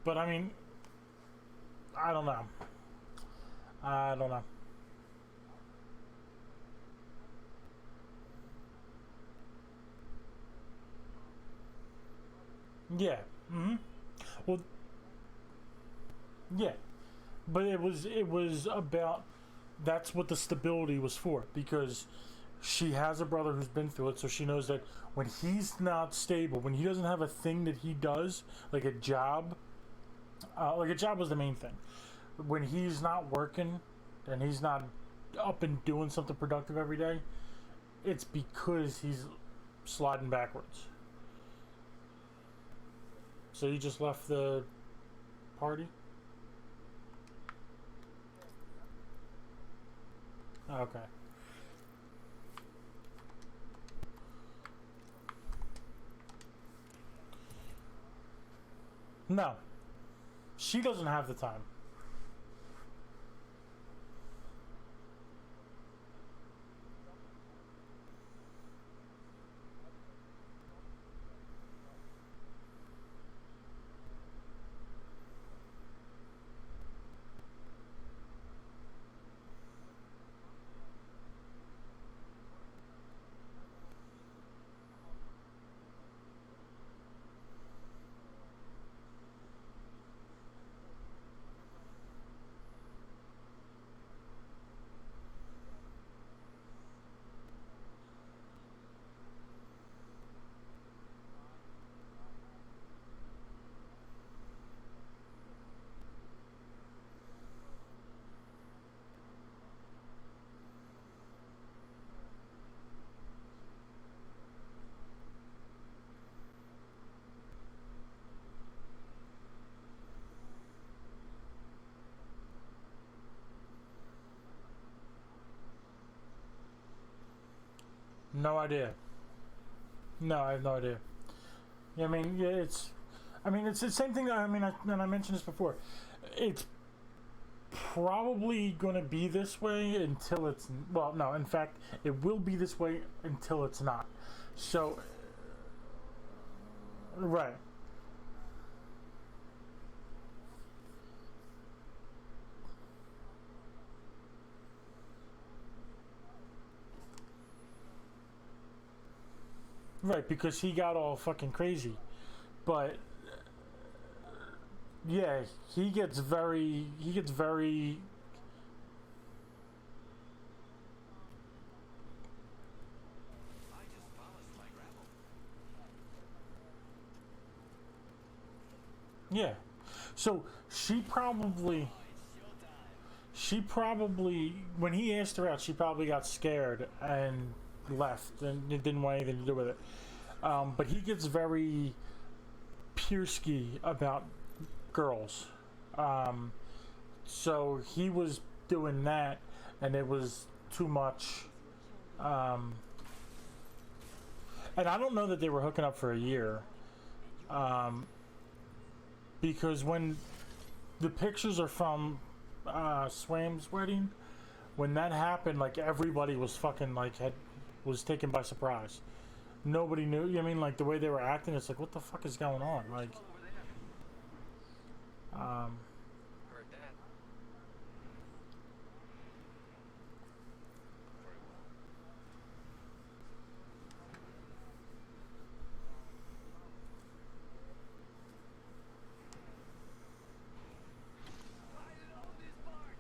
but I mean, I don't know. I don't know. Yeah. Mm-hmm. Well, yeah, but it was about that's what the stability was for because she has a brother who's been through it, so she knows that when he's not stable, when he doesn't have a thing that he does, like a job was the main thing. When he's not working and he's not up and doing something productive every day, it's because he's sliding backwards. So you just left the party? Okay. No. She doesn't have the time. No idea. No, I have no idea. Yeah, I mean, yeah, it's the same thing. I mentioned this before. It's probably going to be this way until it's, well, no, in fact, it will be this way until it's not. So, right. Right, because he got all fucking crazy. But yeah, he gets very I just polished my gravel. yeah. So she probably when he asked her out, she probably got scared and left and it didn't want anything to do with it. But he gets very Piersky about girls. So he was doing that and it was too much. And I don't know that they were hooking up for a year. Because when the pictures are from Swam's wedding, when that happened, like everybody was fucking like was taken by surprise. Nobody knew. I mean, like the way they were acting, it's like, what the fuck is going on? Like, Heard that. Very well. I didn't own this part.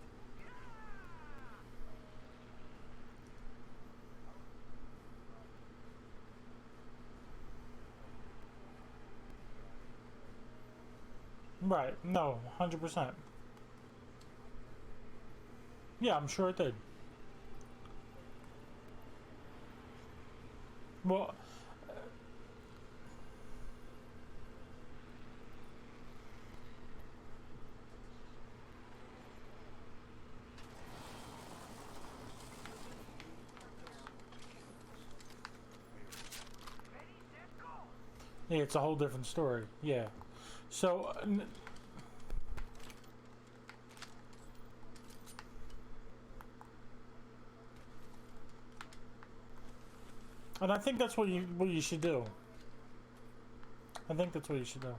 right? No, 100%. Yeah, I'm sure it did. Well, It's a whole different story. Yeah. So. And I think that's what you should do. I think that's what you should do.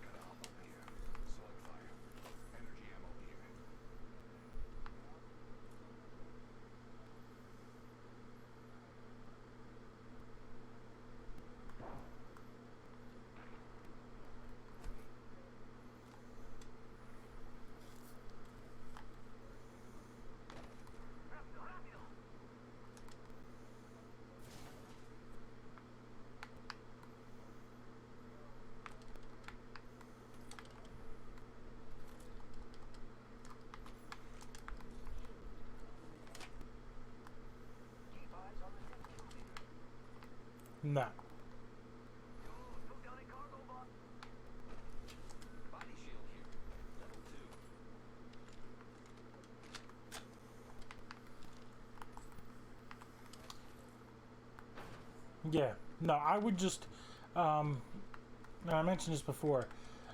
Gotta hop over here. Select fire. Energy ammo here. Keep eyes on the new kill leader. No. Took down a cargo bot. Body shield here. Level 2. Yeah. No, I would just. And I mentioned this before.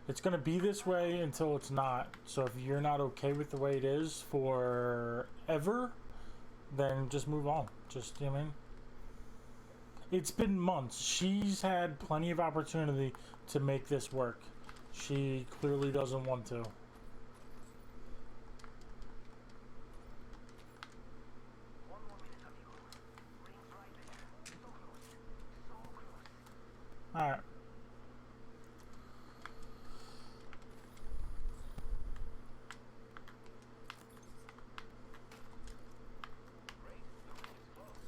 It's going to be this way until it's not. So if you're not okay with the way it is forever, then just move on. Just, you know what I mean? It's been months. She's had plenty of opportunity to make this work. She clearly doesn't want to. One more minute, amigo. Ring's right there. So close. So close. Alright. Great. The ring is close.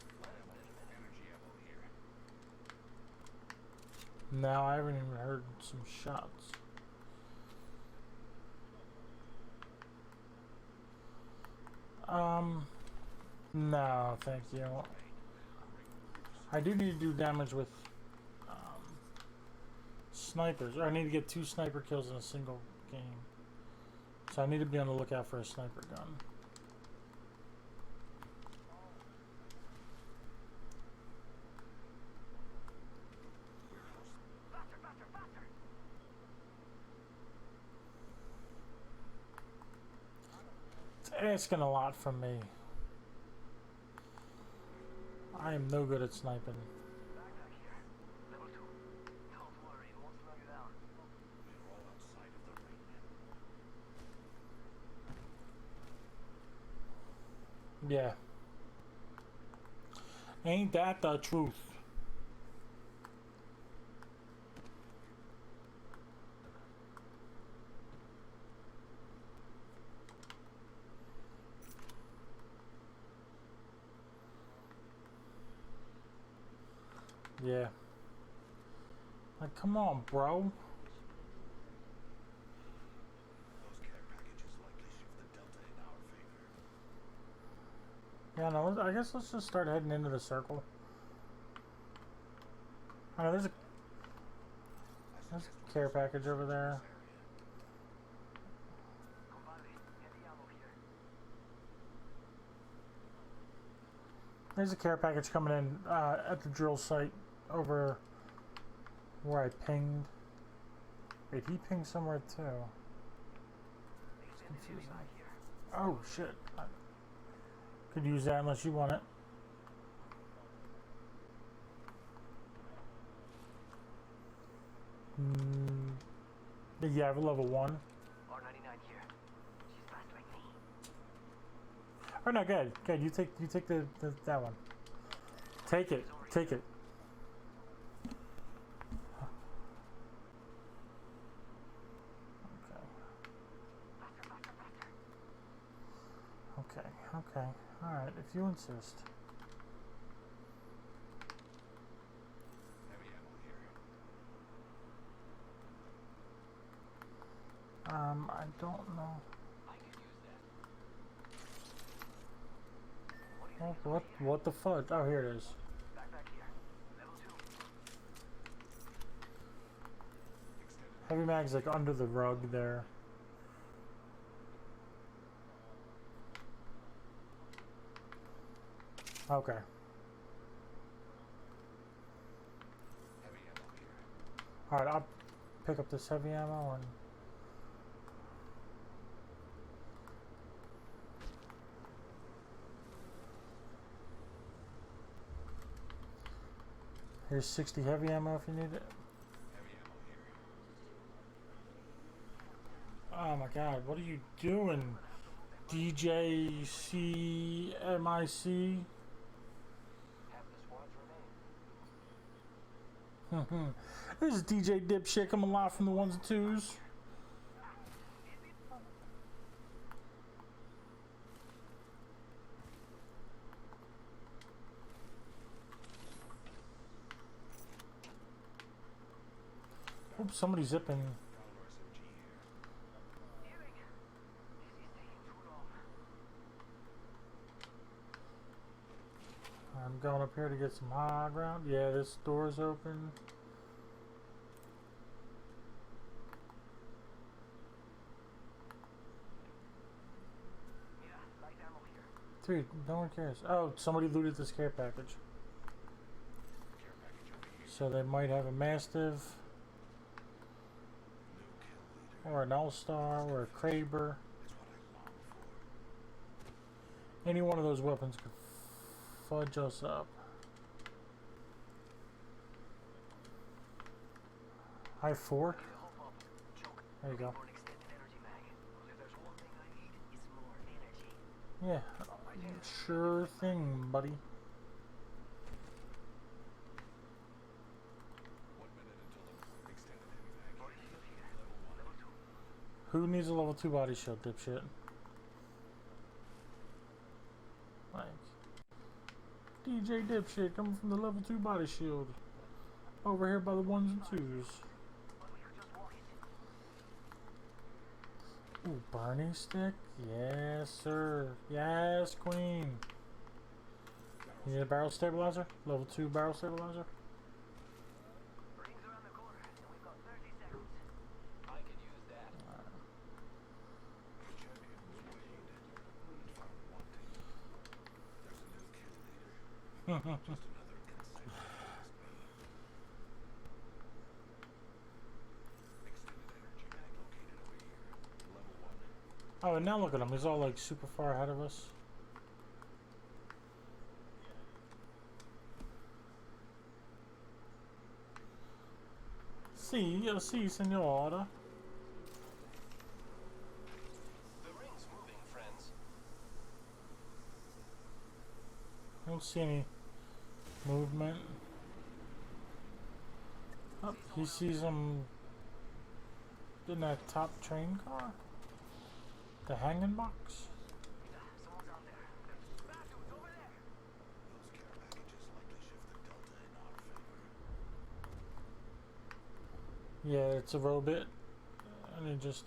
Energy ammo here. Now I haven't even heard some shots. No, thank you. I do need to do damage with snipers. Or I need to get 2 sniper kills in a single game. So I need to be on the lookout for a sniper gun. Faster, faster, faster. It's asking a lot from me. I am no good at sniping. Backpack here. Level 2. Don't worry, it won't slow you down. We're all outside of the ring. Yeah. Ain't that the truth? Yeah. Like, come on, bro. Those care packages likely shift the delta in our favor. Yeah, no, I guess let's just start heading into the circle. Oh, there's a care package over there. Compadre, heavy ammo here. There's a care package coming in at the drill site over where I pinged. Wait, he pinged somewhere too. Extended heavy mag here. Oh shit. I could use that unless you want it. Yeah, I have a level 1. R99 here. She's fast like me. Oh no, good. Good, you take the that one. Take it. Take it. Faster, faster, faster. Okay, okay. Alright, if you insist. Heavy ammo here. I don't know. I could use that. What the fudge? Oh, here it is. Backpack here. Level 2. Heavy Heavy mag's like under the rug there. Okay. Heavy ammo here. Alright, I'll pick up this heavy ammo and... Here's 60 heavy ammo if you need it. Heavy ammo here. Oh my god, what are you doing? DJ CMIC? Half the squads remain. This is DJ Dipshit coming live from the ones and twos. Oops, somebody's zipping. Prowler SMG here. Hearing. This is taking too long. I'm going up here to get some high ground. Yeah, this door's open. Yeah, light ammo here. Dude, no one cares. Oh, somebody looted this care package. Care package over here. So they might have a Mastiff, No kill leader. or an All-Star, or a Kraber. It's what I long for. Any one of those weapons could fudge us up. I have 4. Need a whole pump. Choke. There you go. For an extended energy mag. If there's one thing I need, it's more energy. Yeah, sure thing, buddy. 1 minute until the extended heavy mag. Body shield here. Level 1. Level 2. Who needs a level 2 body shield, dipshit? Like, DJ Dipshit coming from the level 2 body shield. Over here by the ones and twos. But we could just walk it. Ooh, Barney stick? Yes, sir. Yes, queen. You need a barrel stabilizer? Level 2 barrel stabilizer? Rings around the corner, and we've got 30 seconds. I could use that. Champions wade. Found wanting. There's a new kill leader. Just another insect. Extended energy mag located over here. Level 1. Oh, and now look at him. He's all like super far ahead of us. Si, senora. The ring's moving, friends. I don't see any movement. Oh, he sees him in that top train car. The hanging box. Someone's out there. Bastards over there. Those care packages likely shift the delta in our favor. Yeah, it's a robot. And he just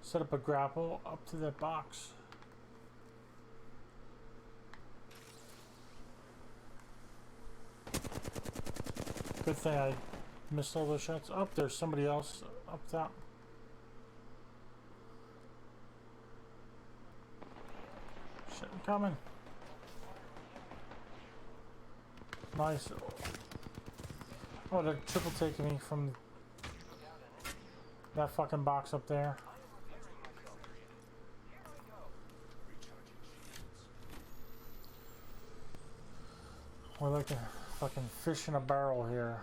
set up a grapple up to that box. Good thing I missed all those shots. Up there's somebody else up top. Shit, I'm coming. Nice. Oh, they're triple taking me from that fucking box up there. Recharging shields. We're like a fucking fish in a barrel here.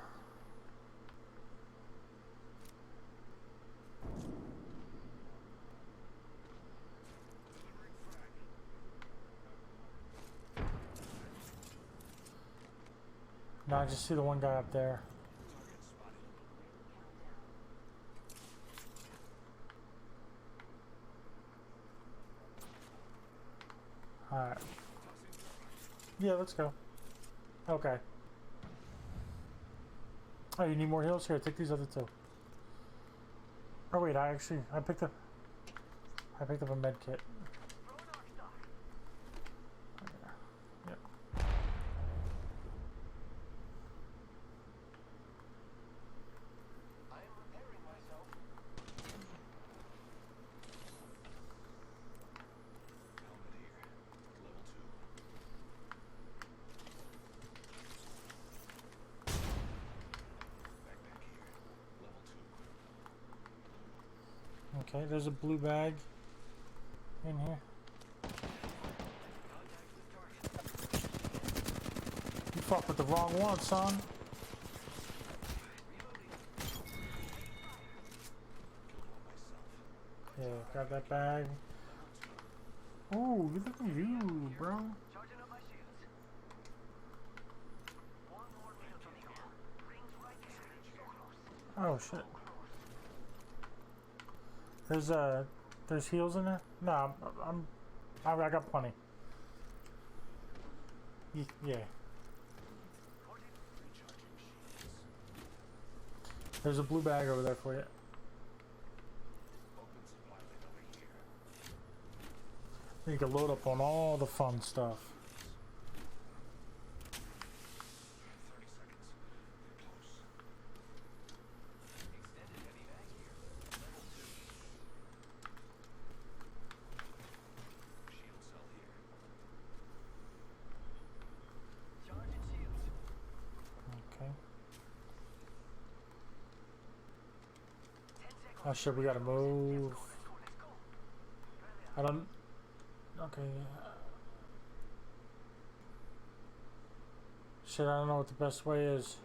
No, I just see the one guy up there. Target spotted. Alright. Yeah, let's go. Okay. Oh, you need more heals? Here, take these other 2. Oh wait, I picked up a med kit. Yep. I am Okay, there's a blue bag in here. You fucked with the wrong one, son. Yeah, got that bag. Ooh, look at you, bro. Charging up my shields. One more minute from the goal. Rings right there. So close. Oh shit. There's heals in there? No, I got plenty. Yeah. There's a blue bag over there for you. You can load up on all the fun stuff. 30 seconds. Get close. Extended heavy mag here. Level 2. Shield cell here. Charging shields. Okay. 10 seconds. Oh shit, we gotta move. Let's go. I don't. Okay. Shit, I don't know what the best way is.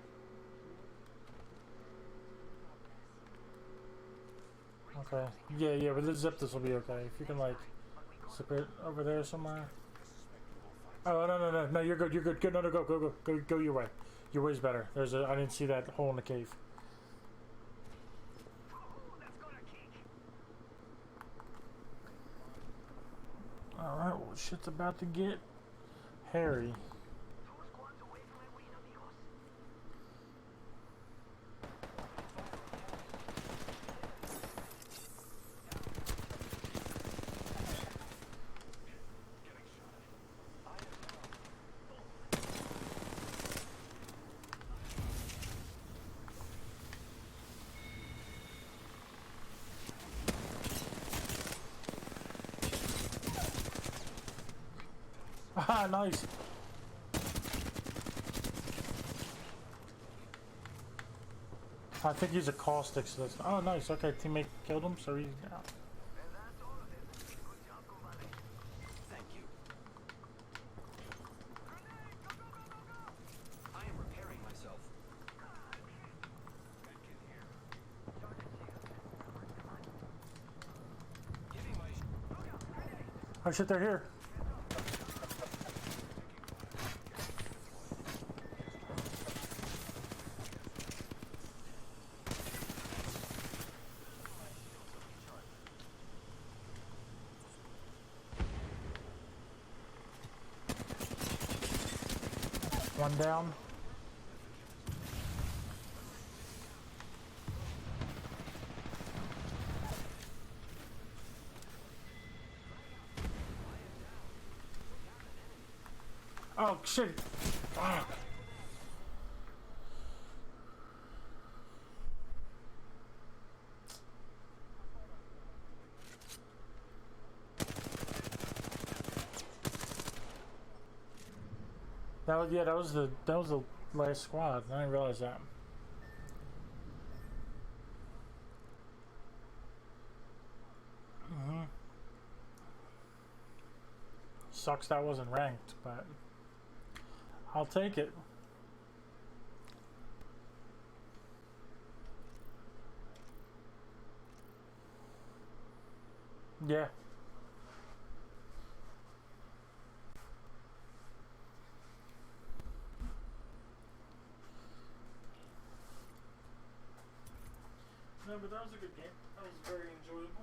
Okay. Yeah, with the zip this will be okay. If you can like zip it over there somewhere. Oh no, you're good, Good, no, go your way. Your way's better. I didn't see that hole in the cave. That's gonna kick. Alright, well shit's about to get hairy. 2 squads away from a win, amigos. Ah, nice. I think he's a caustic, so that's. Oh, nice. Okay, teammate killed him, so he's down. And that's all of them. Good job, compadre. Thank you. Grenade! Go, go, go, go, go! I am repairing myself. Medkit here. Charging shields. Giving my look out, grenade! Oh shit, they're here. One down. Oh shit. Fuck. That was the last squad. I didn't realize that. Sucks that wasn't ranked, but I'll take it. Yeah. No, but that was a good game. That was very enjoyable.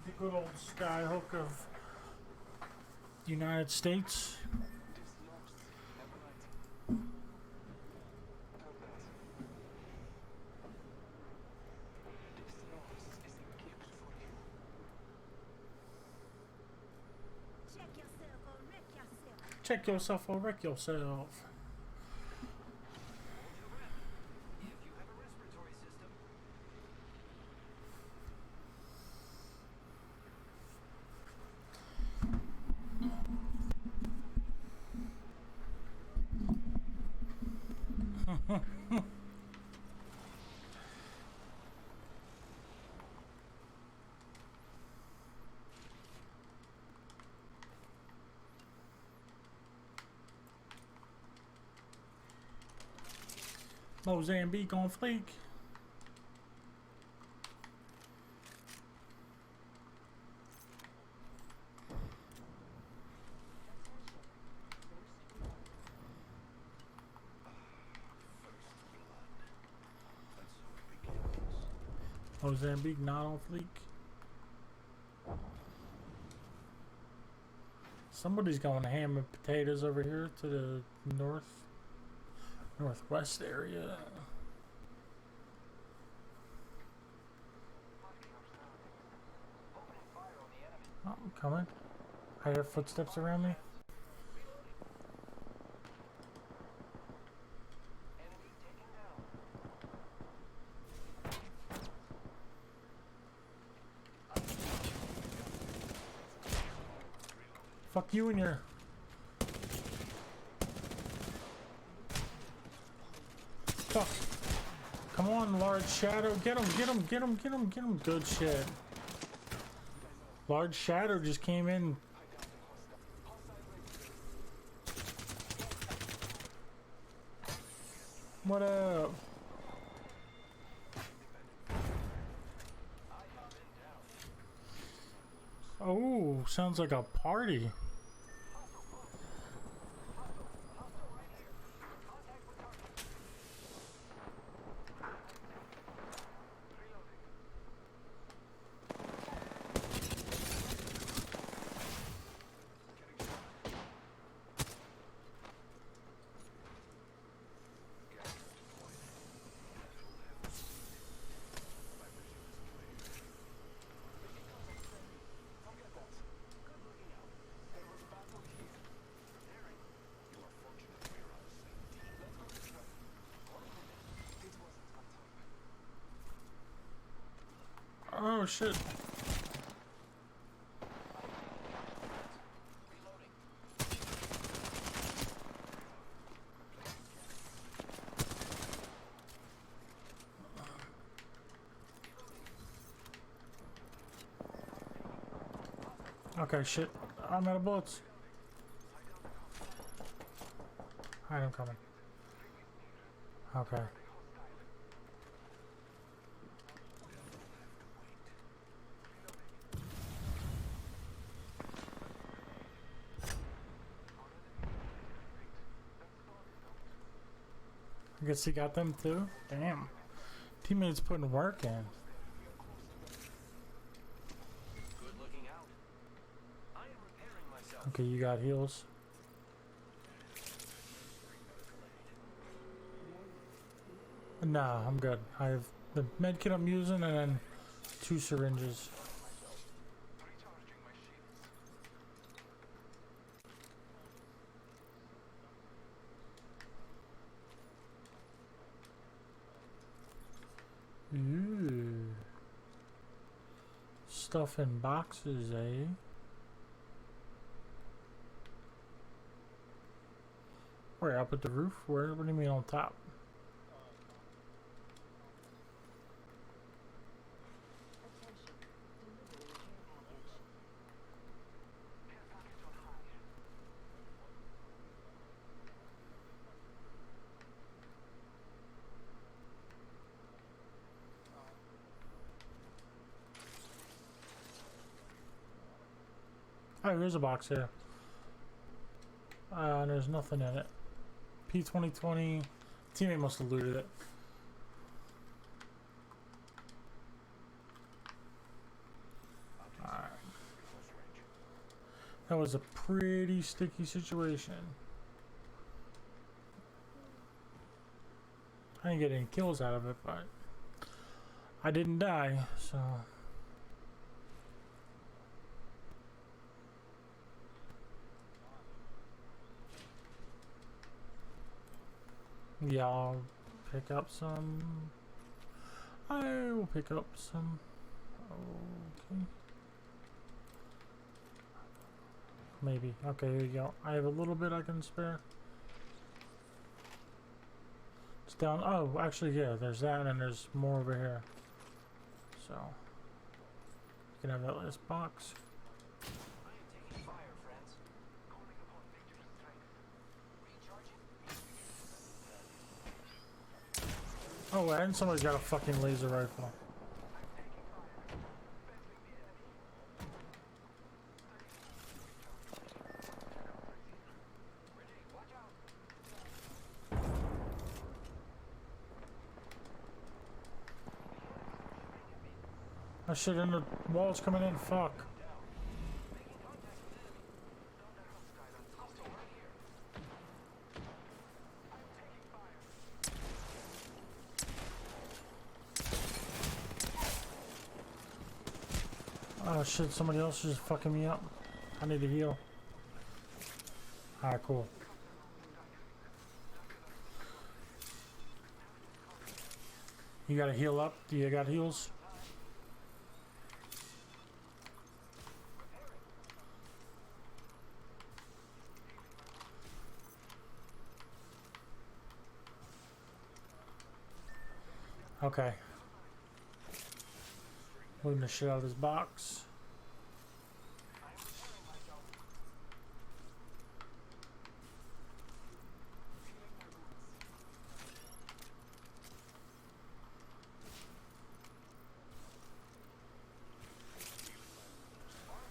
The good old skyhook of the United States. Check yourself or wreck yourself. If you have a respiratory system, Mozambique on fleek. Mozambique not on fleek. Somebody's going ham and potatoes over here to the northwest area. Oh, I'm coming. I hear footsteps around me. Fuck you and your... Fuck. Come on, large shadow. Get him, get him, get him, get him, get him. Good shit. Large shadow just came in. What up? Oh, sounds like a party. Oh shit. Okay, shit. I'm out of bullets. Alright, I'm coming. Okay. I guess he got them too? Damn. Teammates putting work in. good looking out. I am repairing myself. Okay, you got heals. Nah, I'm good. I have the med kit I'm using and then 2 syringes. Ooh. Stuff in boxes, eh? Where, up at the roof? Where? What do you mean on top? Oh, here's a box here. There's nothing in it. P2020. Teammate must have looted it. Alright. That was a pretty sticky situation. I didn't get any kills out of it, but I didn't die, so. Yeah, I'll pick up some. I will pick up some. Okay. Maybe. Okay, here you go. I have a little bit I can spare. It's down. Oh, actually, yeah, there's that, and there's more over here. So, you can have that last box. I am taking fire, friends. Calling upon Victor's strength. Recharging. Oh, and somebody's got a fucking laser rifle. Oh shit, and the wall's coming in, fuck. Oh shit, somebody else is just fucking me up. I need to heal. Alright, cool. You gotta heal up? Do you got heals? Okay. Looting the shit out of this box.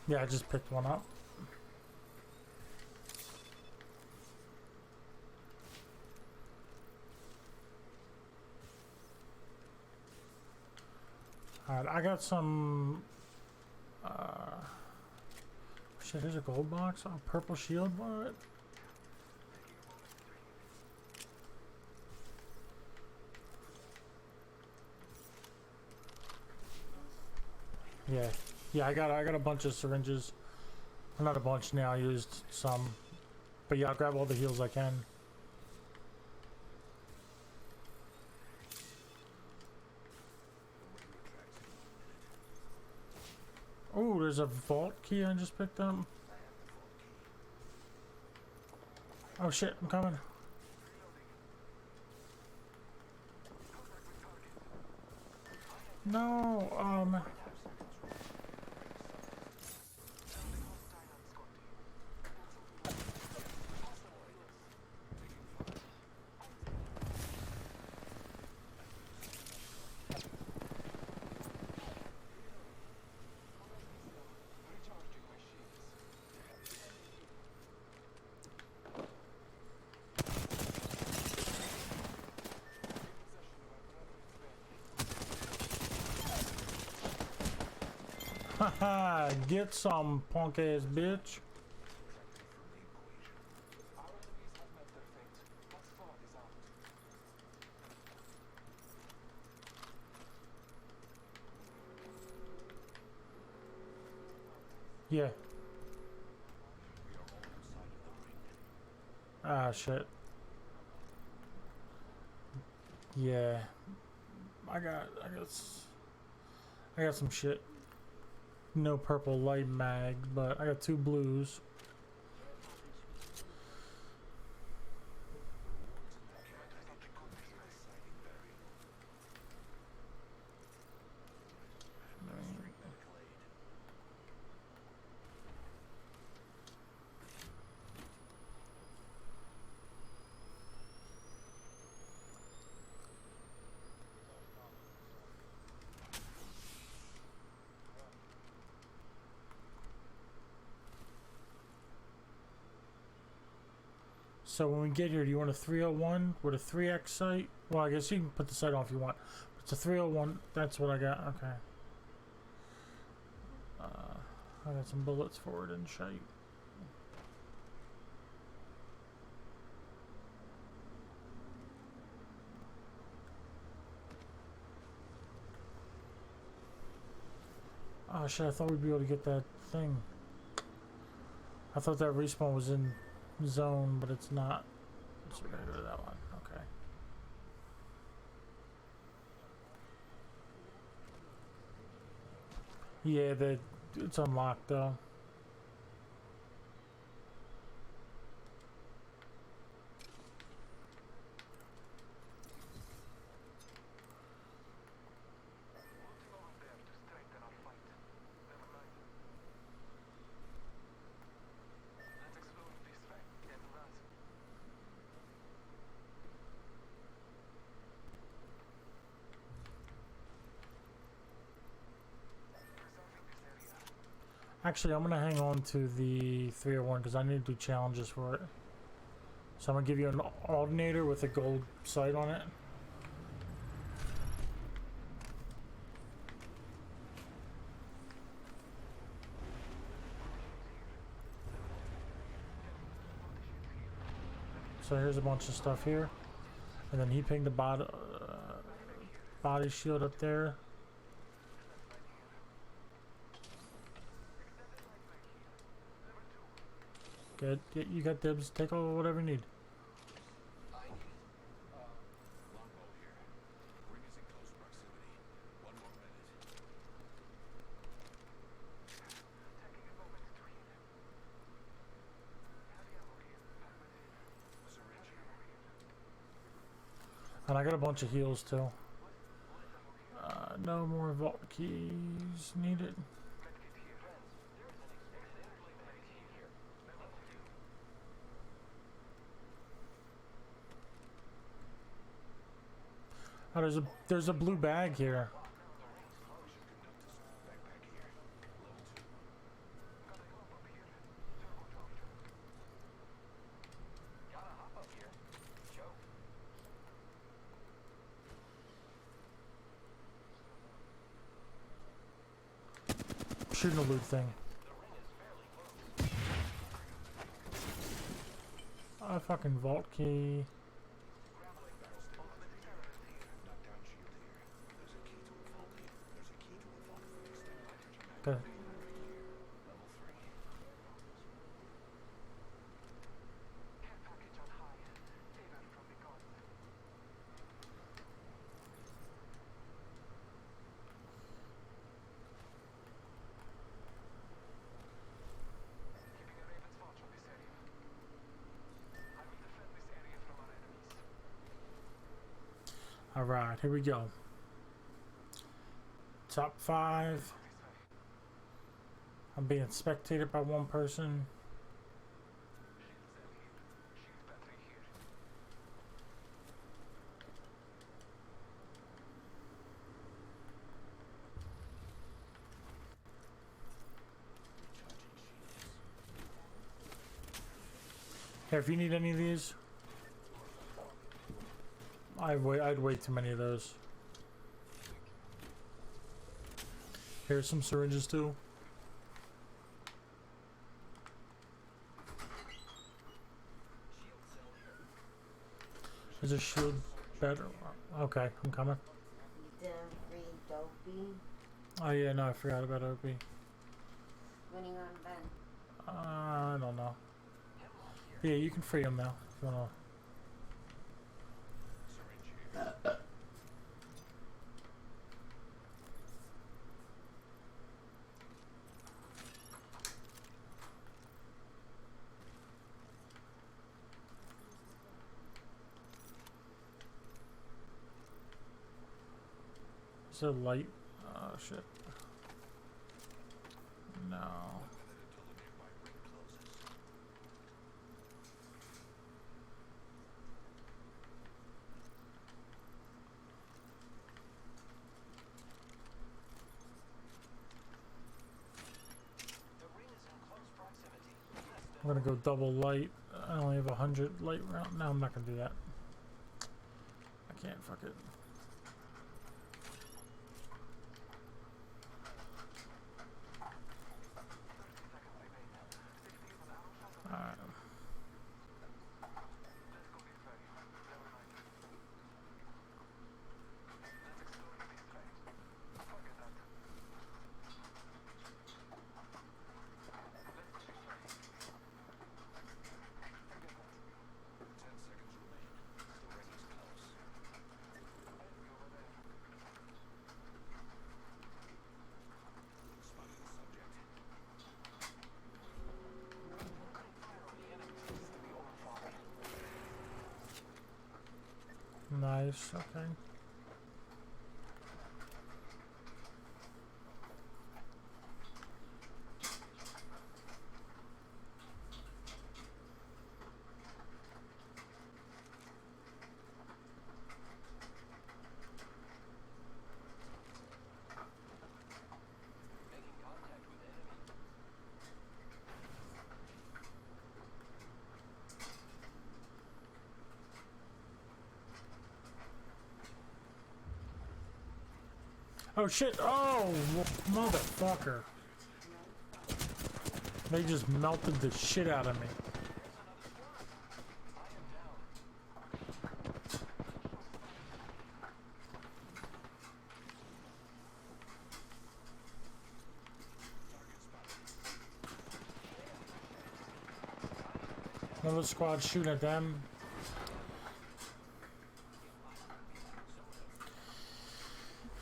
Yeah, I just picked one up. Alright, I got some shit, here's a gold box. Oh, purple shield, what? Yeah. Yeah, I got a bunch of syringes. Well, not a bunch now, I used some. But yeah, I'll grab all the heals I can. Oh, there's a vault key I just picked up. Oh shit, I'm coming. No, haha, get some punk ass bitch. Yeah. Ah, shit. Yeah. I got some shit. No purple light mag, but I got 2 blues. So when we get here, do you want a 301 with a 3x sight? Well, I guess you can put the sight on if you want. It's a 301. That's what I got. Okay. I got some bullets for it and shite. Oh shit, I thought we'd be able to get that thing. I thought that respawn was in zone, but it's not. So we're gonna go to that one. Okay. Yeah, it's unlocked though. Nothing over there to strengthen our fight. Never mind. Let's explore this way and run. Preserving this area. Actually, I'm gonna hang on to the 301 because I need to do challenges for it. So I'm gonna give you an alternator with a gold sight on it. So here's a bunch of stuff here, and then he pinged the body shield up there. Good. You got dibs. Take all whatever you need. Longbow here. Ring is in close proximity. 1 more minute. Taking a moment to heal. Heavy ammo here. Syringe here. And I got a bunch of heals too. No more vault keys needed. Medkit here. There is an extended medkit here. Level 2. Oh, there's a blue bag here. Mission conductus. Backpack here. Level 2. Got a hop up here. Turbocharger. Got a hop up here. Joke. Shooting a loot thing. A fucking vault key. Knockdown shield here. There's a key to a vault here. There's a key to a vault with extended hydrogen Okay. backpack here. Level 3. Care package on high. Favor from the gods. Keeping a raven's watch on this area. I will defend this area from our enemies. Alright, here we go. Top 5. This way. I'm being spectated by one person. Shield cell here. Shield battery here. Here, if you need any of these, I'd wait too many of those. Here's some syringes too. Is a shield better? Okay, I'm coming. You did free dopey. Oh yeah, no, I forgot about OP. When you on Ben? I don't know. Yeah, you can free him now if you wanna. Syringe here. Is there light? Oh shit. No. 1 minute until the nearby ring closes. The ring is in close proximity. Less than I'm gonna go double light. I only have 100 light round. No, I'm not gonna do that. I can't. Fuck it. Alright. Nice. Okay. Making contact with enemy. Oh shit! Oh, motherfucker! They just melted the shit out of me. Another squad shooting at them.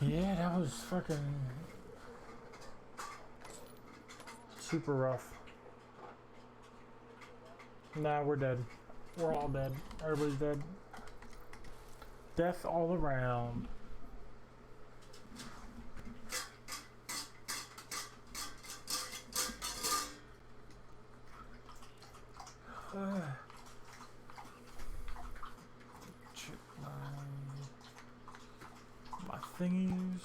Yeah, that was fucking super rough. Nah, we're dead. We're all dead. Everybody's dead. Death all around. Check my thingies.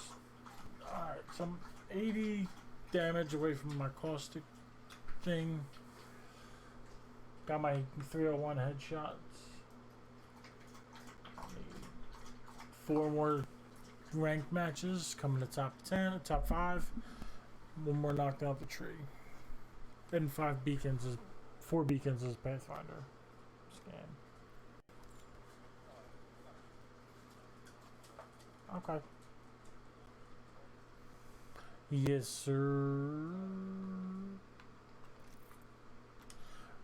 Alright, so I'm 80 damage away from my caustic thing. Got my 301 headshots. 4 more ranked matches coming to top 10, top 5. 1 more knocked out the tree. And 4 beacons is Pathfinder scan. Okay. Yes, sir.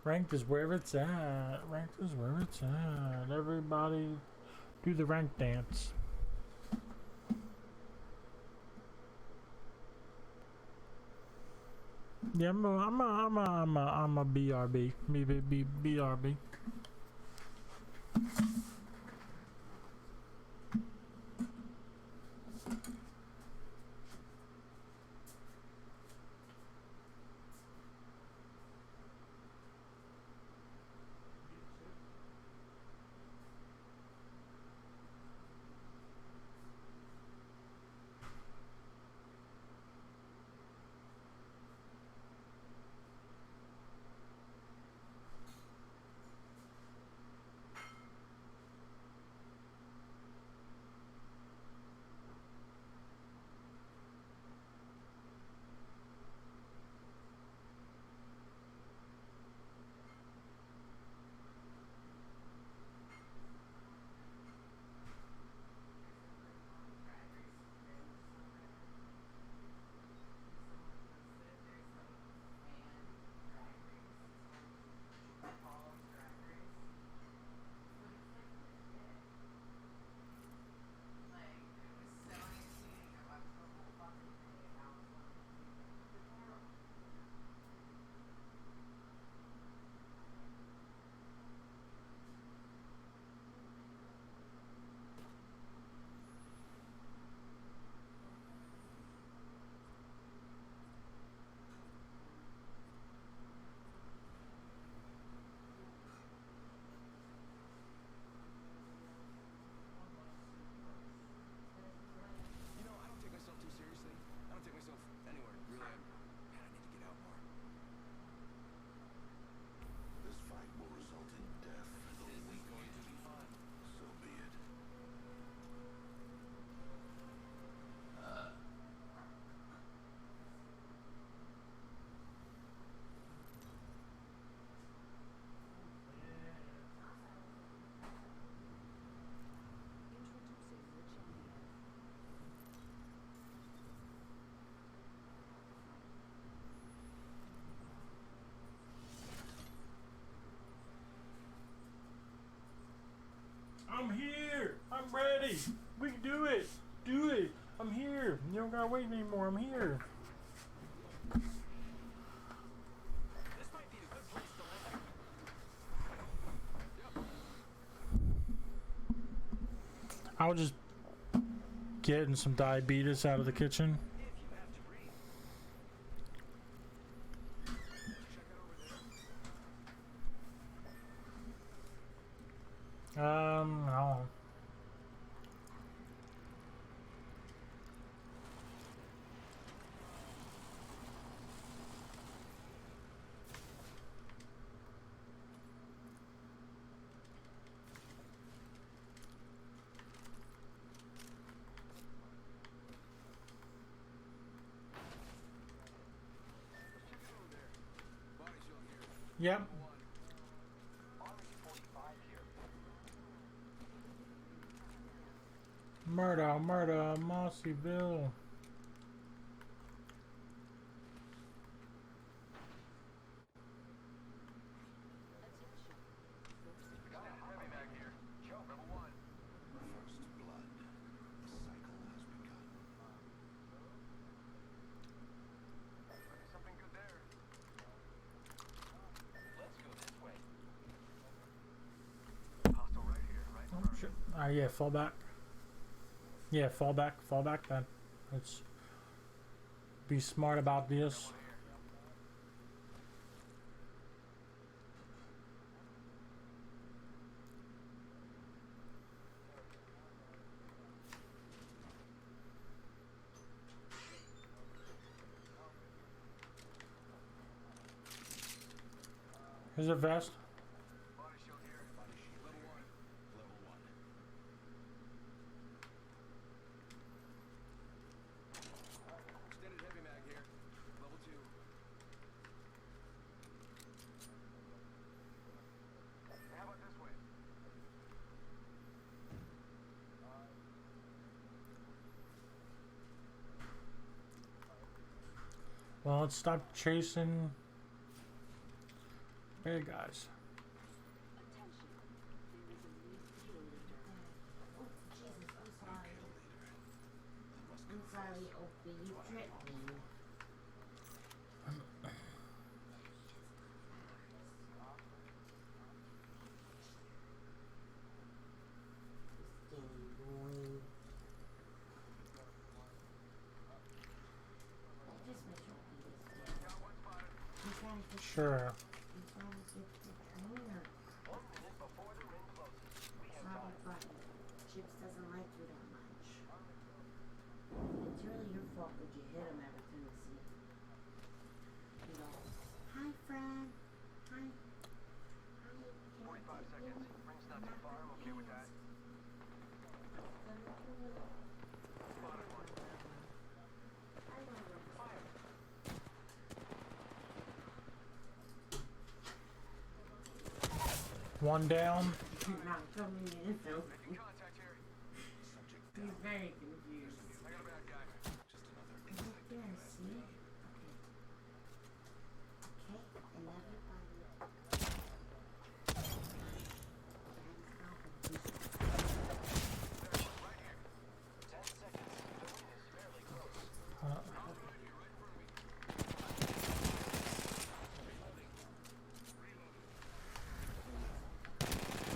Ranked is where it's at. Ranked is where it's at. Everybody do the rank dance. Yeah, I'm a BRB. BRB. You know, I don't take myself too seriously. I don't take myself anywhere, really. Man, I need to get out more. This fight will result in death for the weak. Going to be fun. So be it. Introducing the champion. I'm here. I'm ready. We can do it. Do it. I'm here. You don't gotta wait anymore. I'm here. This might be a good place to land. was just getting some diabetes out of the kitchen. I don't know. Yep. Murder, murder, Mossyville. First blood. The cycle has begun. Something good there. Let's go this way. Hostile right here, right in front. Shit. Yeah, fall back. Yeah, fall back then. Let's be smart about this. Here's a vest. Body shield here. Body shield Level here. 1. Level 1. Extended heavy mag here. Level 2. How about this way? Well, let's stop chasing bad guys. Attention. There is a new kill leader. Oh, Jesus, I'm sorry. I'm sorry, Opie. You tricked me. Skinny boy. I just wish Opie was dead. I'm trying to get Sure. I'm trying to get the trainer. 1 minute before the ring closes. We have Sorry, time. but Chips doesn't like you that much. It's really your fault that you hit him every time you see him. You know, hi, friend. Hi. Hi. Can I 45 get seconds. you? Ring's not too far. I'm okay with that. Spotted one. Fire. One down. Not coming in, so Making contact here. Subject he's down. very confused. I got a bad guy. Just another Is it there? See? Okay. Okay, and everybody. Right here. 10 seconds. The ring is fairly close.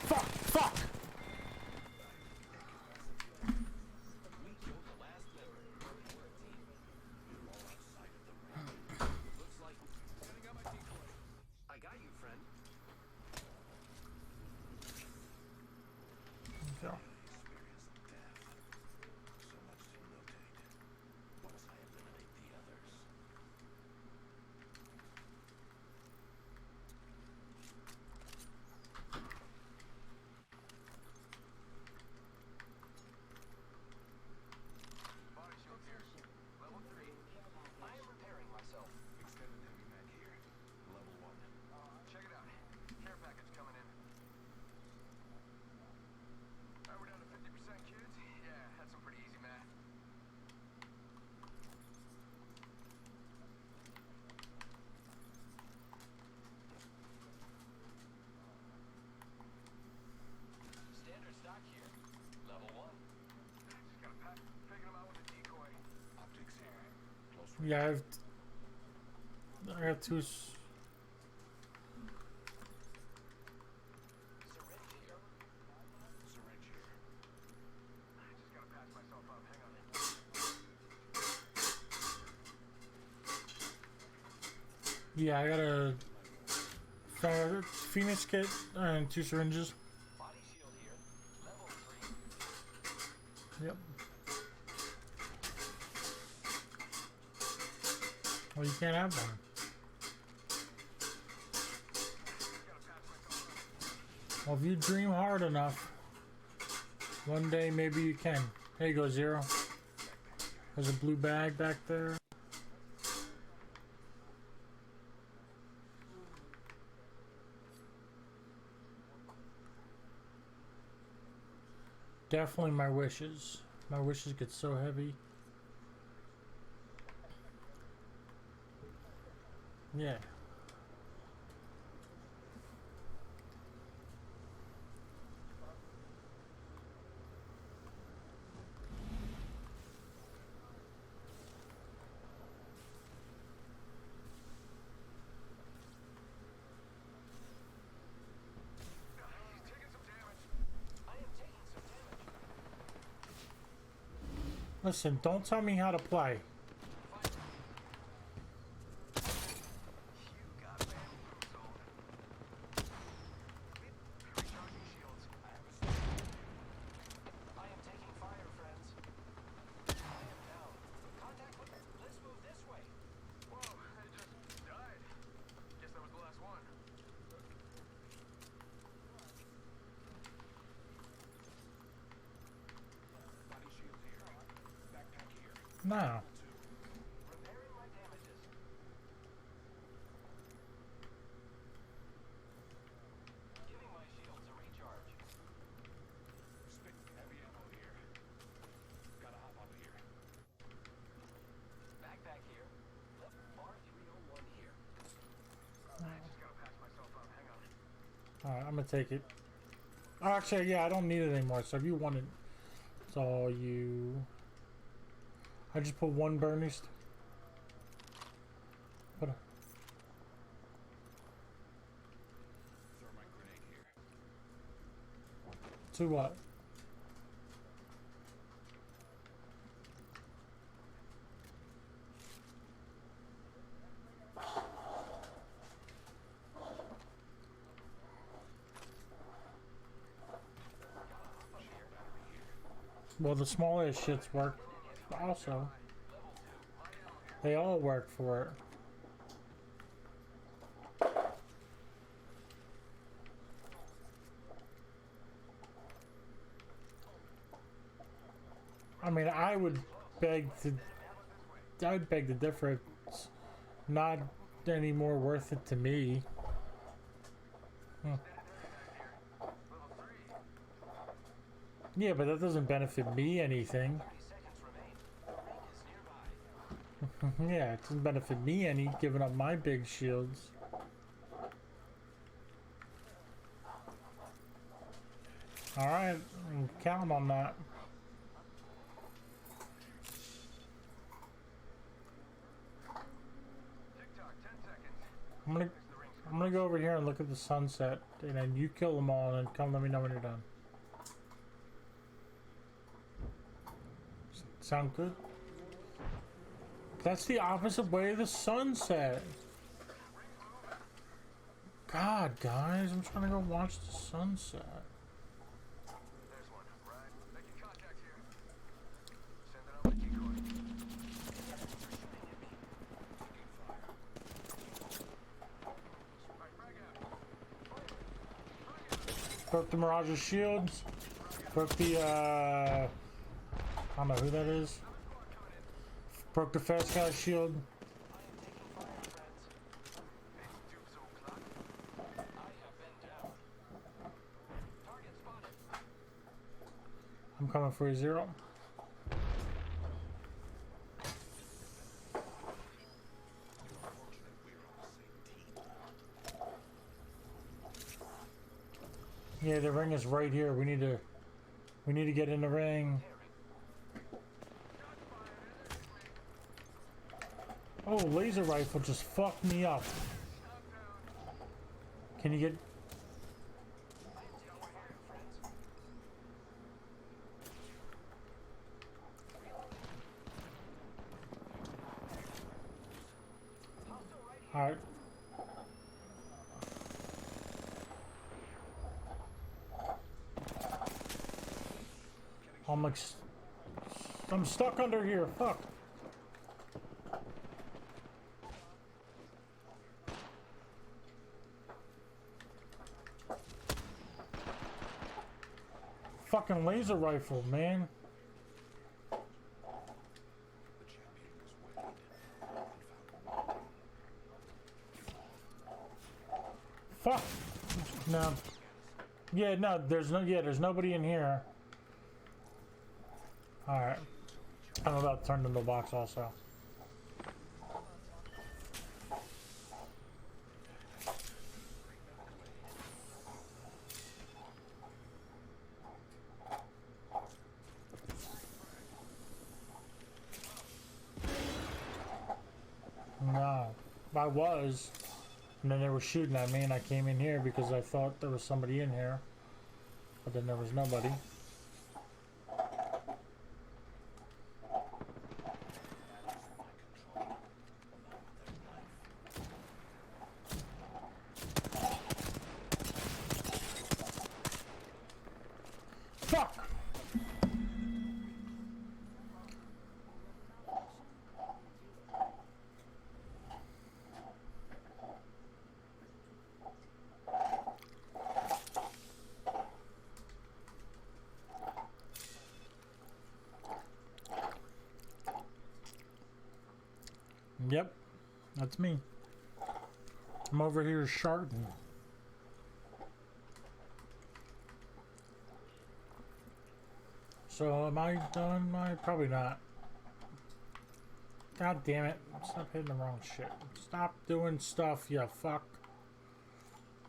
Fuck! Fuck! We killed the last member. We're a team. You're all outside of the ring. Looks like setting up my decoy. I got you, friend. So, Experienced death. So much to notate. Once I eliminate the others. Body shield here. Level 3. I am repairing myself. Extended heavy mag here. Level 1. Check it out. Care package coming in. Alright, we're down to 50% kids. Yeah, that's some pretty easy math. Standard stock here. Level 1. Just gotta picking them out with a decoy. Optics here. Close yeah, I got two. Syringe here. syringe here. Yeah, I got a Phoenix kit and 2 syringes. Body shield here. Level 3. Yep. Well, you can't have one. Well, if you dream hard enough, one day maybe you can. There you go, Zero. There's a blue bag back there. Definitely my wishes. My wishes get so heavy. Yeah. Listen, don't tell me how to play. No. Alright, I'm gonna take it. Oh, actually, yeah, I don't need it anymore. So if you want it, it's all you. I just put 1 Burnist. Put a... To what? Well, the smallest shits work also. They all work for it. I mean, I'd beg the difference. Not any more worth it to me. Yeah, but that doesn't benefit me anything. Yeah, it doesn't benefit me any giving up my big shields. Alright, count on that. I'm gonna go over here and look at the sunset, and then you kill them all, and come let me know when you're done. Sound good? That's the opposite way of the sunset. God, guys, I'm trying to go watch the sunset. There's one, right? Making contact here. Send it over decoy. Broke the Mirage's shields. Broke the, I don't know who that is. Broke the fast guy's shield. I'm coming for you, Zero. Yeah, the ring is right here. We need to get in the ring. Oh, laser rifle just fucked me up. Can you get... Alright, I'm stuck under here. Fuck. Fucking laser rifle, man. The champion was wedded and found Fuck. No. Yeah, no, there's nobody in here. Alright. I'm about to turn into a box also. No. I was. And then they were shooting at me and I came in here because I thought there was somebody in here. But then there was nobody. Fuck! Yep, that's me. I'm over here sharding. So am I done? Probably not. God damn it. Stop hitting the wrong shit. Stop doing stuff, you fuck.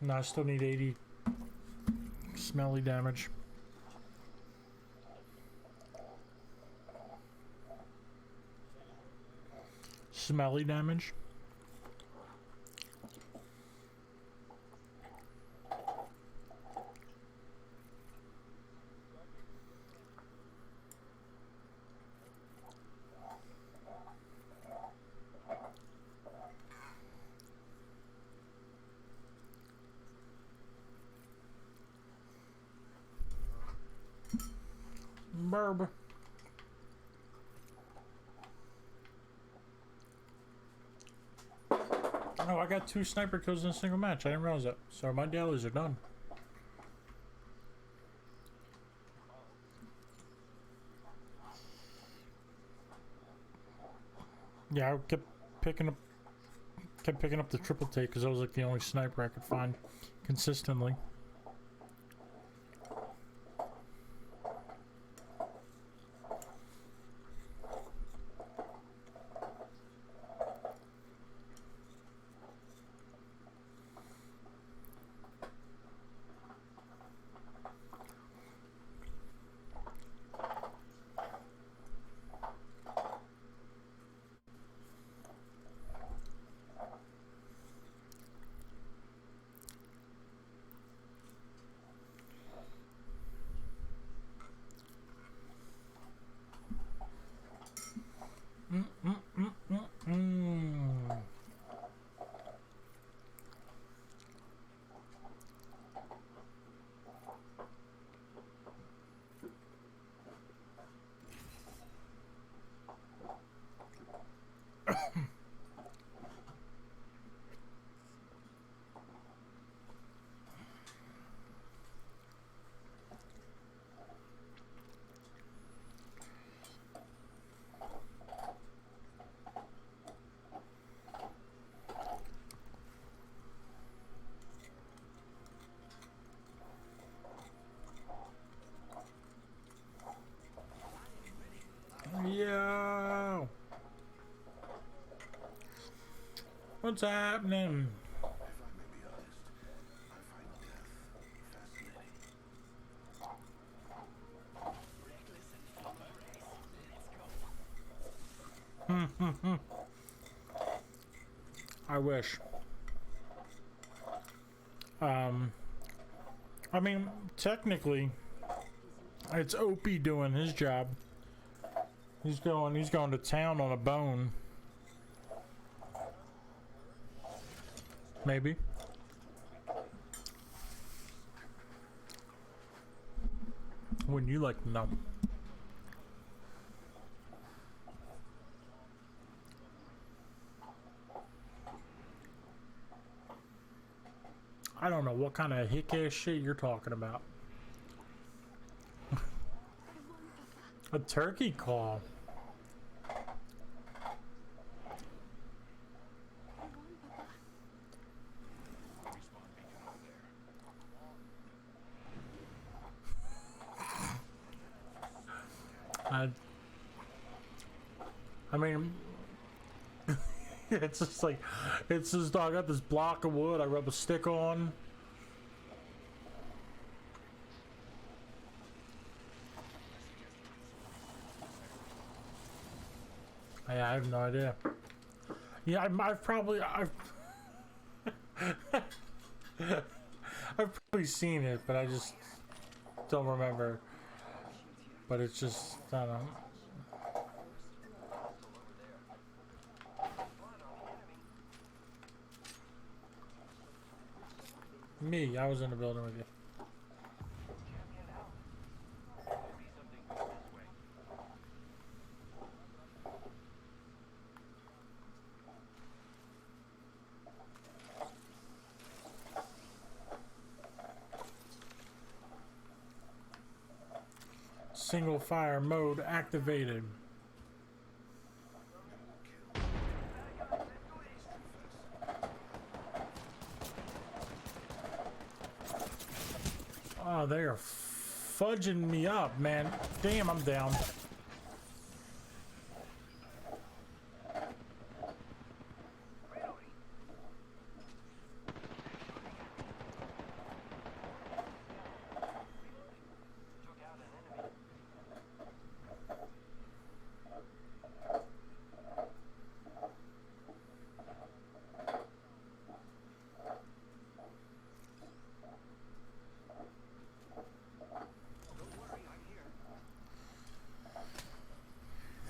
No, I still need 80 smelly damage. Smelly damage. Burb. Oh, I got 2 sniper kills in a single match. I didn't realize that. So my dailies are done. Yeah, I kept picking up the triple take because I was like the only sniper I could find consistently. Yo! What's happening? If I may be honest, I find death fascinating. I wish. I mean, technically, it's Opie doing his job. He's going to town on a bone. Maybe. Wouldn't you like to know? I don't know what kind of hick ass shit you're talking about. A turkey call. Respawn beacon over there. I mean, it's just like, it's just, I got this block of wood I rub a stick on. Yeah, I have no idea. Yeah, I've probably, I've probably seen it, but I just don't remember. But it's just, I don't know. Me, I was in the building with you. Single fire mode activated. Oh, they are fudging me up, man. Damn, I'm down.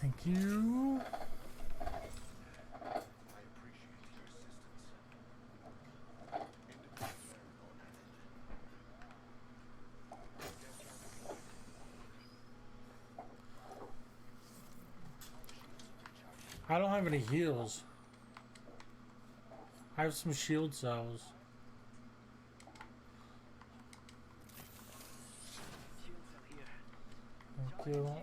Thank you. I appreciate your assistance. Independent or method. I don't have any heals. I have some shield cells. Thank you.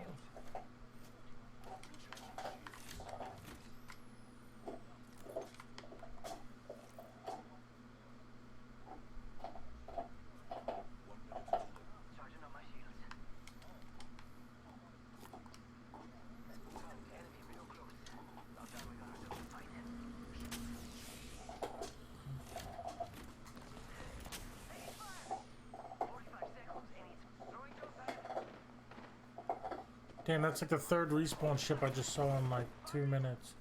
Damn, that's like the third respawn ship I just saw in like 2 minutes.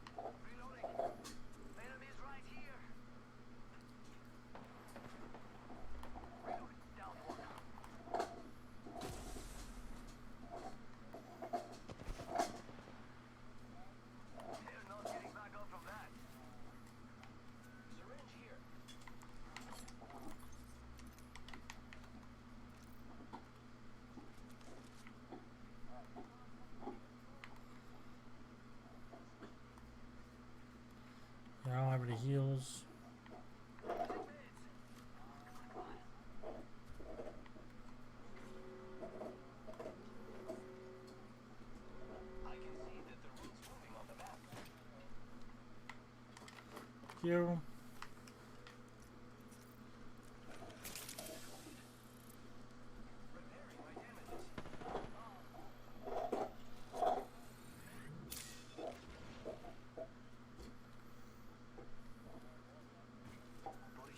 I don't have any heals. Thank you.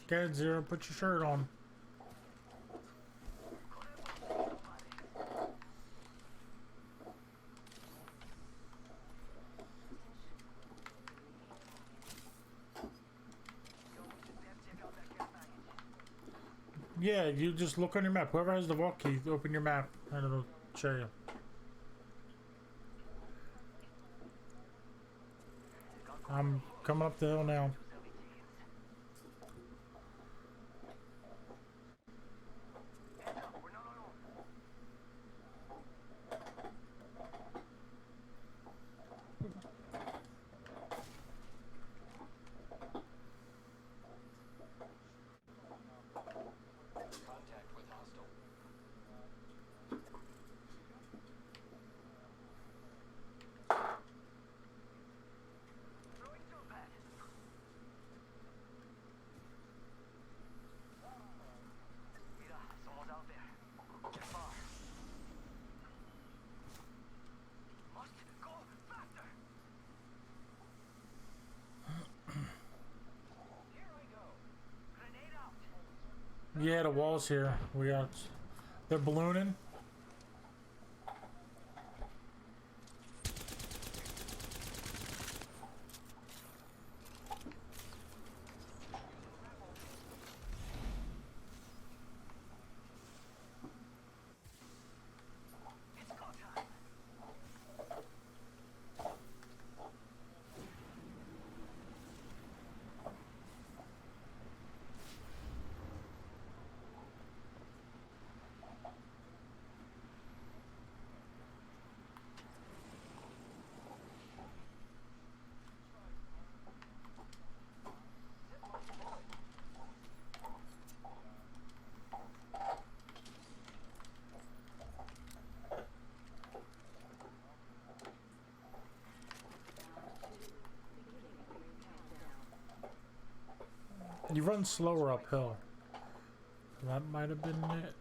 Okay, Zero, put your shirt on. Yeah, you just look on your map. Whoever has the vault key, open your map and it'll show you. I'm coming up the hill now. Yeah, the walls here. We got. They're ballooning. It's go time. You run slower uphill. That might have been it.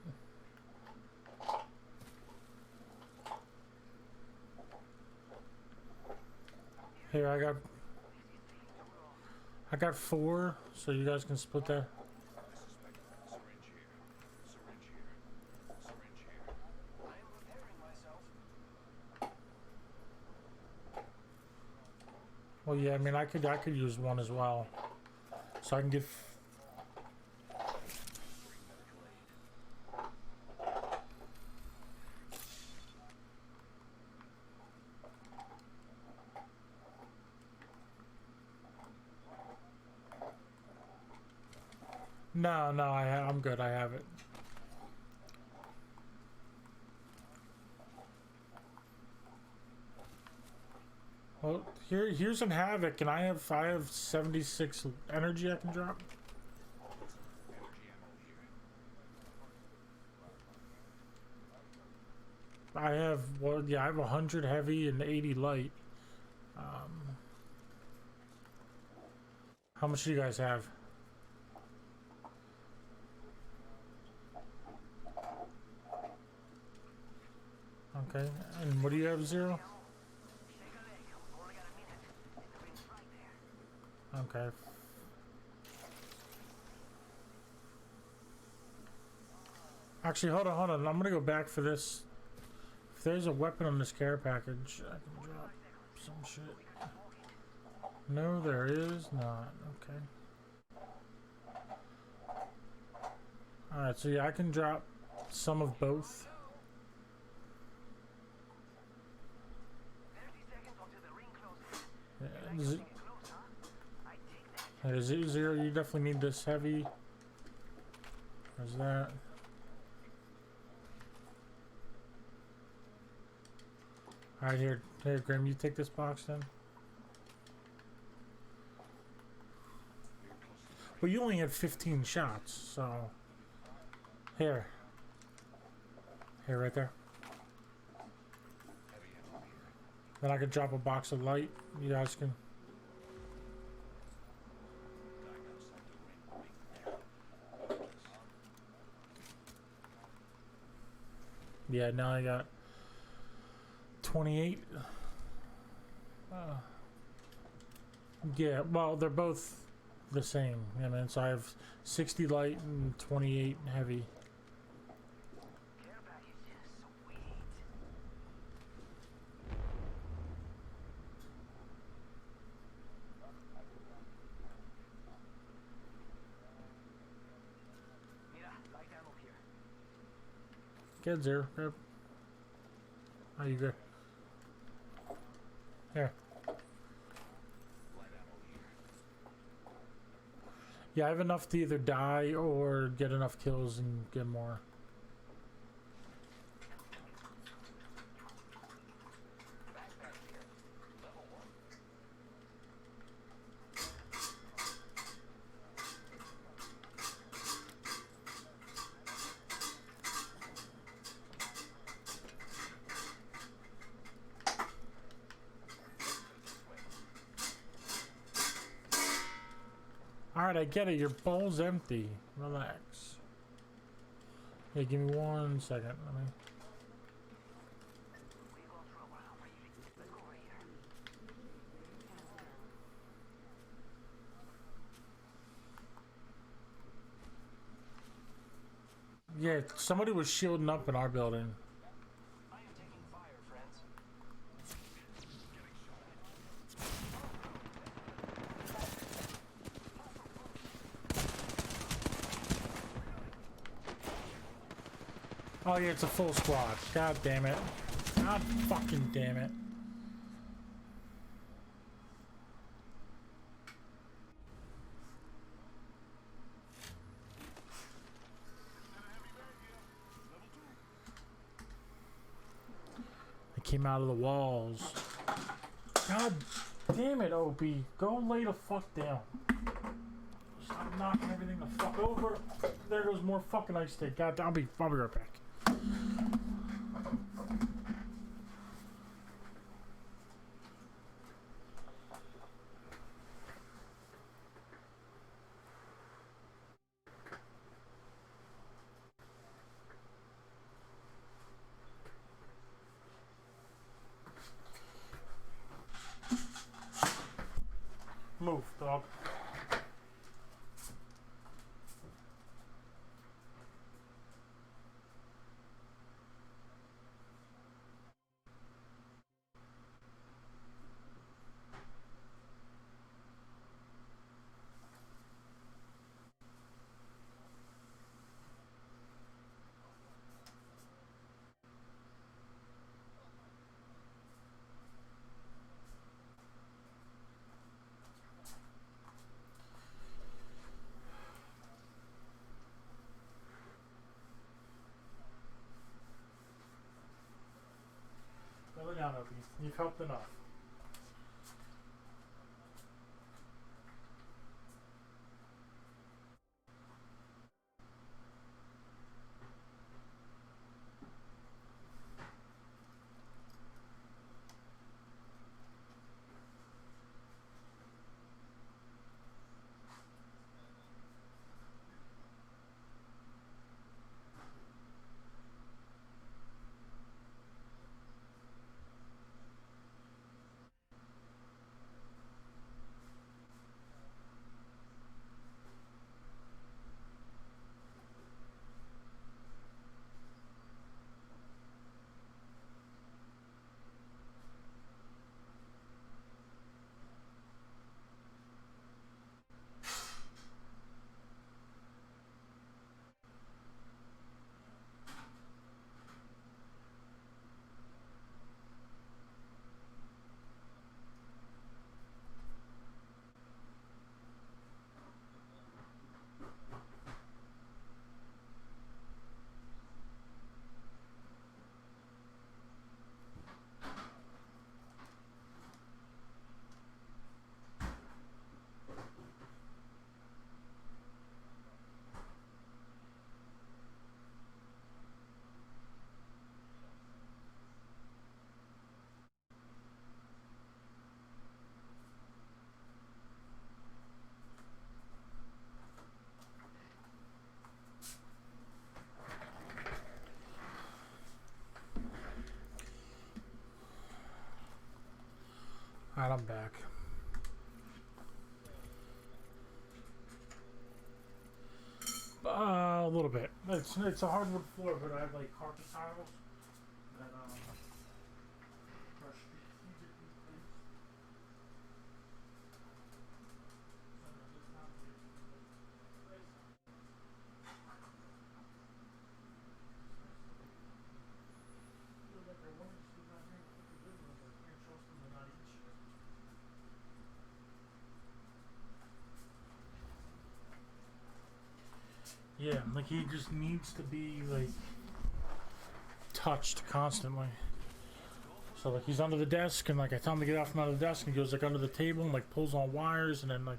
Here, I got 4, so you guys can split that. I suspect syringe here. Syringe here. Syringe here. I am preparing myself. Well, yeah, I mean, I could use one as well, so I can get. No, I'm good. I have it. Well, here's some havoc, and I have 76 energy I can drop. Energy ammo here. I have I have 100 heavy and 80 light. How much do you guys have? Okay, and what do you have, Zero? Shake a leg. We've only got a minute. The ring's right there. Okay. Actually, hold on. I'm gonna go back for this. If there's a weapon on this care package, I can drop some shit. No, there is not. Okay. Alright, so yeah, I can drop some of both. 30 seconds until the ring closes. Yeah, Like something close, huh? I take that. hey, Zero, you definitely need this heavy. There's that. Alright, here, Grim, you take this box then. Well, you only had 15 shots, so. Here, right there. Heavy ammo here. Then I could drop a box of light. You guys can. Dying outside the ring. Yeah, now I got 28. Yeah, well, they're both the same. I mean, so I have 60 light and 28 heavy. Care package. Sweet. Mira, light ammo here. Get Zero. Grab. Oh, you good? Here. Light ammo here. Yeah, I have enough to either die or get enough kills and get more. Backpack here. Level 1. Alright, I get it. Your bowl's empty. Relax. Hey, give me 1 second. Let me. We go through a while. Let's go over here. Yeah, somebody was shielding up in our building. I am taking fire, friends. Oh yeah, it's a full squad. God damn it. God fucking damn it. They came out of the walls. God damn it, OB. Go lay the fuck down. Stop knocking everything the fuck over. There goes more fucking ice take. God, I'll be right back. Move, dog. Lay down, OB. You've helped enough. Alright, I'm back. A little bit. It's a hardwood floor, but I have like carpet tiles that are strategically placed. Yeah, like he just needs to be like touched constantly. So like he's under the desk and like I tell him to get out from under the desk and he goes like under the table and like pulls on wires and then like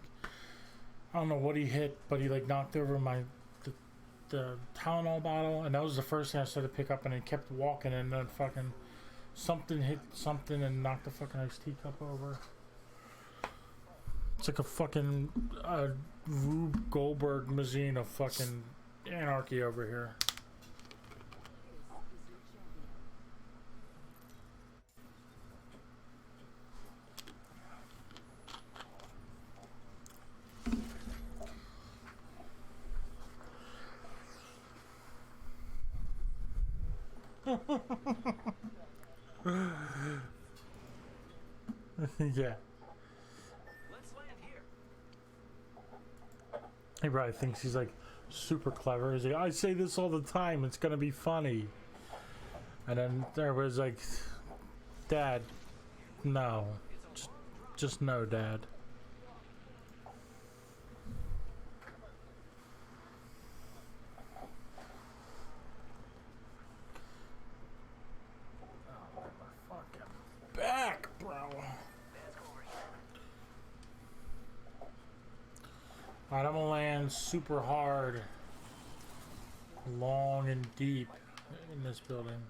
I don't know what he hit, but he like knocked over the Tylenol bottle and that was the first thing I started to pick up and he kept walking and then fucking something hit something and knocked the fucking iced teacup over. It's like a fucking Rube Goldberg machine of fucking anarchy over here. Yeah. Let's land here. He probably thinks he's like super clever. He's like, I say this all the time. It's gonna be funny. And then everybody's like, Dad, no, just no, Dad. Oh, my fucking back, bro. Alright, I'm gonna land super hard, long and deep in this building.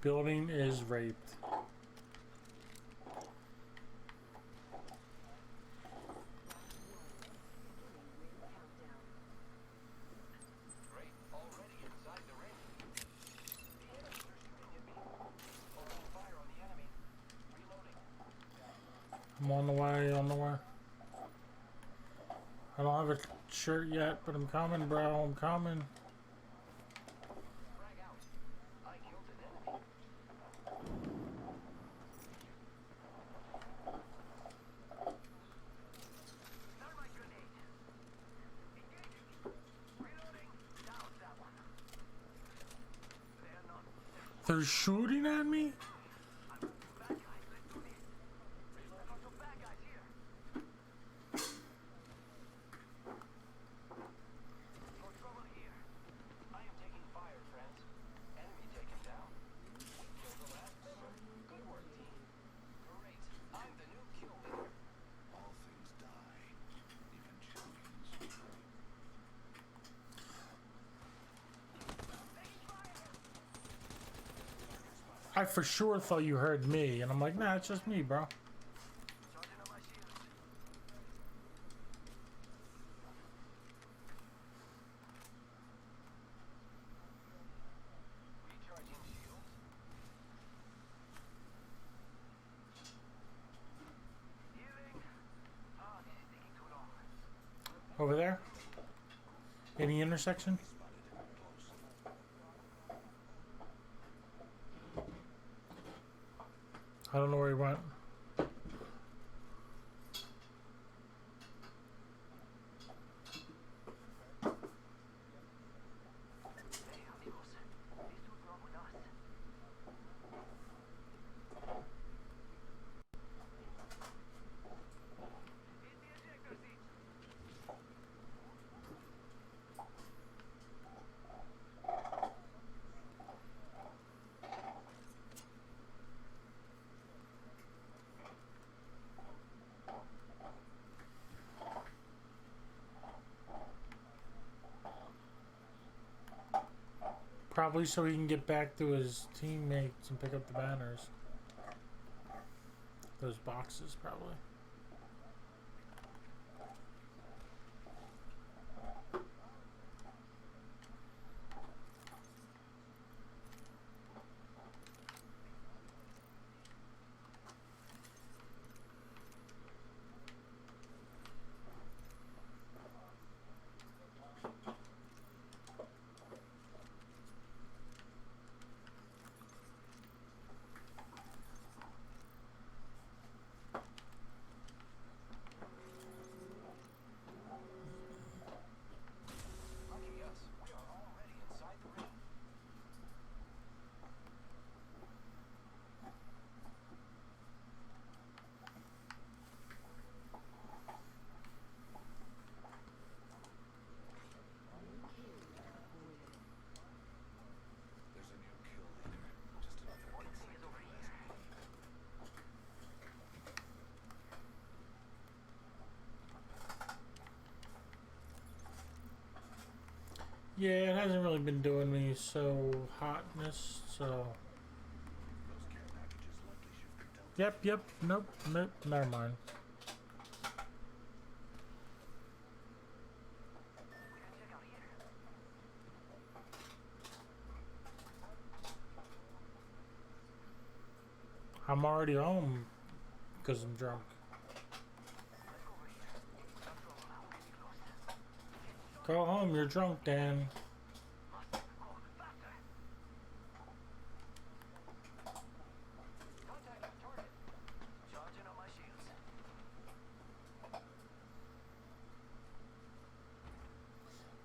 Building is raped. Great, already inside the ring. The enemies are shooting at me. Opening fire on the enemy. Reloading. I'm on the way, on the way. I don't have a shirt yet, but I'm coming, bro. I'm coming. Frag out. I killed an enemy. Thermite grenade. Engaging. Reloading. Down that one. They're not. They're shooting at me? Bad guys, let's do this. I've got some bad guys here. No trouble here. I am taking fire, friends. Enemy taken down. Kill the last member. Good work, team. Great. I'm the new kill leader. All things die, even champions. I for sure thought you heard me, and I'm like, nah, it's just me, bro. Charging on my shields. Recharging shields. Healing. Ah, this is taking too long. Over there? In the intersection? I don't know where he went. Hey, amigos. This dude belong with us. In the ejector seat. Probably so he can get back to his teammates and pick up the banners. Those boxes, probably. Lucky us. We are already inside the ring. There's a new kill leader. Just another One team is over here. Yeah, it hasn't really been doing me so hotness, so. those care packages likely shift your delta. Yep, nope, never mind. We can check out here. I'm already home because I'm drunk. Let's go over here. Some trouble now. Enemy close. Go home, you're drunk, Dan. Must go faster. Contact with target. Charging on my shields.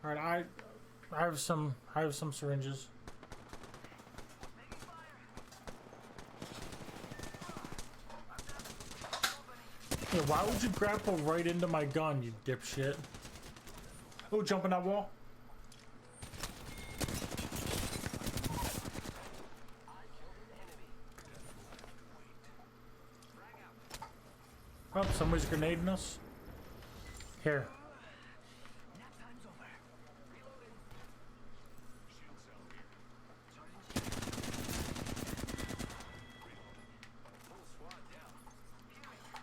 Alright, I have some syringes. Taking fire. Yeah, why would you grapple right into my gun, you dipshit? Oh, jump in that wall. Oh, somebody's grenading us. Here. Nap time's over. Reloading. Shield cell here. Full squad down.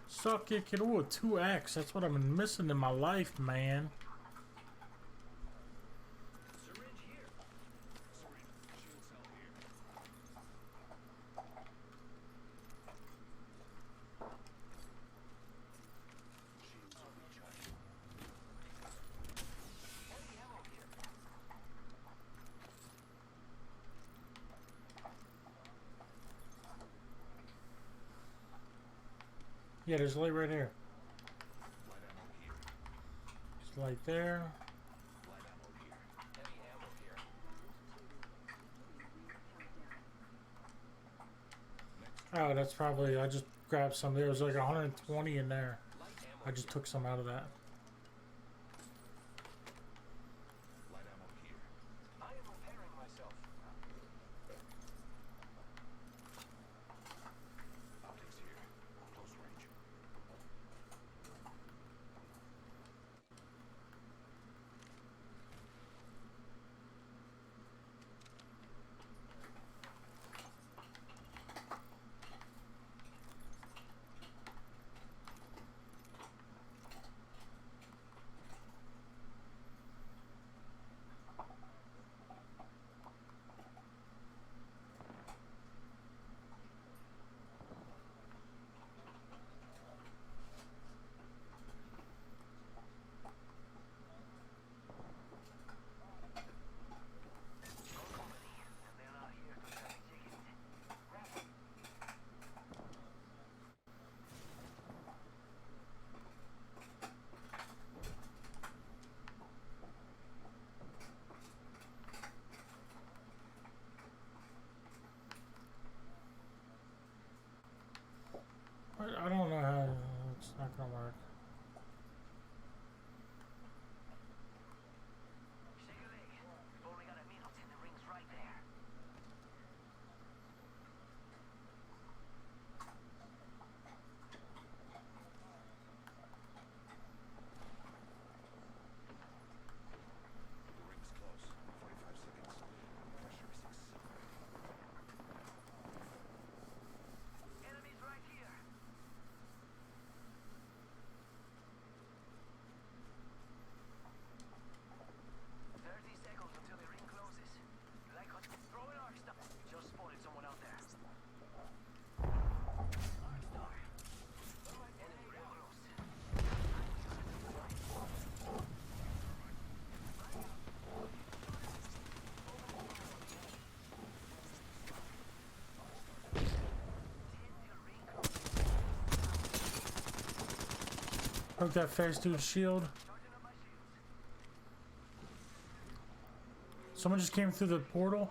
Suck it, kid. Ooh, a 2X. That's what I've been missing in my life, man. Syringe here. Syringe. Shield cell here. Shields are recharging. Heavy ammo here. Yeah, there's a light right here. Light ammo here. There's a light there. Light ammo here. Heavy ammo here. Oh, that's probably, I just grabbed some. There was like 120 in there. Light ammo. I just took some out of that. Light ammo here. I am repairing myself. Optics here. Close range. They're not here to try to take it. Grab it. I don't know how. It's not gonna work. Shake a leg. We've only got a minute and the ring's right there. The ring's close. 45 seconds. Pressure is accelerating. Enemies right here. Broke that fast dude's shield. Someone just came through the portal.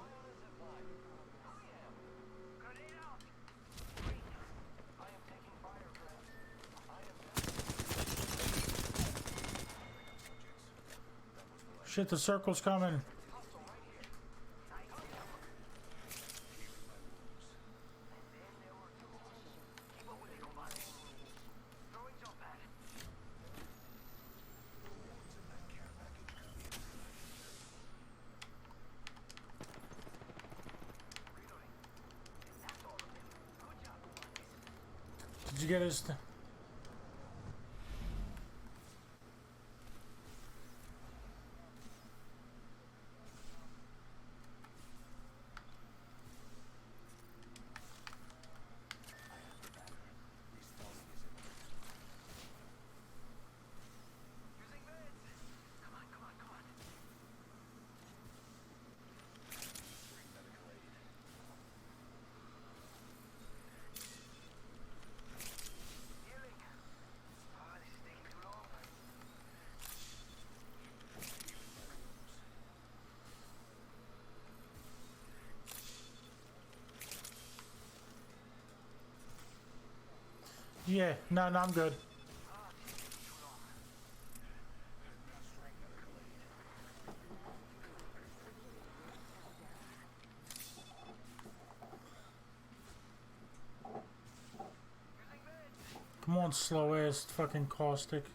Shit, the circle's coming. Did you get his? Yeah, no, I'm good. Come on, slow ass fucking caustic.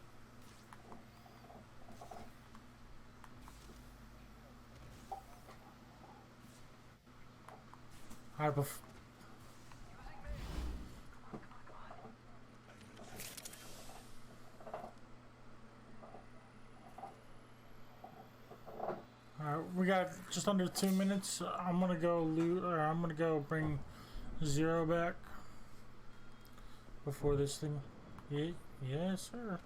Alright, we got just under 2 minutes. I'm gonna go loot, or I'm gonna go bring Zero back before this thing. Yeah, yes, sir.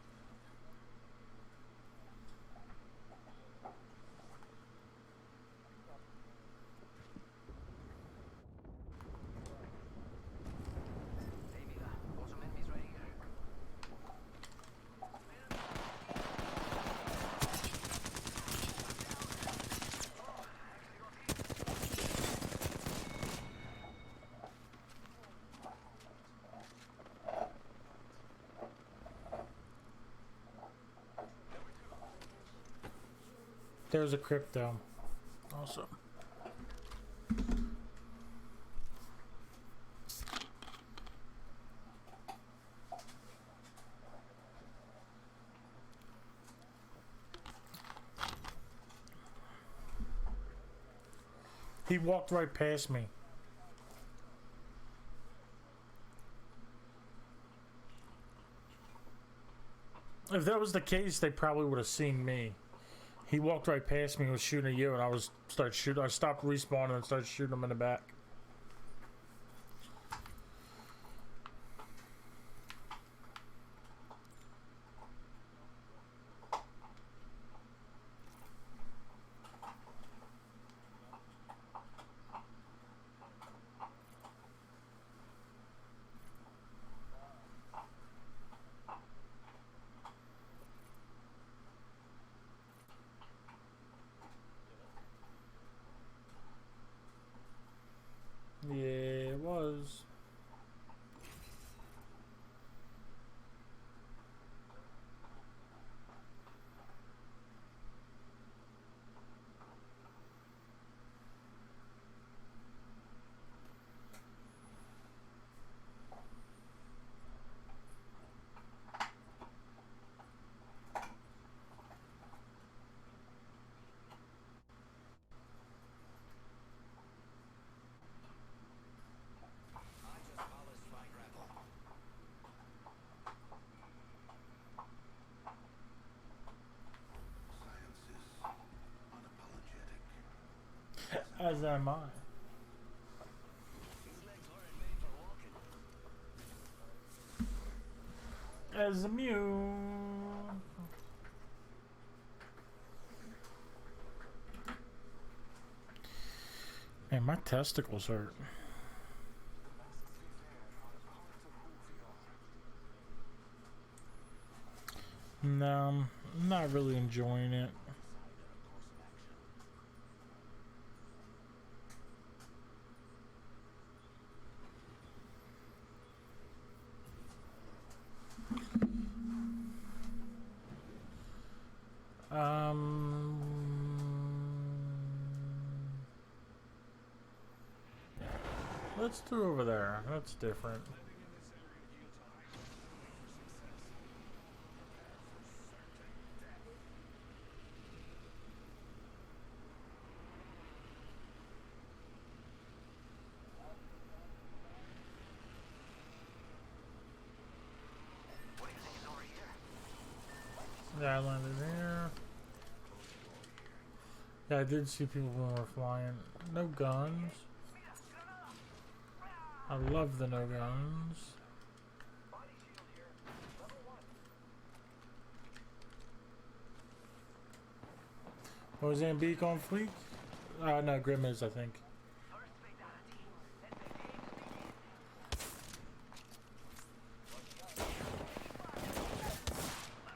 Hey, Mila. Got some enemies right here. There's a crypto. Also. He walked right past me. If that was the case, they probably would have seen me. He walked right past me and was shooting at you, and I stopped respawning and started shooting him in the back. Yeah, it was. Science is unapologetic. As am I. These legs aren't made for walking. As a mule. Man, my testicles hurt. No, I'm not really enjoying it. Let's do over there. That's different. What do you think is over here? Yeah, I landed there. Yeah, I did see people when we were flying. No guns. I love the no guns. Body shield here. Level 1. Mozambique on fleek? No, Grim is, I think. First fatality. Let the games begin.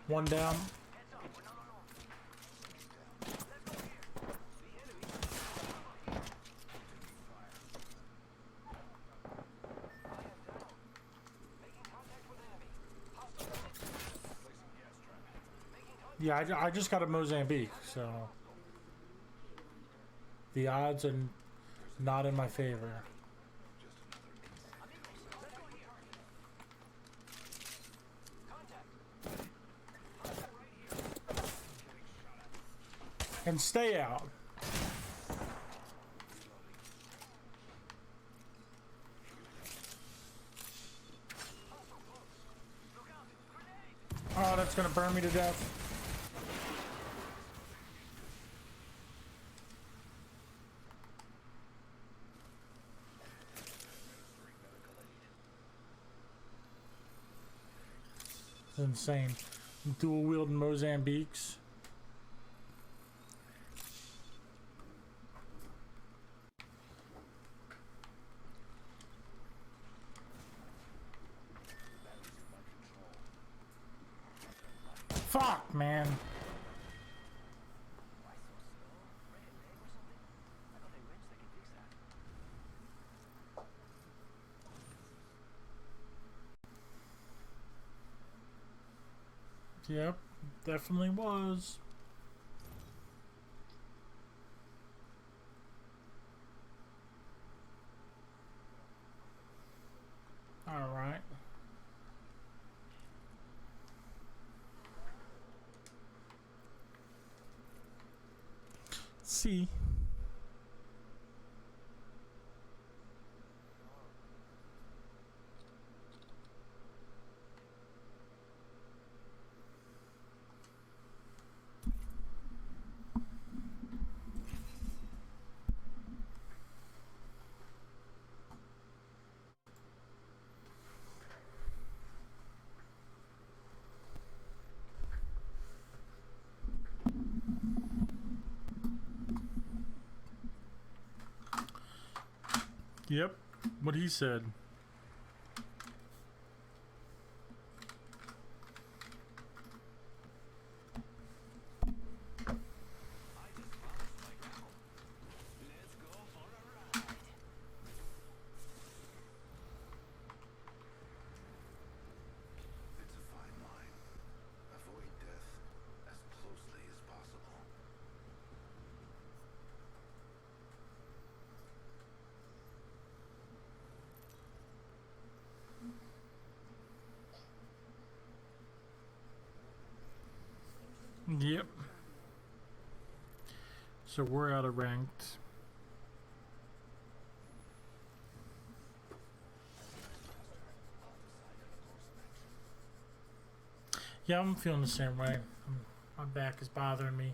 One down. Heads up. No. Let's go here. The enemy is above here. I am down. Making contact with enemy. Yeah, I just got a Mozambique, so the odds are not in my favor. And stay out. Oh, that's gonna burn me to death. It's insane. Dual wielding Mozambiques. Fuck, man. Yep, definitely was. All right. See. Yep, what he said. It's a fine line. Avoid death as closely as possible. Yep. So we're out of ranked. Yeah, I'm feeling the same way. My back is bothering me.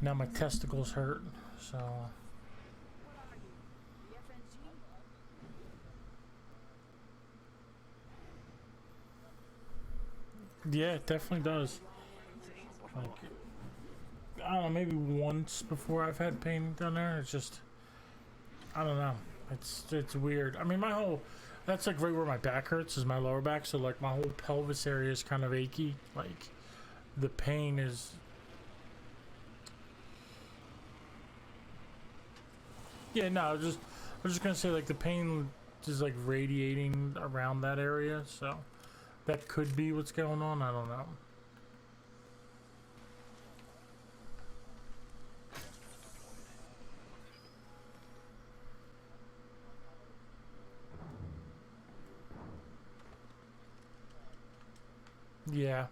Now my testicles hurt, so... What are you? The FNG? Yeah, it definitely does. Like, I don't know, maybe once before I've had pain down there. It's just, I don't know. It's weird. I mean, my whole, that's like right where my back hurts is my lower back. So like my whole pelvis area is kind of achy. Like the pain is. Yeah, no, I was just gonna say like the pain is like radiating around that area. So that could be what's going on. I don't know. Yeah.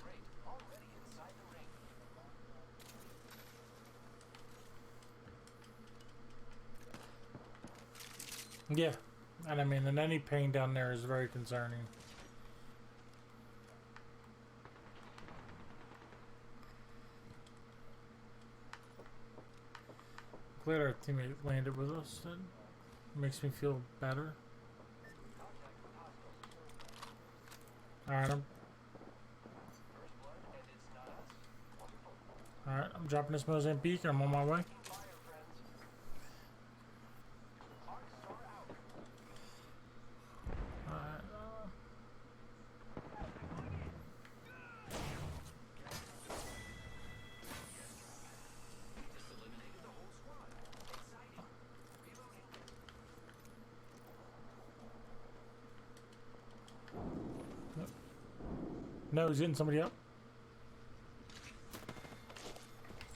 Great. Already inside the ring. Yeah. And I mean, and any pain down there is very concerning. Glad our teammate landed with us. That makes me feel better. Alright, I'm dropping this Mozambique and I'm on my way. Alright, No, he's getting somebody up.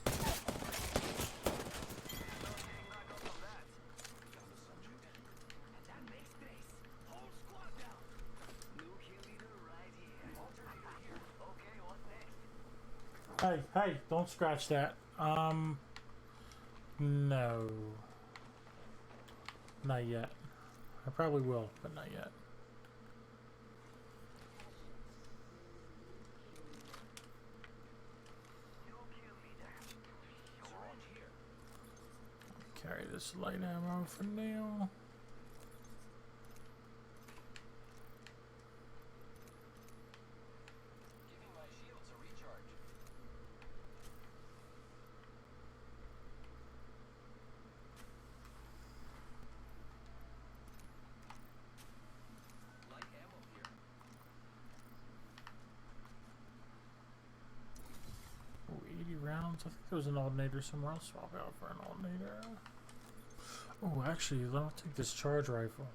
Attack base base. Whole squad down. New kill leader right here. Okay, what next? Hey, don't scratch that. No. Not yet. I probably will, but not yet. New kill leader. Syringe here. Carry this light ammo for now. Giving my shields a recharge. Light ammo here. Oh, 80 rounds. I think there was an alternator somewhere. I'll swap out for an alternator. Oh, actually, let me take this charge rifle.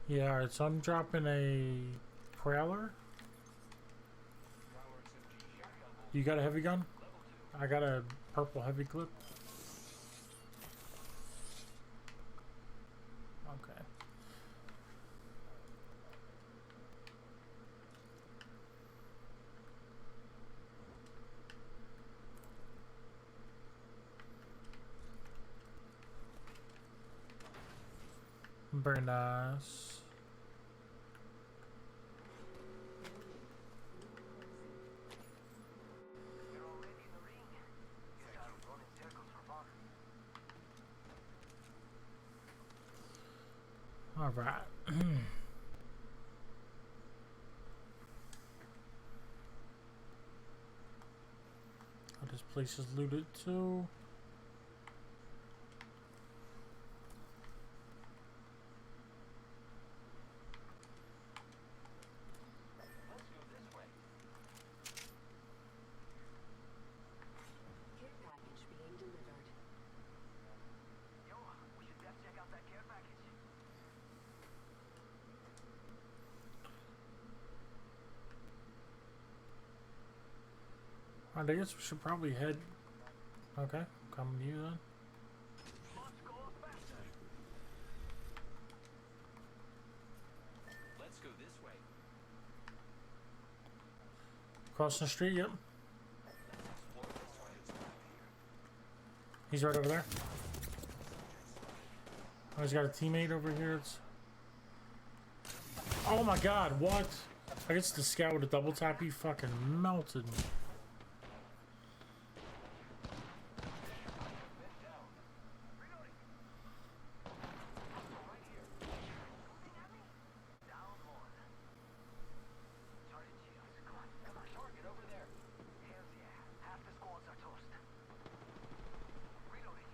Yeah, alright, so I'm dropping a Prowler. You got a heavy gun? I got a purple heavy clip. Okay. Very nice. You're already in the ring. Start running circles for fun. All right. Oh, this place is looted too. Let's go this way. Care package being delivered. Yo, we should def check out that care package. Alright, I guess we should probably head. Okay, coming to you then. Let's go faster. Let's go this way. Crossing the street, yep. Explore this way. He's right over there. Oh, he's got a teammate over here. It's... Oh my god, what? I guess the scout with a double tap, he fucking melted me. Down one. Target shields. Come on. Target over there. Hells yeah. Half the squads are toast. Reloading.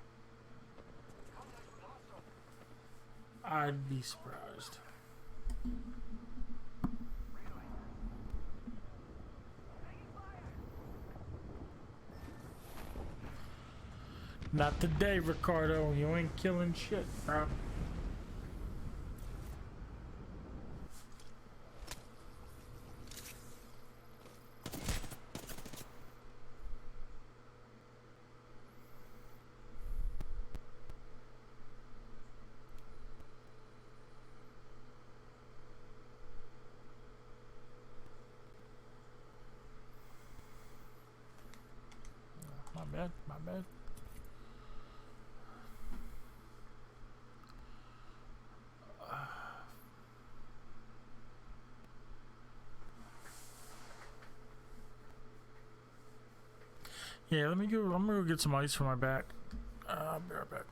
Contact with hostile. I'd be surprised. Reloading. Taking fire. Not today, Ricardo. You ain't killing shit, bro. My bad, my bad. Yeah, let me go. I'm gonna go get some ice for my back. I'll be right back.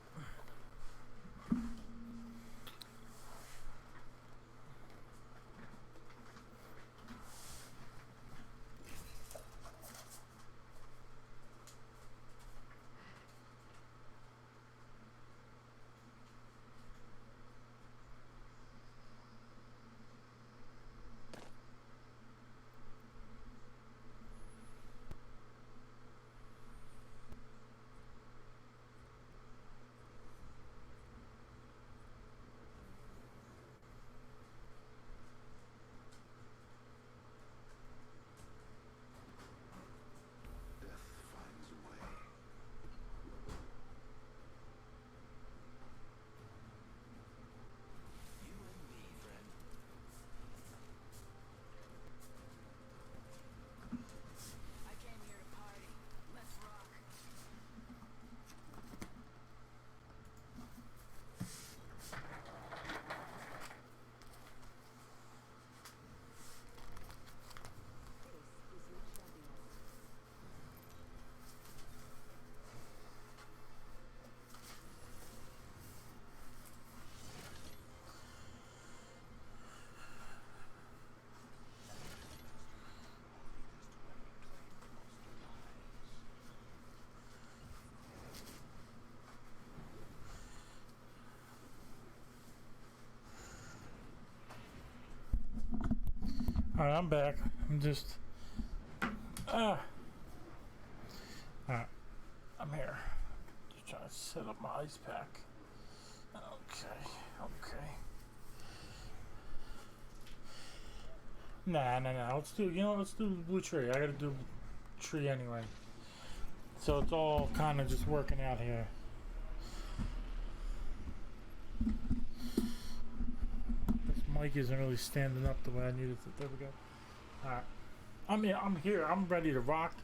Alright, I'm back. I'm just... Alright. I'm here. Just trying to set up my ice pack. Okay. Nah. Let's do, let's do the blue tree. I gotta do the tree anyway. So it's all kind of just working out here. This mic isn't really standing up the way I needed it. There we go. Alright. I'm here. I'm ready to rock.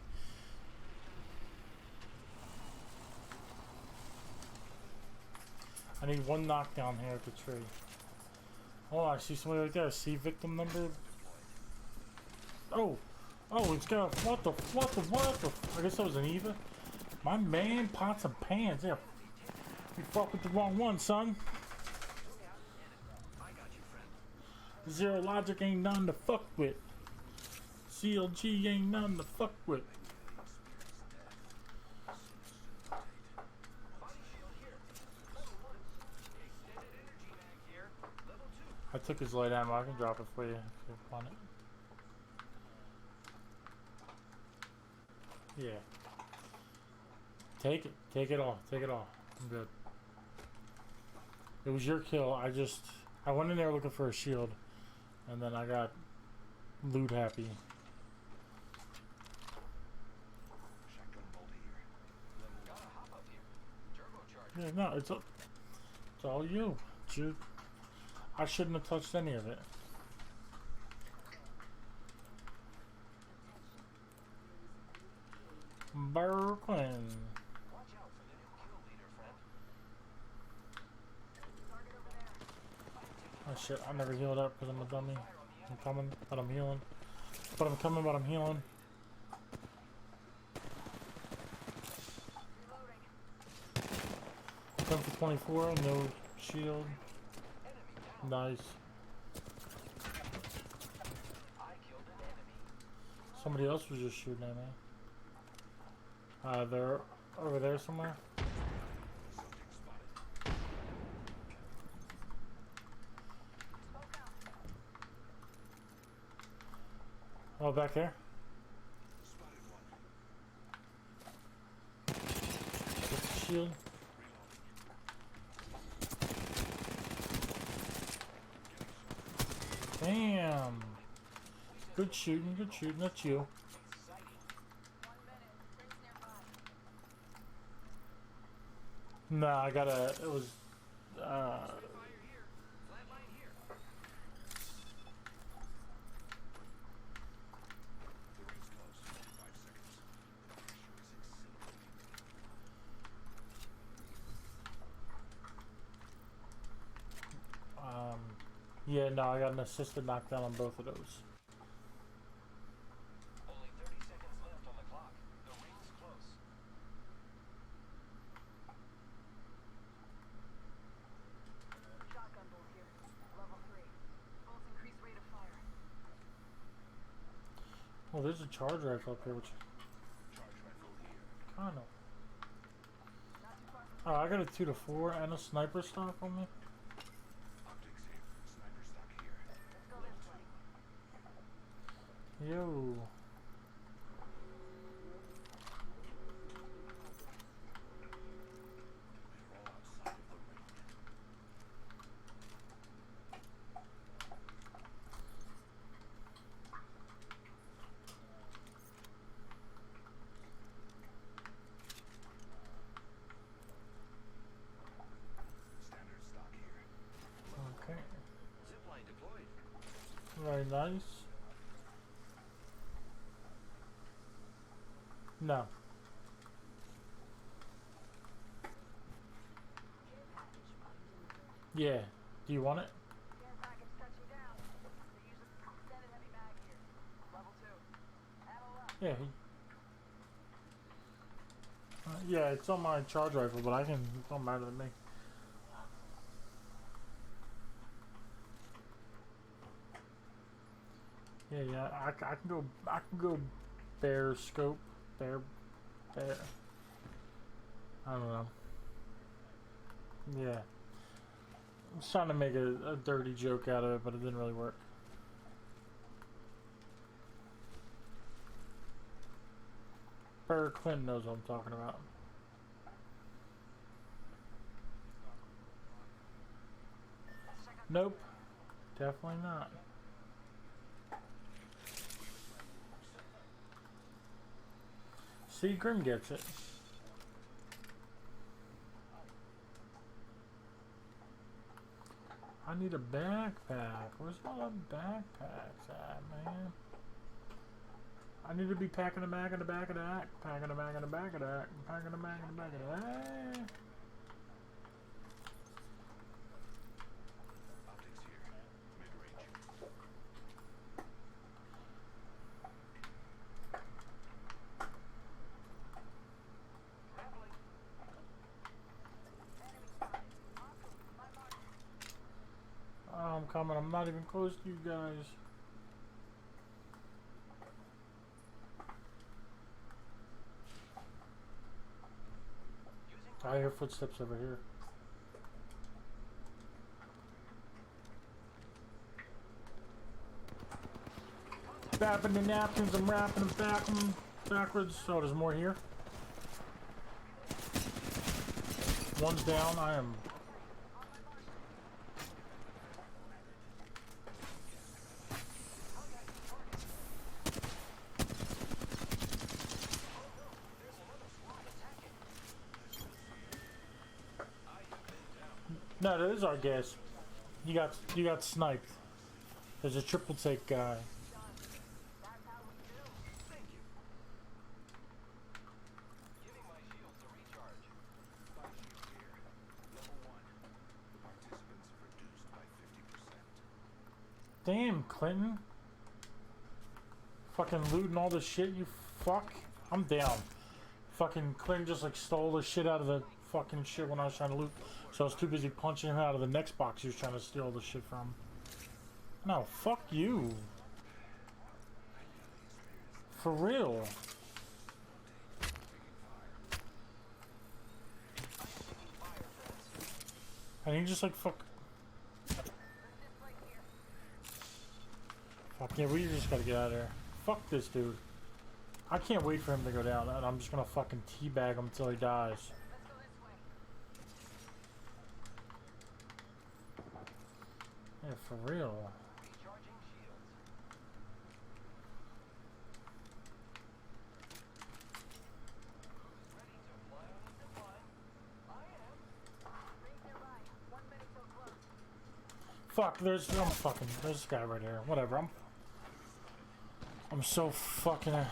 I need one knockdown here at the tree. Oh, I see somebody right there. See victim number? Oh, it's got what the? I guess that was an Eva. My man, pots and pans. Yeah, you fuck with the wrong one, son. Zero Logic ain't none to fuck with. CLG ain't none to fuck with. I took his light ammo. I can drop it for you if you want it. Yeah. Take it. Take it all. Take it all. I'm good. It was your kill. I went in there looking for a shield, and then I got loot happy. Yeah, no, it's all you. I shouldn't have touched any of it. Brooklyn. Oh shit, I never healed up because I'm a dummy. I'm coming, but I'm healing. But I'm healing. Come for 24, no shield. Nice. Somebody else was just shooting at me. They're over there somewhere. Oh, back there. Get the shield. Damn. Good shooting, that's you. Nah, it was, yeah, no, I got an assisted knockdown on both of those. Only 30 seconds left on the clock. The ring's close. Shotgun bolt here. Level 3. Bolts increase rate of fire. Oh, there's a charge rifle up here, which kind of. Oh, I got a 2 to 4 and a sniper stock on me. Yo. Okay. Zipline deployed. Very nice. No. Yeah. Do you want it? Care package touching down. They use a extended heavy mag here. Level 2. Ammo up. Yeah. Yeah, it's on my charge rifle, but it don't matter to me. Yeah, I can go bear scope, bear. I don't know. Yeah. I was trying to make a dirty joke out of it, but it didn't really work. Burr Clinton knows what I'm talking about. Nope. Definitely not. See, Grim gets it. I need a backpack. Where's all the backpacks at, man? I need to be packing a bag in the back of that. Packing a bag in the back of that. Packing a bag in the back of that. Optics here. Mid-range. Oh, I'm coming. I'm not even close to you guys. I hear footsteps over here. Wrapping the napkins, I'm wrapping them backwards. Oh, there's more here. One's down. I am. No, that is our guess. You got sniped. There's a triple take guy. Thank you. Giving my shields a recharge. Five shields here. Level 1. Participants reduced by 50%. Damn, Clinton. Fucking looting all this shit, you fuck. I'm down. Fucking Clinton just like stole the shit out of the fucking shit when I was trying to loot. So I was too busy punching him out of the next box he was trying to steal the shit from. No, fuck you. For real. And he just like fuck. Fuck yeah, we just gotta get out of there. Fuck this dude. I can't wait for him to go down, and I'm just gonna fucking teabag him until he dies. Yeah, for real. Recharging shields. Ready to fly on the zip line? I am. Rings nearby. 1 minute till close. Fuck, there's this guy right here. Whatever, I'm so fucking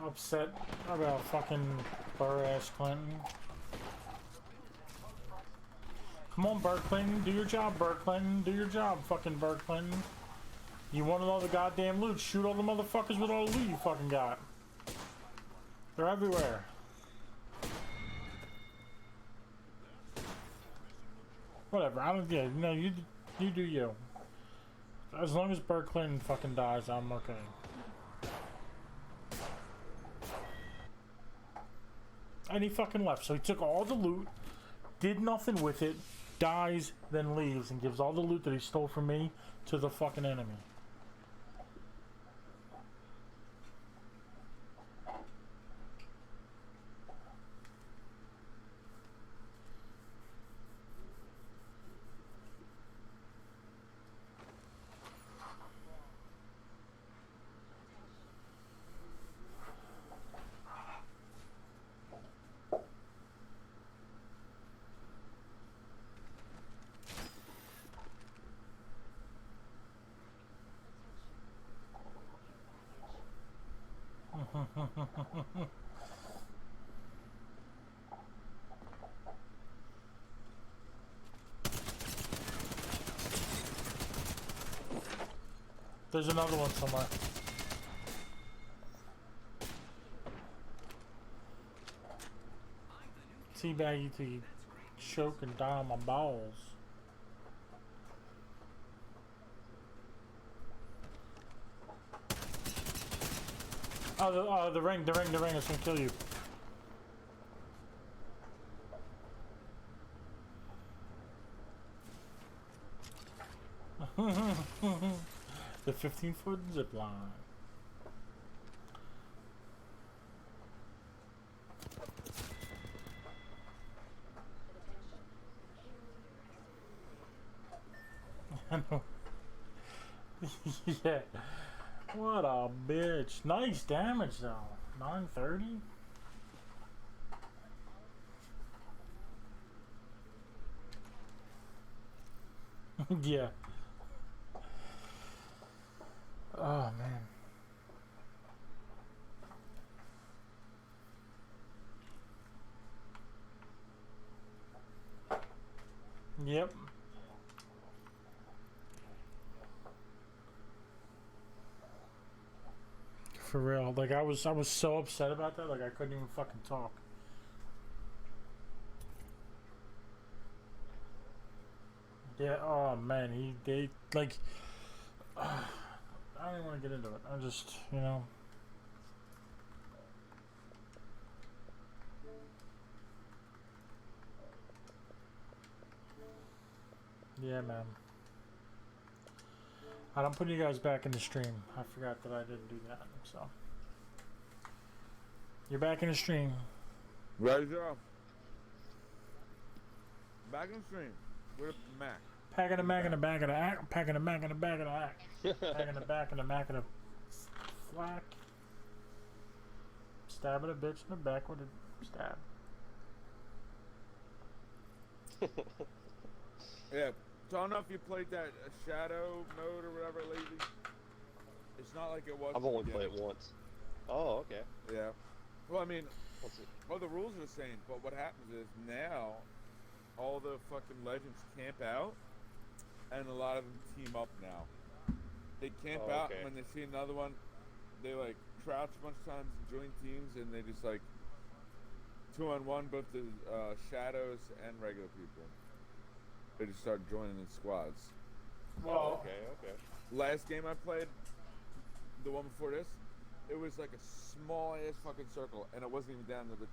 upset about fucking Burr-ass Clinton. Come on, Burr Clinton, do your job, Burr Clinton, do your job, fucking Burr Clinton. You wanted all the goddamn loot, shoot all the motherfuckers with all the loot you fucking got. They're everywhere. Whatever, I don't, yeah, no, you do you. As long as Burr Clinton fucking dies, I'm okay. And he fucking left, so he took all the loot, did nothing with it, dies, then leaves, and gives all the loot that he stole from me to the fucking enemy. There's another one somewhere. Teabag you till you choke and die on my balls. Oh, the ring is gonna kill you. The 15-foot zip line. I know. Yeah. What a bitch. Nice damage though. 930? Yeah. Oh man. Yep. For real. Like I was so upset about that, like I couldn't even fucking talk. Yeah, oh man, they like I don't even want to get into it. I just, you know. Yeah, man. I'm putting you guys back in the stream. I forgot that I didn't do that, so. You're back in the stream. Right up. Back in the stream. With a Mac. Packing the Mac in the back of the act. Packing the Mac in the back of the act. Packing the back in the Mac of the flack. Stabbing a bitch in the back with a stab. Yeah. So I don't know if you played that Shadow mode or whatever lately. It's not like it was. I've only in the played it beginning. once. Oh, okay. Yeah. Well, I mean, What's it? well, the rules are the same, but what happens is now all the fucking legends camp out, and a lot of them team up now. They camp Oh, out, okay. and when they see another one, they like crouch a bunch of times and join teams, and they just like 2-on-1 both the shadows and regular people. They just start joining in squads. Oh, okay, okay. Last game I played, the one before this, it was like a small ass fucking circle, and it wasn't even down to the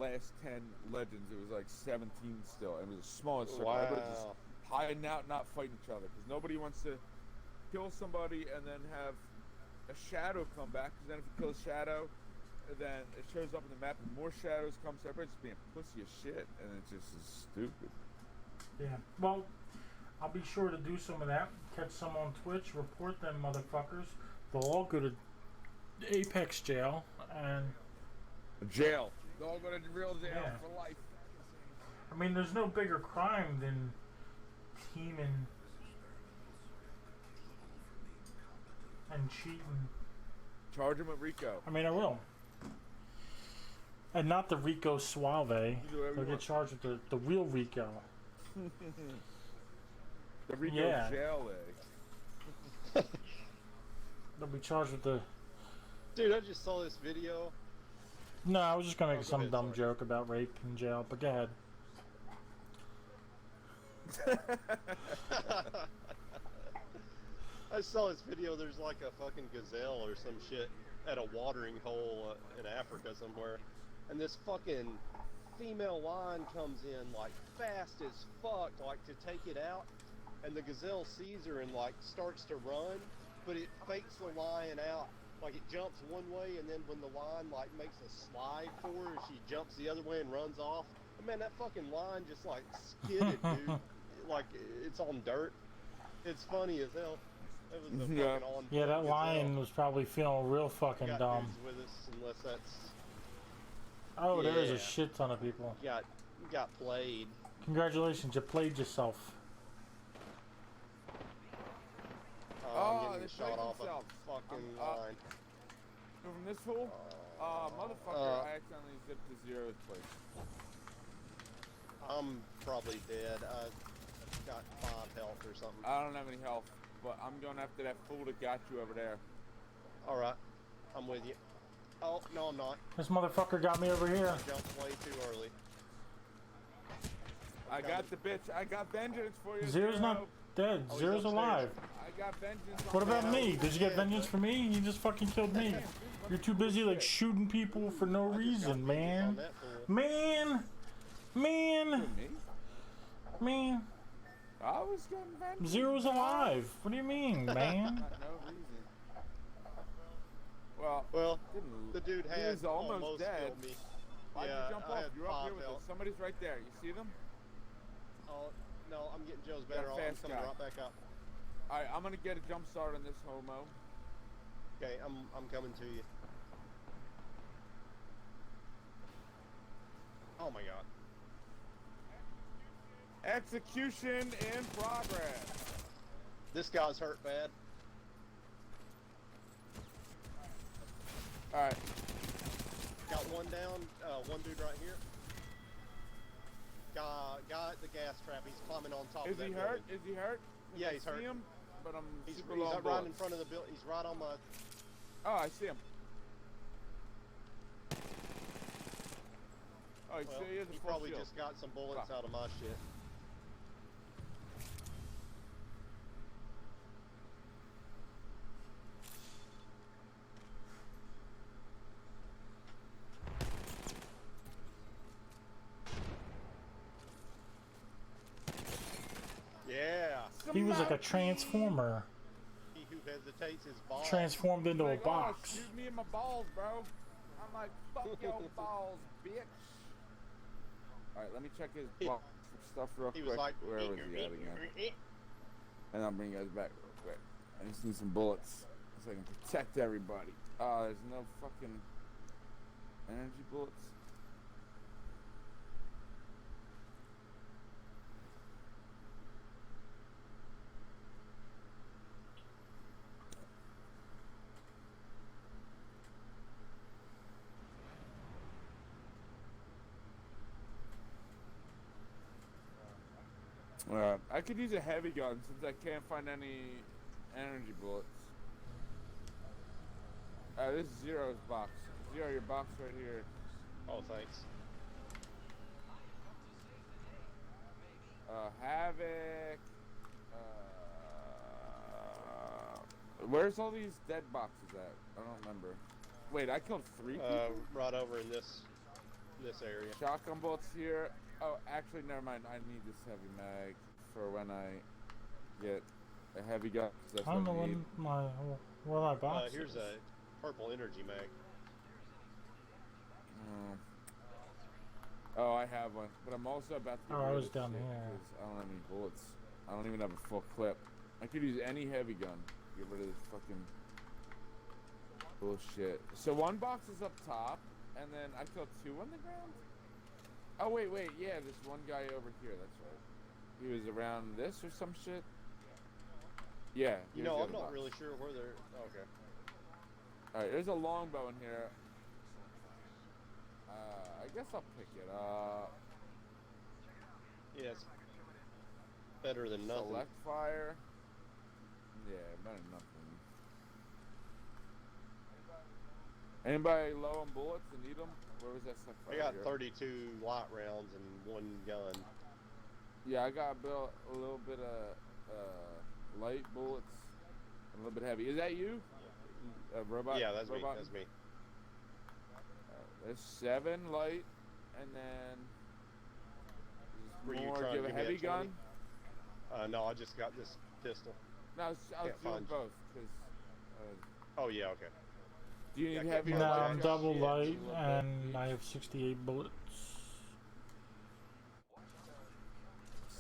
last 10 legends. It was like 17 still. It was the smallest circle. Everybody just Wow. hiding out, not fighting each other, because nobody wants to kill somebody and then have a shadow come back. Because then if you kill a shadow, then it shows up in the map, and more shadows come. So everybody's being pussy as shit, and it just is stupid. Yeah. Well, I'll be sure to do some of that. Catch some on Twitch. Report them motherfuckers. They'll all go to Apex jail. And Jail. They'll all go to real jail Yeah. for life. I mean, there's no bigger crime than teaming and cheating. Charge him with Rico. I mean, I will. And not the Rico Suave. do whatever you They'll get want. charged with the real Rico. The Rico Yeah. jail, eh? They'll be charged with the... Dude, I just saw this video. No, I was just gonna make Oh, go some ahead, dumb sorry. joke about rape in jail, but go ahead. I saw this video. There's like a fucking gazelle or some shit at a watering hole in Africa somewhere, and this fucking female lion comes in like fast as fuck, like to take it out, and the gazelle sees her and like starts to run, but it fakes the lion out. Like it jumps one way, and then when the lion like makes a slide for her, she jumps the other way and runs off. And man, that fucking lion just like skidded, dude. Like it's on dirt. It's funny as hell. It was a Yeah. fucking on. Yeah, that gazelle. lion was probably feeling real fucking Got dumb. dudes with us, unless that's Oh, there's a Yeah. shit ton of people. got played. Congratulations, you played yourself. I'm they getting played shot off a themselves. fucking From line. this hole? Motherfucker, I accidentally zipped to Zero's place. I'm probably dead. I got 5 health or something. I don't have any health, but I'm going after that fool that got you over there. All right, I'm with you. Oh no, I'm not. This motherfucker got me over here. I jumped way too early. I got the bitch. I got vengeance for you. Zero's Zero. not dead. Oh, he's Zero's upstairs. alive. I got vengeance. What on about you. me? Did you get vengeance for me? You just fucking killed me. You're too busy like shooting people for no I just got reason, vengeance on man. that fool. Man, Who, me? man. I was getting vengeance. Zero's alive. What do you mean, man? Not no reason. Well, Well, didn't the dude he had was almost dead. killed me. Why'd Yeah, you jump I off? had You're up 5 here with us. health. Somebody's right there. You see them? Oh, No, I'm getting Joe's better. I'm fast coming guy. right back up. All right, I'm gonna get a jump start on this homo. Okay, I'm coming to you. Oh my god. Execution in progress. This guy's hurt bad. All right. Got one down. One dude right here. Guy at the gas trap. He's climbing on top Is of that he hurt? building. Is he hurt? 'Cause Yeah, I he's hurt. see him, but I'm He's super low on right in bullets. front of the building. He's right on my. Oh, I see him. Oh, Well, so he has a he full probably shield. just got some bullets Fuck. out of my shit. Yeah. He was like a transformer, He who hesitates is balls. transformed into a Like, box. Oh, shoot me in my balls, bro. I'm like, fuck your balls, bitch. Alright, let me check his He- box stuff real He quick. was like, Where was he at again? And I'll bring you guys back real quick. I just need some bullets so I can protect everybody. There's no fucking energy bullets. I could use a heavy gun since I can't find any energy bullets. This is Zero's box. Zero, your box right here. Oh, thanks. Havoc. Where's all these dead boxes at? I don't remember. Wait, I killed 3 people? Right over in this area. Shotgun bullets here. Oh, actually, never mind. I need this heavy mag for when I get a heavy gun. 'Cause that's I don't know what I need. where my box Here's is. a purple energy mag. Oh, I have one, but I'm also about to get Oh, I rid was of this down shit here. 'cause I don't have any bullets. I don't even have a full clip. I could use any heavy gun. Get rid of this fucking bullshit. So one box is up top, and then I killed 2 on the ground? Oh, wait, yeah, there's one guy over here, that's right. He was around this or some shit? Yeah. You here's know, the I'm other not box. really sure where they're. Okay. Alright, there's a longbow in here. I guess I'll pick it up. Yeah, it's better than nothing. Select fire. Yeah, better than nothing. Anybody low on bullets and need them? Where was that select fire? I got here? 32 light rounds and 1 gun. Yeah, I got a little bit of light bullets, and a little bit heavy. Is that you? Robot? Yeah, that's robot? me. That's me. There's 7 light, and then Were you more. trying Do you to have a give me heavy a gun? 20? No, I just got this pistol. No, I was Can't doing find- both. Cause, Oh yeah, okay. do you Yeah, need I heavy? can't No, find or I'm that. double Shit, light, a little bit and each? I have 68 bullets.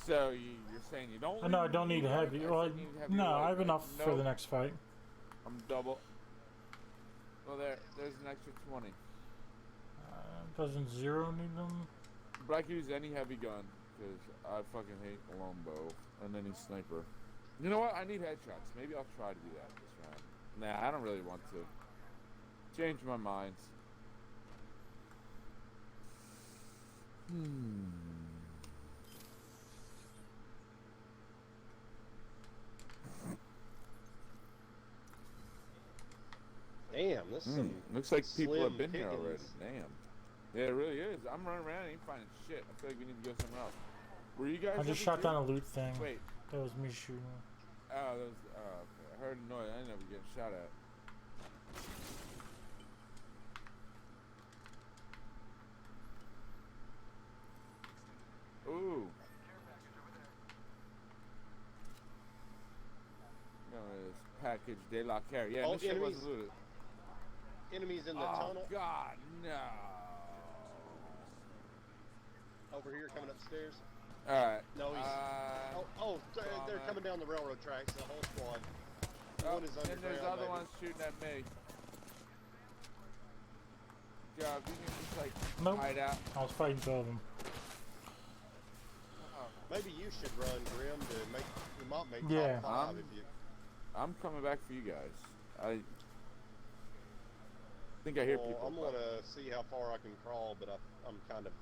So you're saying you don't? No, I don't need heavy. I Well, said you need heavy no, light. I have enough for Nope. the next fight. I'm double. Well, there's an extra 20. Doesn't Zero need them? But I could use any heavy gun, because I fucking hate the longbow and any sniper. You know what? I need headshots. Maybe I'll try to do that this round. Nah, I don't really want to. Change my mind. Damn, this is some Looks like people have slim been here already. pickings. Damn. Yeah, it really is. I'm running around, I ain't finding shit. I feel like we need to go somewhere else. Were you guys I just over shot here? down a loot thing. Wait. That was me shooting. Oh, that was, okay. I heard a noise. I didn't know we were getting shot at. Ooh. No, it's package de la Care. Yeah, Oh, this shit enemies. wasn't looted. enemies in the Oh, tunnel. God, no. Over here, coming upstairs. Alright. No, he's. They're coming down the railroad tracks. The whole squad. One is and there's underground, other maybe. ones shooting at me. Yeah, we can just like Nope. hide out. I was fighting two of them. Maybe you should run Grim to make. You might make Yeah. top 5 if you. I'm coming back for you guys. I think I hear Well, people. I'm but- gonna see how far I can crawl, but I'm kind of.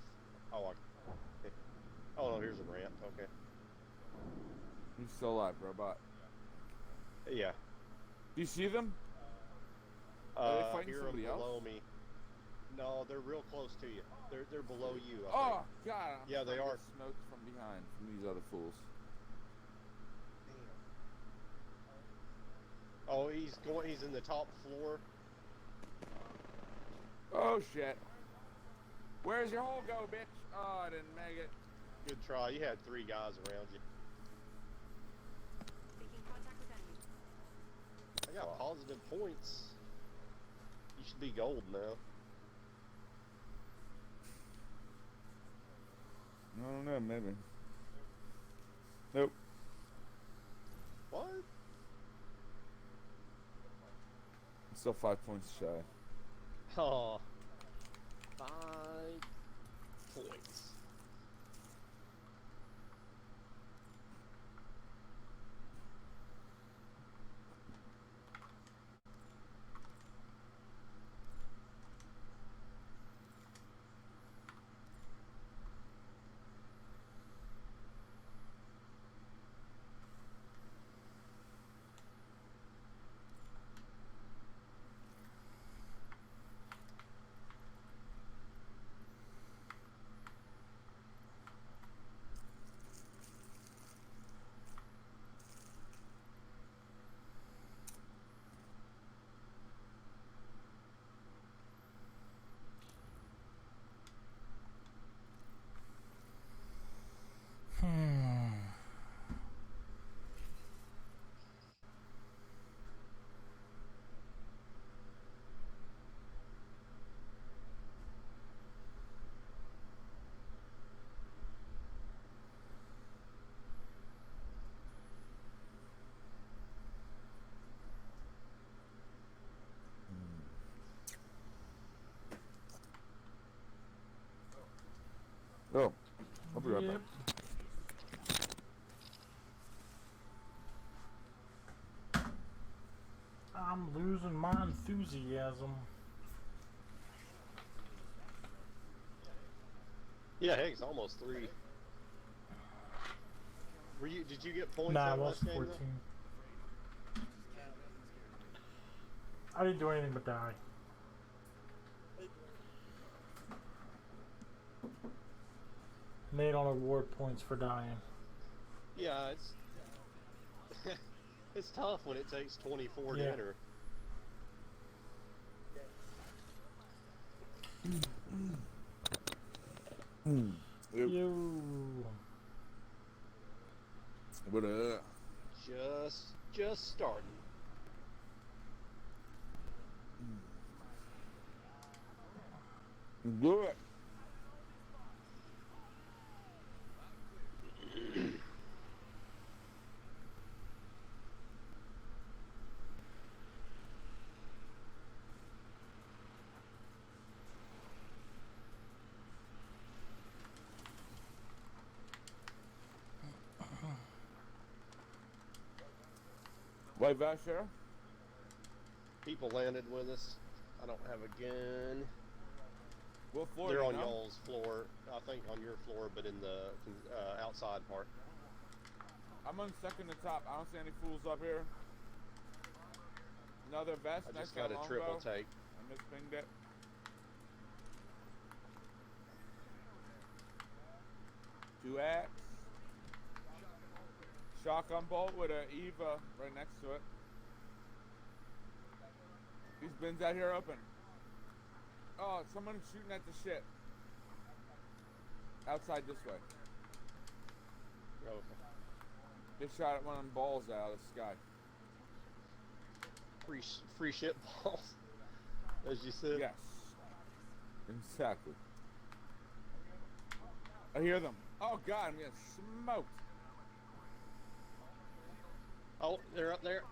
Oh, no, here's a ramp. Okay. He's still alive, robot. Yeah. Do you see them? Are they fighting Here somebody else? below me. No, they're real close to you. They're below you. I Oh think. God! I'm Yeah, they starting to are. get smoked from behind from these other fools. Oh, he's in the top floor. Oh shit! Where's your hole go, bitch? Oh, I didn't make it. Good try. You had 3 guys around you. Making contact with enemy. I got positive points. You should be gold now. I don't know, maybe. Nope. What? I'm still 5 points shy. Oh. 5 points. Oh, I'll be right Yep. back. I'm losing my enthusiasm. Yeah, heck, it's almost 3. Did you get points Nah, I that lost last game? 14. I didn't do anything but die. And they don't award points for dying. Yeah, it's it's tough when it takes 24 Yeah. to enter. Yep. You. What Just starting. do it. White Vasher? People landed with us. I don't have a gun. What floor? They're do you on know? y'all's floor. I think on your floor, but in the outside part. I'm on second to top. I don't see any fools up here. Another vest. I Nice just got a triple longbow. take. I mispinged it. Two axe. Shotgun bolt with a Eva right next to it. These bins out here open. Oh, someone shooting at the shit. Outside this way. Okay. They shot at one of them balls out of the sky. Free shit balls, as you said. Yes. Exactly. I hear them. Oh god, I'm getting smoked. Oh, they're up there.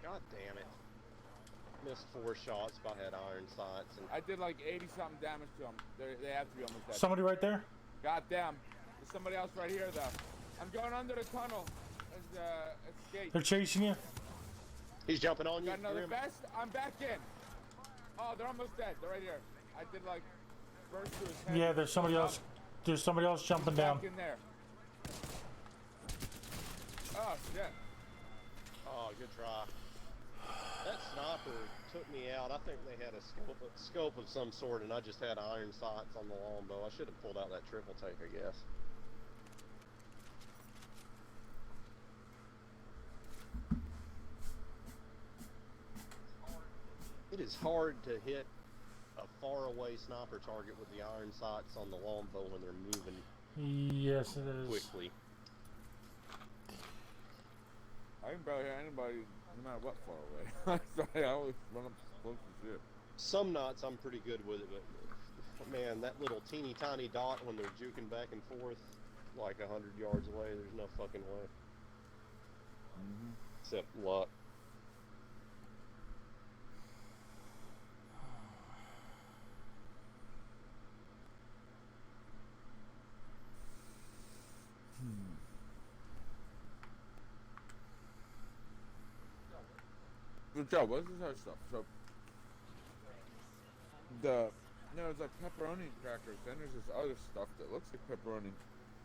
God damn it. Missed 4 shots, but I had iron sights. And I did like 80 something damage to them. They have to be almost dead. Somebody right there? God damn. There's somebody else right here though. I'm going under the tunnel. Escape. They're chasing you. he's jumping on you. Got another Grim. vest. I'm back in. Oh, they're almost dead. They're right here. I did like burst through his head. Yeah, there's somebody else. There's somebody else jumping down. Back in there. Oh shit. Oh, good try. That sniper took me out. I think they had a scope of some sort, and I just had iron sights on the longbow. I should have pulled out that triple take, I guess. It is hard to hit a faraway sniper target with the iron sights on the longbow when they're moving Yes, it is. quickly. I can barely hear anybody no matter what far away. I always run up close to shit. Some knots I'm pretty good with it, but man, that little teeny tiny dot when they're juking back and forth like 100 yards away, there's no fucking way. Except luck. Good job. What's this other stuff? So, there's like pepperoni crackers. Then there's this other stuff that looks like pepperoni.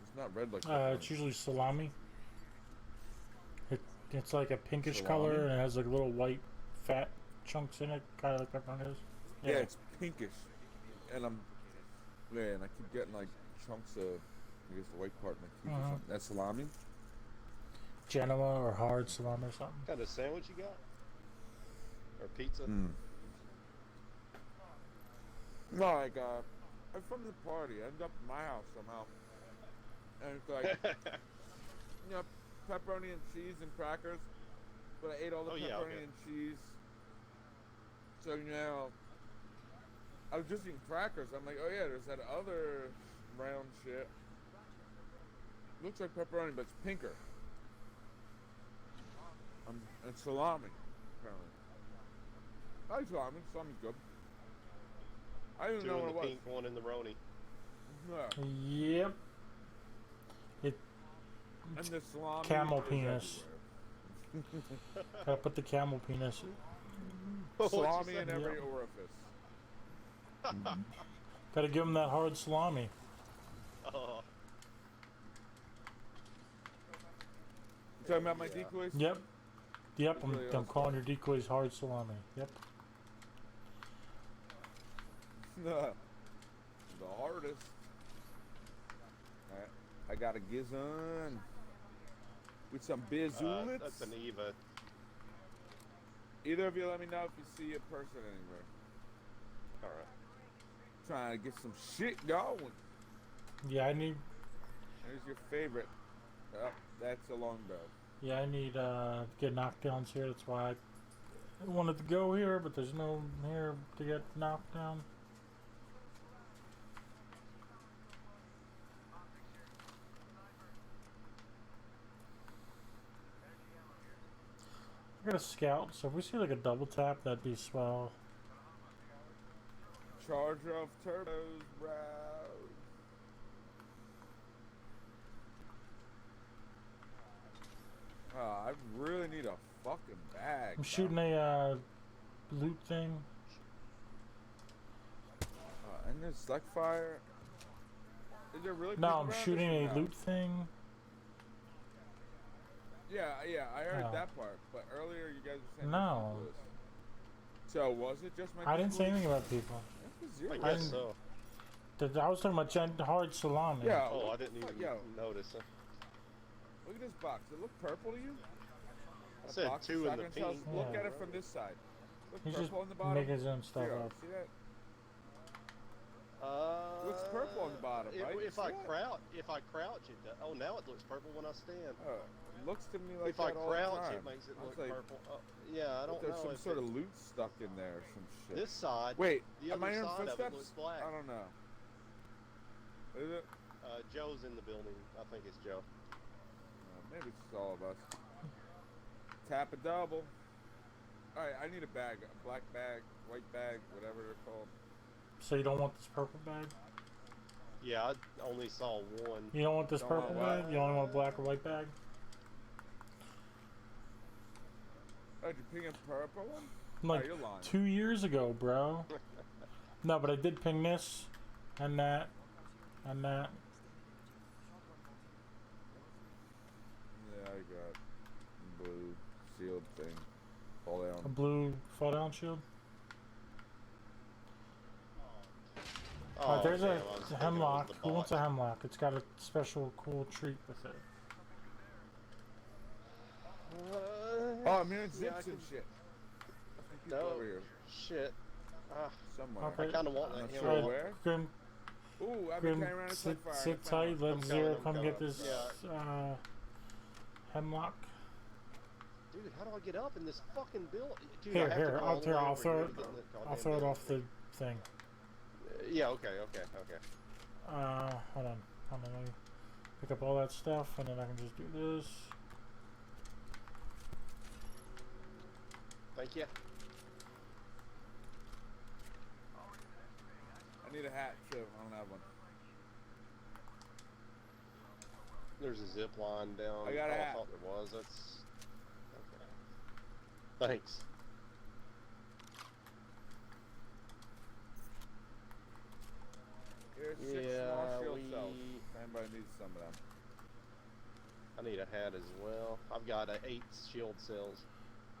It's not red like pepperoni. It's usually salami. It's like a pinkish Salami? color and it has like little white fat chunks in it, kind of like pepperoni is. Yeah, it's pinkish. And and I keep getting like chunks of, I guess, the white part in my teeth or something. That's salami? Genoa or hard salami or something. What kind of sandwich you got? Or pizza? No, like, I'm from the party. I ended up at my house somehow. And it's like, you know, pepperoni and cheese and crackers. But I ate all the Oh, yeah, pepperoni okay. and cheese. So, you know, I was just eating crackers. I'm like, oh yeah, there's that other round shit. Looks like pepperoni, but it's pinker. And salami, apparently. I like salami. Salami's good. I didn't know Two in what the it was. pink, one in the Roni. Yeah. Yep. And the salami Camel is penis. everywhere. Gotta put the camel penis. Salami in say? every Yep. orifice. Gotta give him that hard salami. Oh, You talking about my Yeah. decoys? Yep. Yep, Really I'm awesome. calling your decoys hard salami. Yep. The hardest. Alright, I got a gizon with some bizullets. that's an Eva. Either of you let me know if you see a person anywhere. Alright. Trying to get some shit going. Yeah, I need. There's your favorite. Oh, that's a longbow. Yeah, I need to get knockdowns here. That's why I wanted to go here, but there's no here to get knocked down. I got a scout, so if we see like a double tap, that'd be swell. Charger of turbos, bro. I really need a fucking bag. I'm shooting a loot thing. And there's select fire. Is there really? No, people I'm around shooting this or a no? loot thing. Yeah, I heard Oh. that part. But earlier you guys were saying No. there's people. So was it just my? I didn't say decoys? anything about people. That was zero. I I guess didn't- so. I was talking about hard salami. Yeah. Oh, I what didn't the fuck? even Yo, notice. look at this box. Does it look purple to you? I A said box of 2 in the shotgun shells? pink. Look Yeah. at it from this side. Look He's just purple on the bottom. making his own stuff Zero. up. See that? Looks purple on the bottom, right? If I Yeah. crouch, it does. Oh, now it looks purple when I stand. It looks to me like If I that all the crouch, time. it makes it I was look like, purple. Yeah, I don't there's know. some if sort it- of loot stuck in there or some shit. This side. Wait, the am other I hearing side of it footsteps? looks black. I don't know. Is it? Joe's in the building. I think it's Joe. Maybe it's just all of us. Tap a double. Alright, I need a bag. A black bag, white bag, whatever they're called. So you don't want this purple bag? Yeah, I only saw one. You don't want this Don't purple want what? bag? You only want a black or white bag? Oh, did you ping a purple one? Like you're lying. 2 years ago, bro. No, but I did ping this and that and that. Yeah, I got blue sealed thing. Fall A down. blue fall down shield. Oh, There's damn, a I was thinking it was hemlock. the Who wants bot. a hemlock? It's got a special cool treat with it. Oh, I'm hearing Yeah, I zips and can- shit. I think people No, over here. shit. Somewhere. Okay. I kind of want I'm that not hemlock. sure where. Grim, Ooh, I've been Grim, carrying around a sit fire. sit tight. Let I'm Zero coming, come I'm get coming. this hemlock. Dude, how do I get up in this fucking building? Dude, Here, I have here, to go I'll all the throw- way I'll over throw here it- to get in the I'll goddamn throw it building. off the thing. Yeah, okay. Hold on. Let me pick up all that stuff, and then I can just do this. Thank you. I need a hat too. I don't have one. There's a zip line down. I got a oh, I hat. thought there was. That's okay. Thanks. Here's 6 Yeah, small shield cells. If anybody needs some of them. I need a hat as well. I've got 8 shield cells.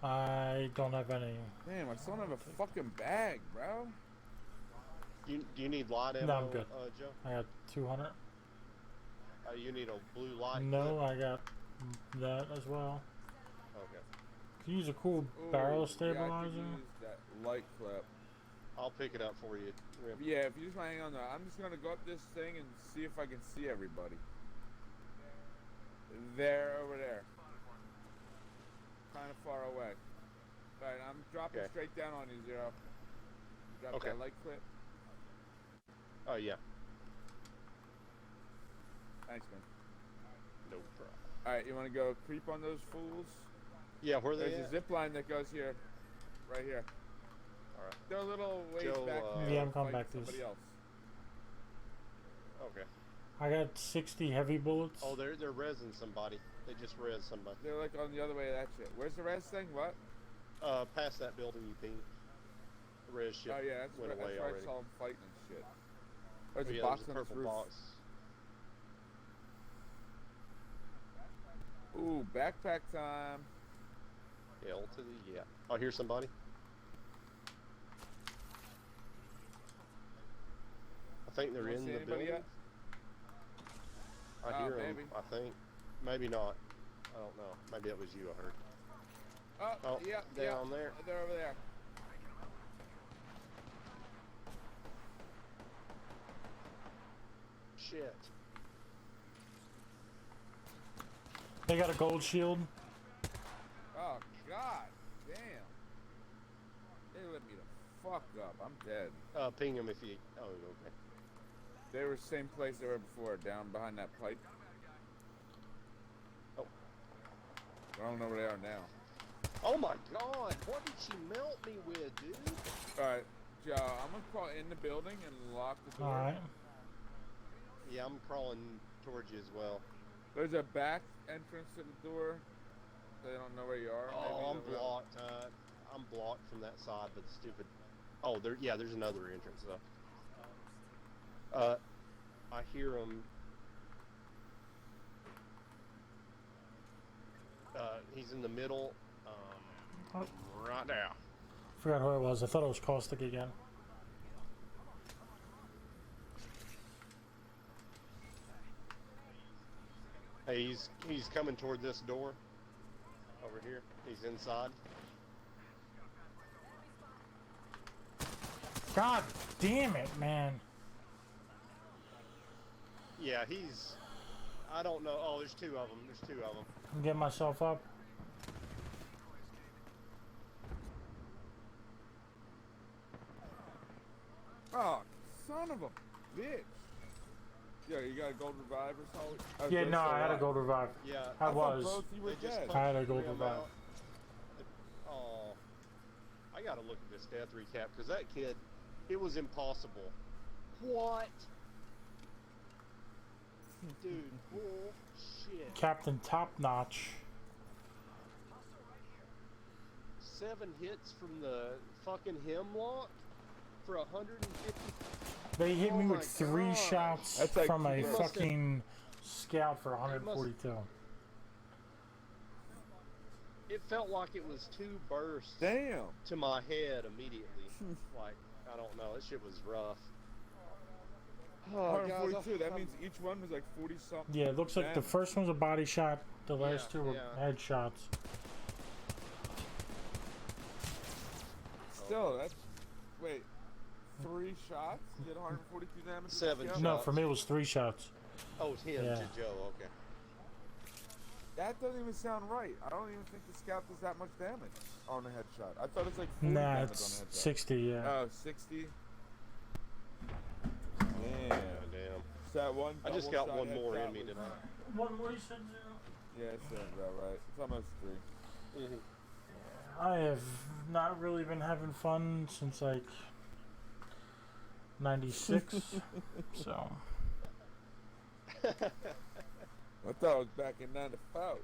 I don't have any. Damn, I still don't have a fucking bag, bro. Do you need light ammo, No, I'm good. Joe? I got 200. You need a blue light. No, I got that as well. Okay. Can you use a cool Ooh, barrel Yeah, I stabilizer? could use that light clip. I'll pick it up for you. Rim. Yeah, if you just want to hang on there, I'm just gonna go up this thing and see if I can see everybody. There, over there. Kind of far away. Alright, I'm dropping Okay. straight down on you, Zero. Drop Okay. that light clip. Oh yeah. Thanks, man. No problem. Alright, you want to go creep on those fools? Yeah, where they There's a at? zip line that goes here. Right here. All right. They're a little ways Joe, back. Yeah, I'm coming fighting back to this. somebody else. Okay. I got 60 heavy bullets. Oh, they're rezzing somebody. They just res somebody. They're like on the other way of that shit. Where's the res thing? What? Past that building you think. The res ship Oh yeah, that's went right. away That's where I already. saw them fighting and shit. There's Oh, a yeah, box there's a on this purple roof. box. Ooh, backpack time. L to the yeah. Oh, here's somebody. I think they're Wanna in see the anybody building. yet? I hear them. maybe. I think. Maybe not. I don't know. Maybe that was you. I heard. Oh, Oh, yeah, down yeah. there. They're over there. Shit. They got a gold shield. Oh god, damn. They lit me the fuck up. I'm dead. Ping them if you. Oh, okay. They were the same place they were before, down behind that pipe. Oh. I don't know where they are now. Oh my God! What did she melt me with, dude? Alright, Joe, I'm gonna crawl in the building and lock the door. Alright. Yeah, I'm crawling towards you as well. There's a back entrance to the door. They don't know where you are. Oh, maybe I'm they'll- blocked. I'm blocked from that side, but the stupid. Oh, there's another entrance though. I hear him. He's in the middle. Oh. Right now. Forgot who it was. I thought it was Caustic again. Hey, he's coming toward this door. Over here. He's inside. God damn it, man. Yeah, he's. I don't know. Oh, there's two of them. There's two of them. I'm getting myself up. Oh, son of a bitch. Yeah, you got a gold revive or something? Oh, Yeah, they're no, still I had a alive. gold revive. Yeah. I thought was. both you were They just dead. I had a punched gold three of 'em revive. out. Oh, I gotta look at this death recap because that kid, it was impossible. What? Dude, bullshit. Captain Top Notch. 7 hits from the fucking Hemlock for 150. They hit Oh me my with 3 God. shots That's like from a It must have- fucking scout for 142. It felt like it was 2 bursts Damn. to my head immediately. Like, I don't know, that shit was rough. Oh, guys, 142. That I'm- means each one was like 40 something. Yeah, it looks like the damage. first one's a body shot, the last Yeah, 2 were yeah. headshots. Still, that's. Wait. 3 shots? You did 142 damage? with the 7 scout? No, shots. for me it was 3 shots. Oh, it's him Yeah. to Joe, okay. That doesn't even sound right. I don't even think the scout does that much damage on a headshot. I thought it was like 40 Nah, damage it's on a headshot. 60, yeah. Oh, 60? Damn. God damn. Is that one? I just double got shot one more headshot in me was- tonight. One more, you said 0? Yeah, it sounds about right. It's almost 3. Mhm. I have not really been having fun since like 96, so I thought it was back in 95.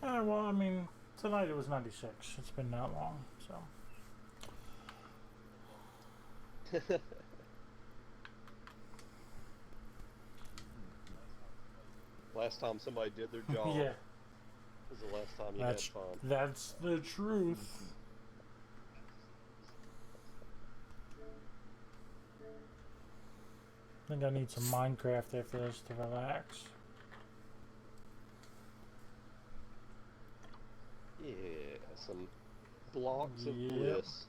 well, I mean, tonight it was 96. It's been that long, so Last time somebody did their job yeah, was the last time you that's had fun. that's the truth. I think I need some Minecraft after this to relax. Yeah, some blocks of Yep. bliss.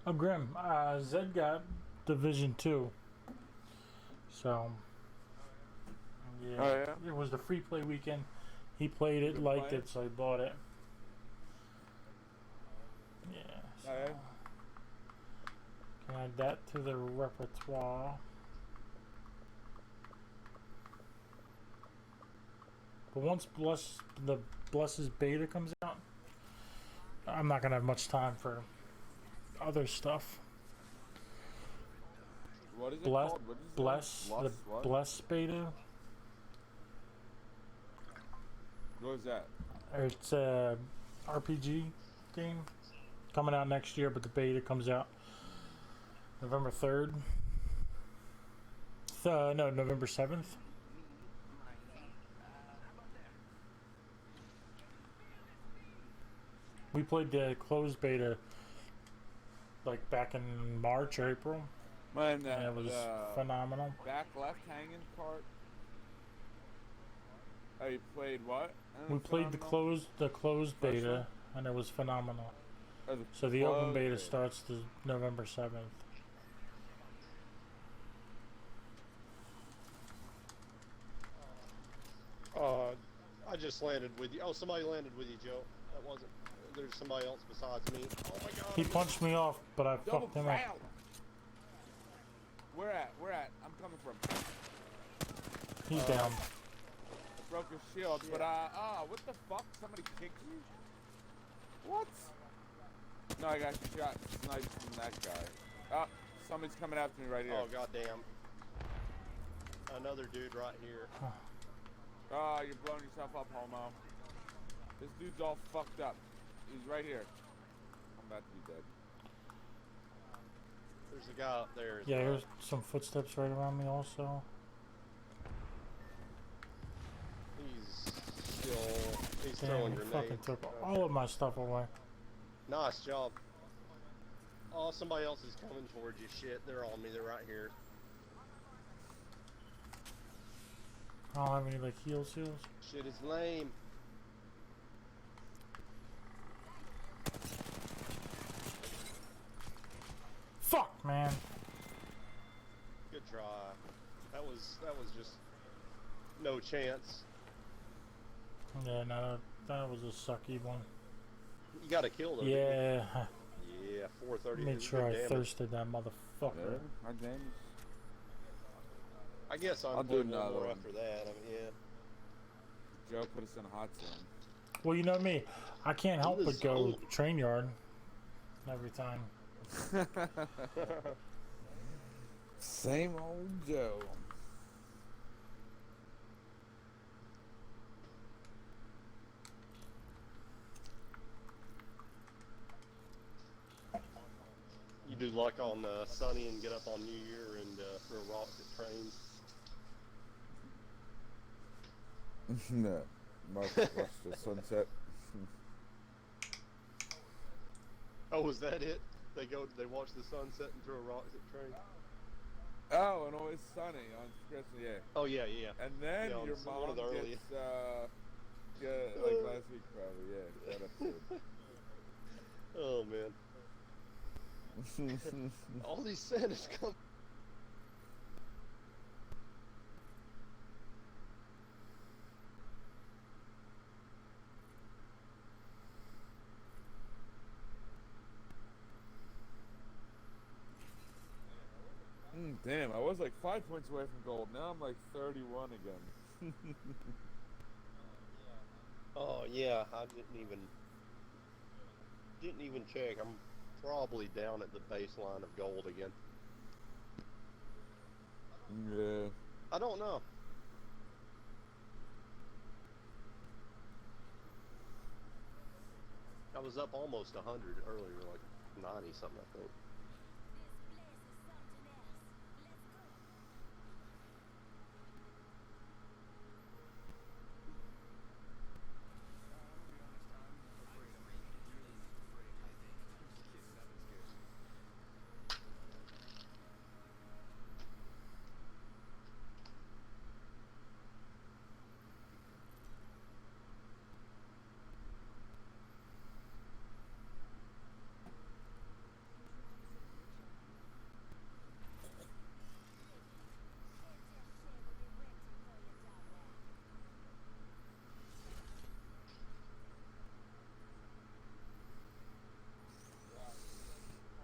Oh, Grim, Zed got Division 2. So, yeah, Oh, yeah? it was the free play weekend. He played it, Good liked play? it, so he bought it. Yeah, so Oh, yeah? can add that to the repertoire. But once the Bless's beta comes out, I'm not gonna have much time for other stuff. What is it Bless, called? What is it? Bless, the what? Bless beta. What is that? It's a RPG game coming out next year, but the beta comes out November 3rd. No, November 7th. We played the closed beta like back in March or April, Man, and it was phenomenal. back left hanging part. Oh, you played what? We played the closed First beta, one? and it was phenomenal. Oh, So the open closed beta beta. starts the November 7th. I just landed with you. Oh, somebody landed with you, Joe. That wasn't. There's somebody else besides me. Oh my God. He punched me off, but I Double fucked him up. foul. Where at? Where at? I'm coming from. He's down. I broke his shield, but what the fuck? Somebody kicked you? What? No, I got shot sniped from that guy. Oh, somebody's coming after me right here. Oh goddamn. Another dude right here. Oh, you're blowing yourself up, homo. This dude's all fucked up. He's right here. I'm about to be dead. There's a guy up there. As Yeah, well. there's some footsteps right around me also. He's Damn, throwing he grenades. fucking took all of my stuff away. Nice job. Oh, somebody else is coming towards you. Shit, they're on me. They're right here. I don't have any like heals. Shit is lame. Fuck, man. Good try. That was just no chance. Yeah, no, that was a sucky one. You got a kill though. didn't Yeah. you? Yeah, 430. Made Good sure I damage. thirsted that motherfucker. Yeah, my damage. I guess I'll I'm do doing one another more one. after that. I mean, yeah. Joe put us in a hot zone. Well, you know me. I can't help In the but go zone. train yard every time. Same old Joe. You do like on Sunny and get up on New Year and throw rocks at trains. No. Watch the sunset. Oh, was that it? They watch the sunset and throw rocks at trains. Oh, and Always Sunny on Christmas, yeah. Oh yeah. And then Yeah, on your some- one mom of the early- gets, yeah, like last week probably, yeah, that episode. Oh man. All these Santas come. Damn, I was like 5 points away from gold. Now I'm like 31 again. Oh yeah, I didn't even check. I'm probably down at the baseline of gold again. Yeah. I don't know. I was up almost 100 earlier, like 90 something, I think.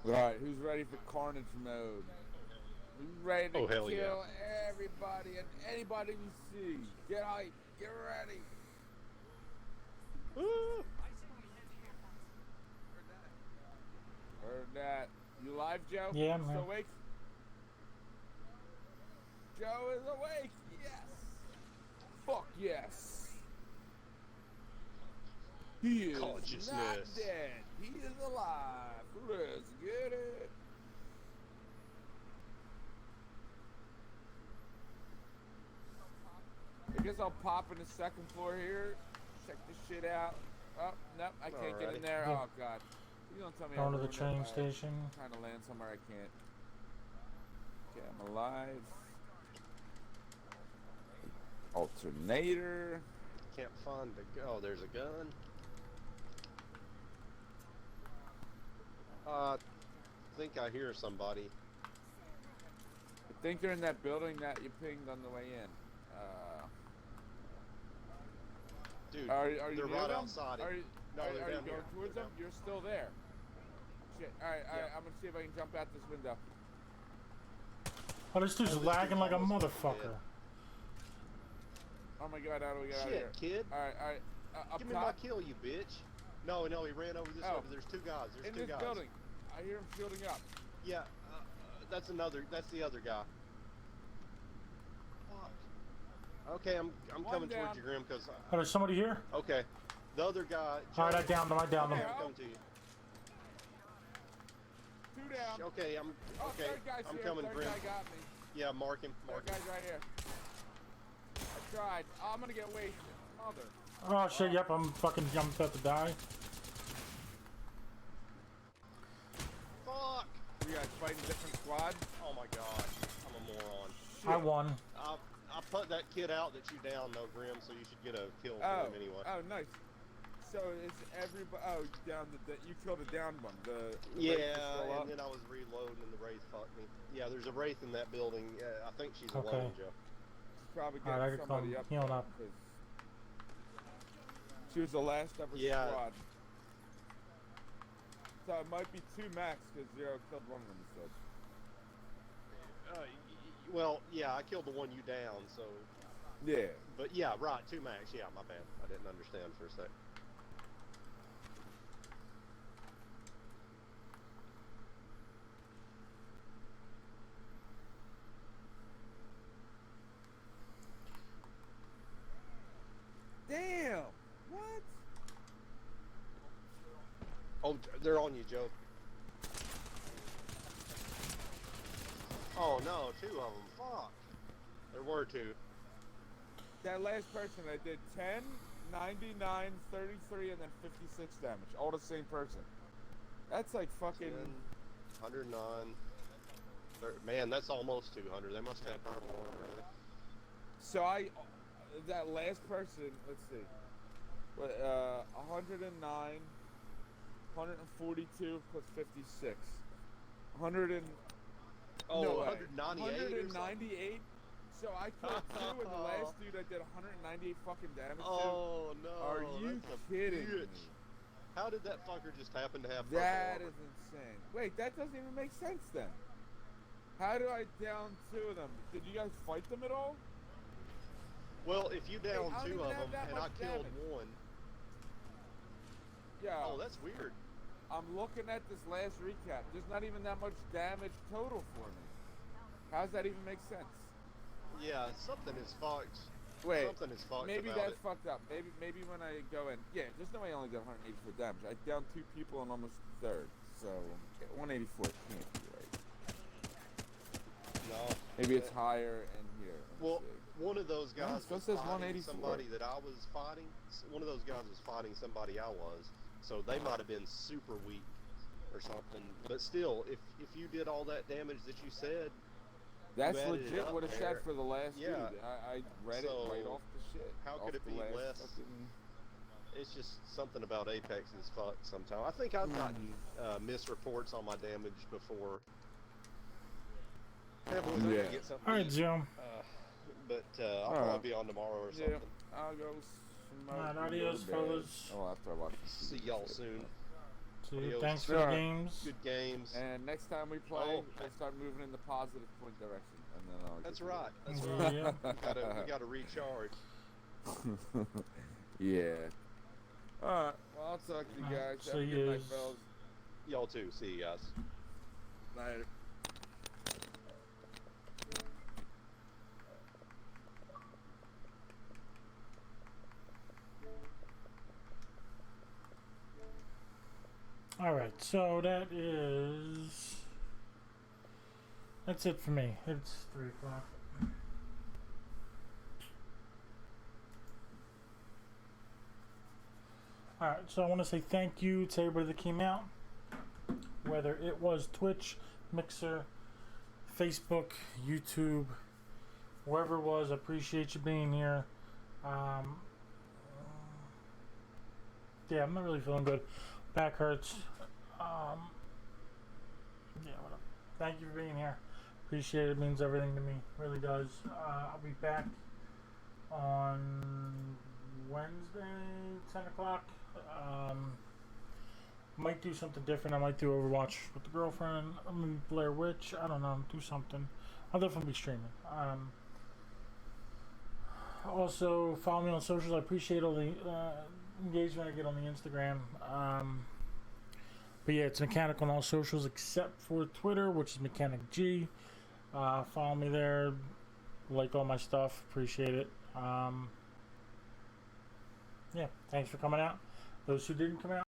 Right, who's ready for carnage mode? Who's ready to Oh, hell yeah. kill everybody and anybody we see? Get hype, get ready. Woo! Heard that. You live, Joe? Yeah, I'm Still here. awake? Joe is awake. Yes. Fuck yes. He is not Consciousness. dead. He is alive. Let's get it. I guess I'll pop in the second floor here. Check this shit out. Oh, nope, I can't get in Alrighty. there. Yeah. Oh, God. You don't tell me Going I to the ruined it train by station. Trying to land somewhere I can't. Okay, I'm alive. Alternator. Can't find the oh, there's a gun. I think I hear somebody. I think they're in that building that you pinged on the way in. Dude, Are you they're near right them? outside. Are you, No, are, they're are you down going here. towards They're them? You're still there. Shit. Alright, Yeah. I'm gonna see if I can jump out this window. Oh, this dude's Oh, this lagging dude's like a almost motherfucker. Oh my god, how do we get out of here? Shit, kid. Alright. Up Give me top. my kill, you bitch. No, he ran over this way. Oh. But there's two guys. There's In two this guys. building. I hear him shielding up. Yeah, that's the other guy. Fuck. Okay, I'm One coming down. towards you, Grim, because Oh, there's somebody here? okay, the other guy. All right, I downed him. Okay, him. I'm coming to you. Two down. Okay, Oh, okay. third guy's I'm here. coming, Third Grim. guy got me. Yeah, mark him. Third guy's right here. I tried. Oh, I'm gonna get wasted. Mother. Oh shit! Yep, I'm about to die. Fuck! You guys fighting different squads? Oh my god, I'm a moron. I won. I put that kid out that you down, though, Grim, so you should get a kill for Oh, him anyway. oh, nice. So it's everybody. Oh, down you killed the down one. The Yeah, Wraith is still up? and then I was reloading and the Wraith fucked me. Yeah, there's a Wraith in that building. I think she's Okay. alone, Joe. She's probably Alright, I getting can somebody come up. healing there, up. 'cause she was the last of her Yeah. squad. So it might be 2 max because Zero killed one of them. So Well, yeah, I killed the one you down, so... yeah. But yeah, right, 2 max. Yeah, my bad. I didn't understand for a sec. Damn. What? Oh, they're on you, Joe. Oh no, 2 of them. Fuck. There were 2. That last person that did 10, 99, 33, and then 56 damage. All the same person. That's like fucking. 10, 109. Man, that's almost 200. They must have purple already. So that last person, let's see. 109, 142 plus 56. 100 and. Oh, no way. 198 or something? 198. So I killed 2 and the last dude I did 198 fucking damage Oh no. Are you that's a kidding bitch. me? How did that fucker just happen to have to. That purple is insane. Wait, that doesn't even make sense then. How do I down 2 of them? Did you guys fight them at all? armor? Well, if you down I don't 2 even of have them that and I much killed damage. 1. Yeah. Oh, that's weird. I'm looking at this last recap. There's not even that much damage total for me. How does that even make sense? Yeah, something is fucked. Wait, Something is fucked maybe about that's it. fucked up. Maybe when I go in, yeah, there's no way I only did 184 damage. I downed 2 people and almost third, so 184 can't be right. No. Maybe it's higher in here. Let me Well, see. one of those No, guys it still was says fighting 184. somebody that I was fighting. One of those guys was fighting somebody I was, so they might have been super weak or something. But still, if you did all that damage that you said, That's added it legit up what it there. said for the last Yeah. dude. I read it So, right off the shit. how could off it the be last less? fucking- it's just something about Apex is fucked sometimes. I think I've gotten misreports on my damage before. Yeah, boys, I Yeah. gotta get something. All right, to eat. Jim. But I'll Alright. probably be on tomorrow or Yeah, something. I'll go smoke. Alright, and go to adios, bed. fellas. Oh, after I watch the See TV y'all shit. soon. See you. Adios. Thanks for the Alright. games. Good games. And next time we play, Oh. we'll start moving in the positive point direction, and then I'll. That's get to right. That's Yeah. right. Yeah. We gotta recharge. it. Yeah. All right. Well, I'll talk to you guys. Have a See good night, yous. fellas. Y'all too. See you guys. Later. All right, so that's it for me. It's 3 o'clock. All right, so I want to say thank you to everybody that came out, whether it was Twitch, Mixer, Facebook, YouTube, wherever it was. I appreciate you being here. Yeah, I'm not really feeling good. Back hurts. Yeah, whatever. Thank you for being here. Appreciate it. It means everything to me. Really does. I'll be back on Wednesday, 10 o'clock. Might do something different. I might do Overwatch with the girlfriend. Maybe Blair Witch. I don't know. Do something. I'll definitely be streaming. Also, follow me on socials. I appreciate all the engagement I get on the Instagram. But yeah, it's Mechanic on all socials except for Twitter, which is Mechanic G. Follow me there. Like all my stuff. Appreciate it. Yeah, thanks for coming out. Those who didn't come out.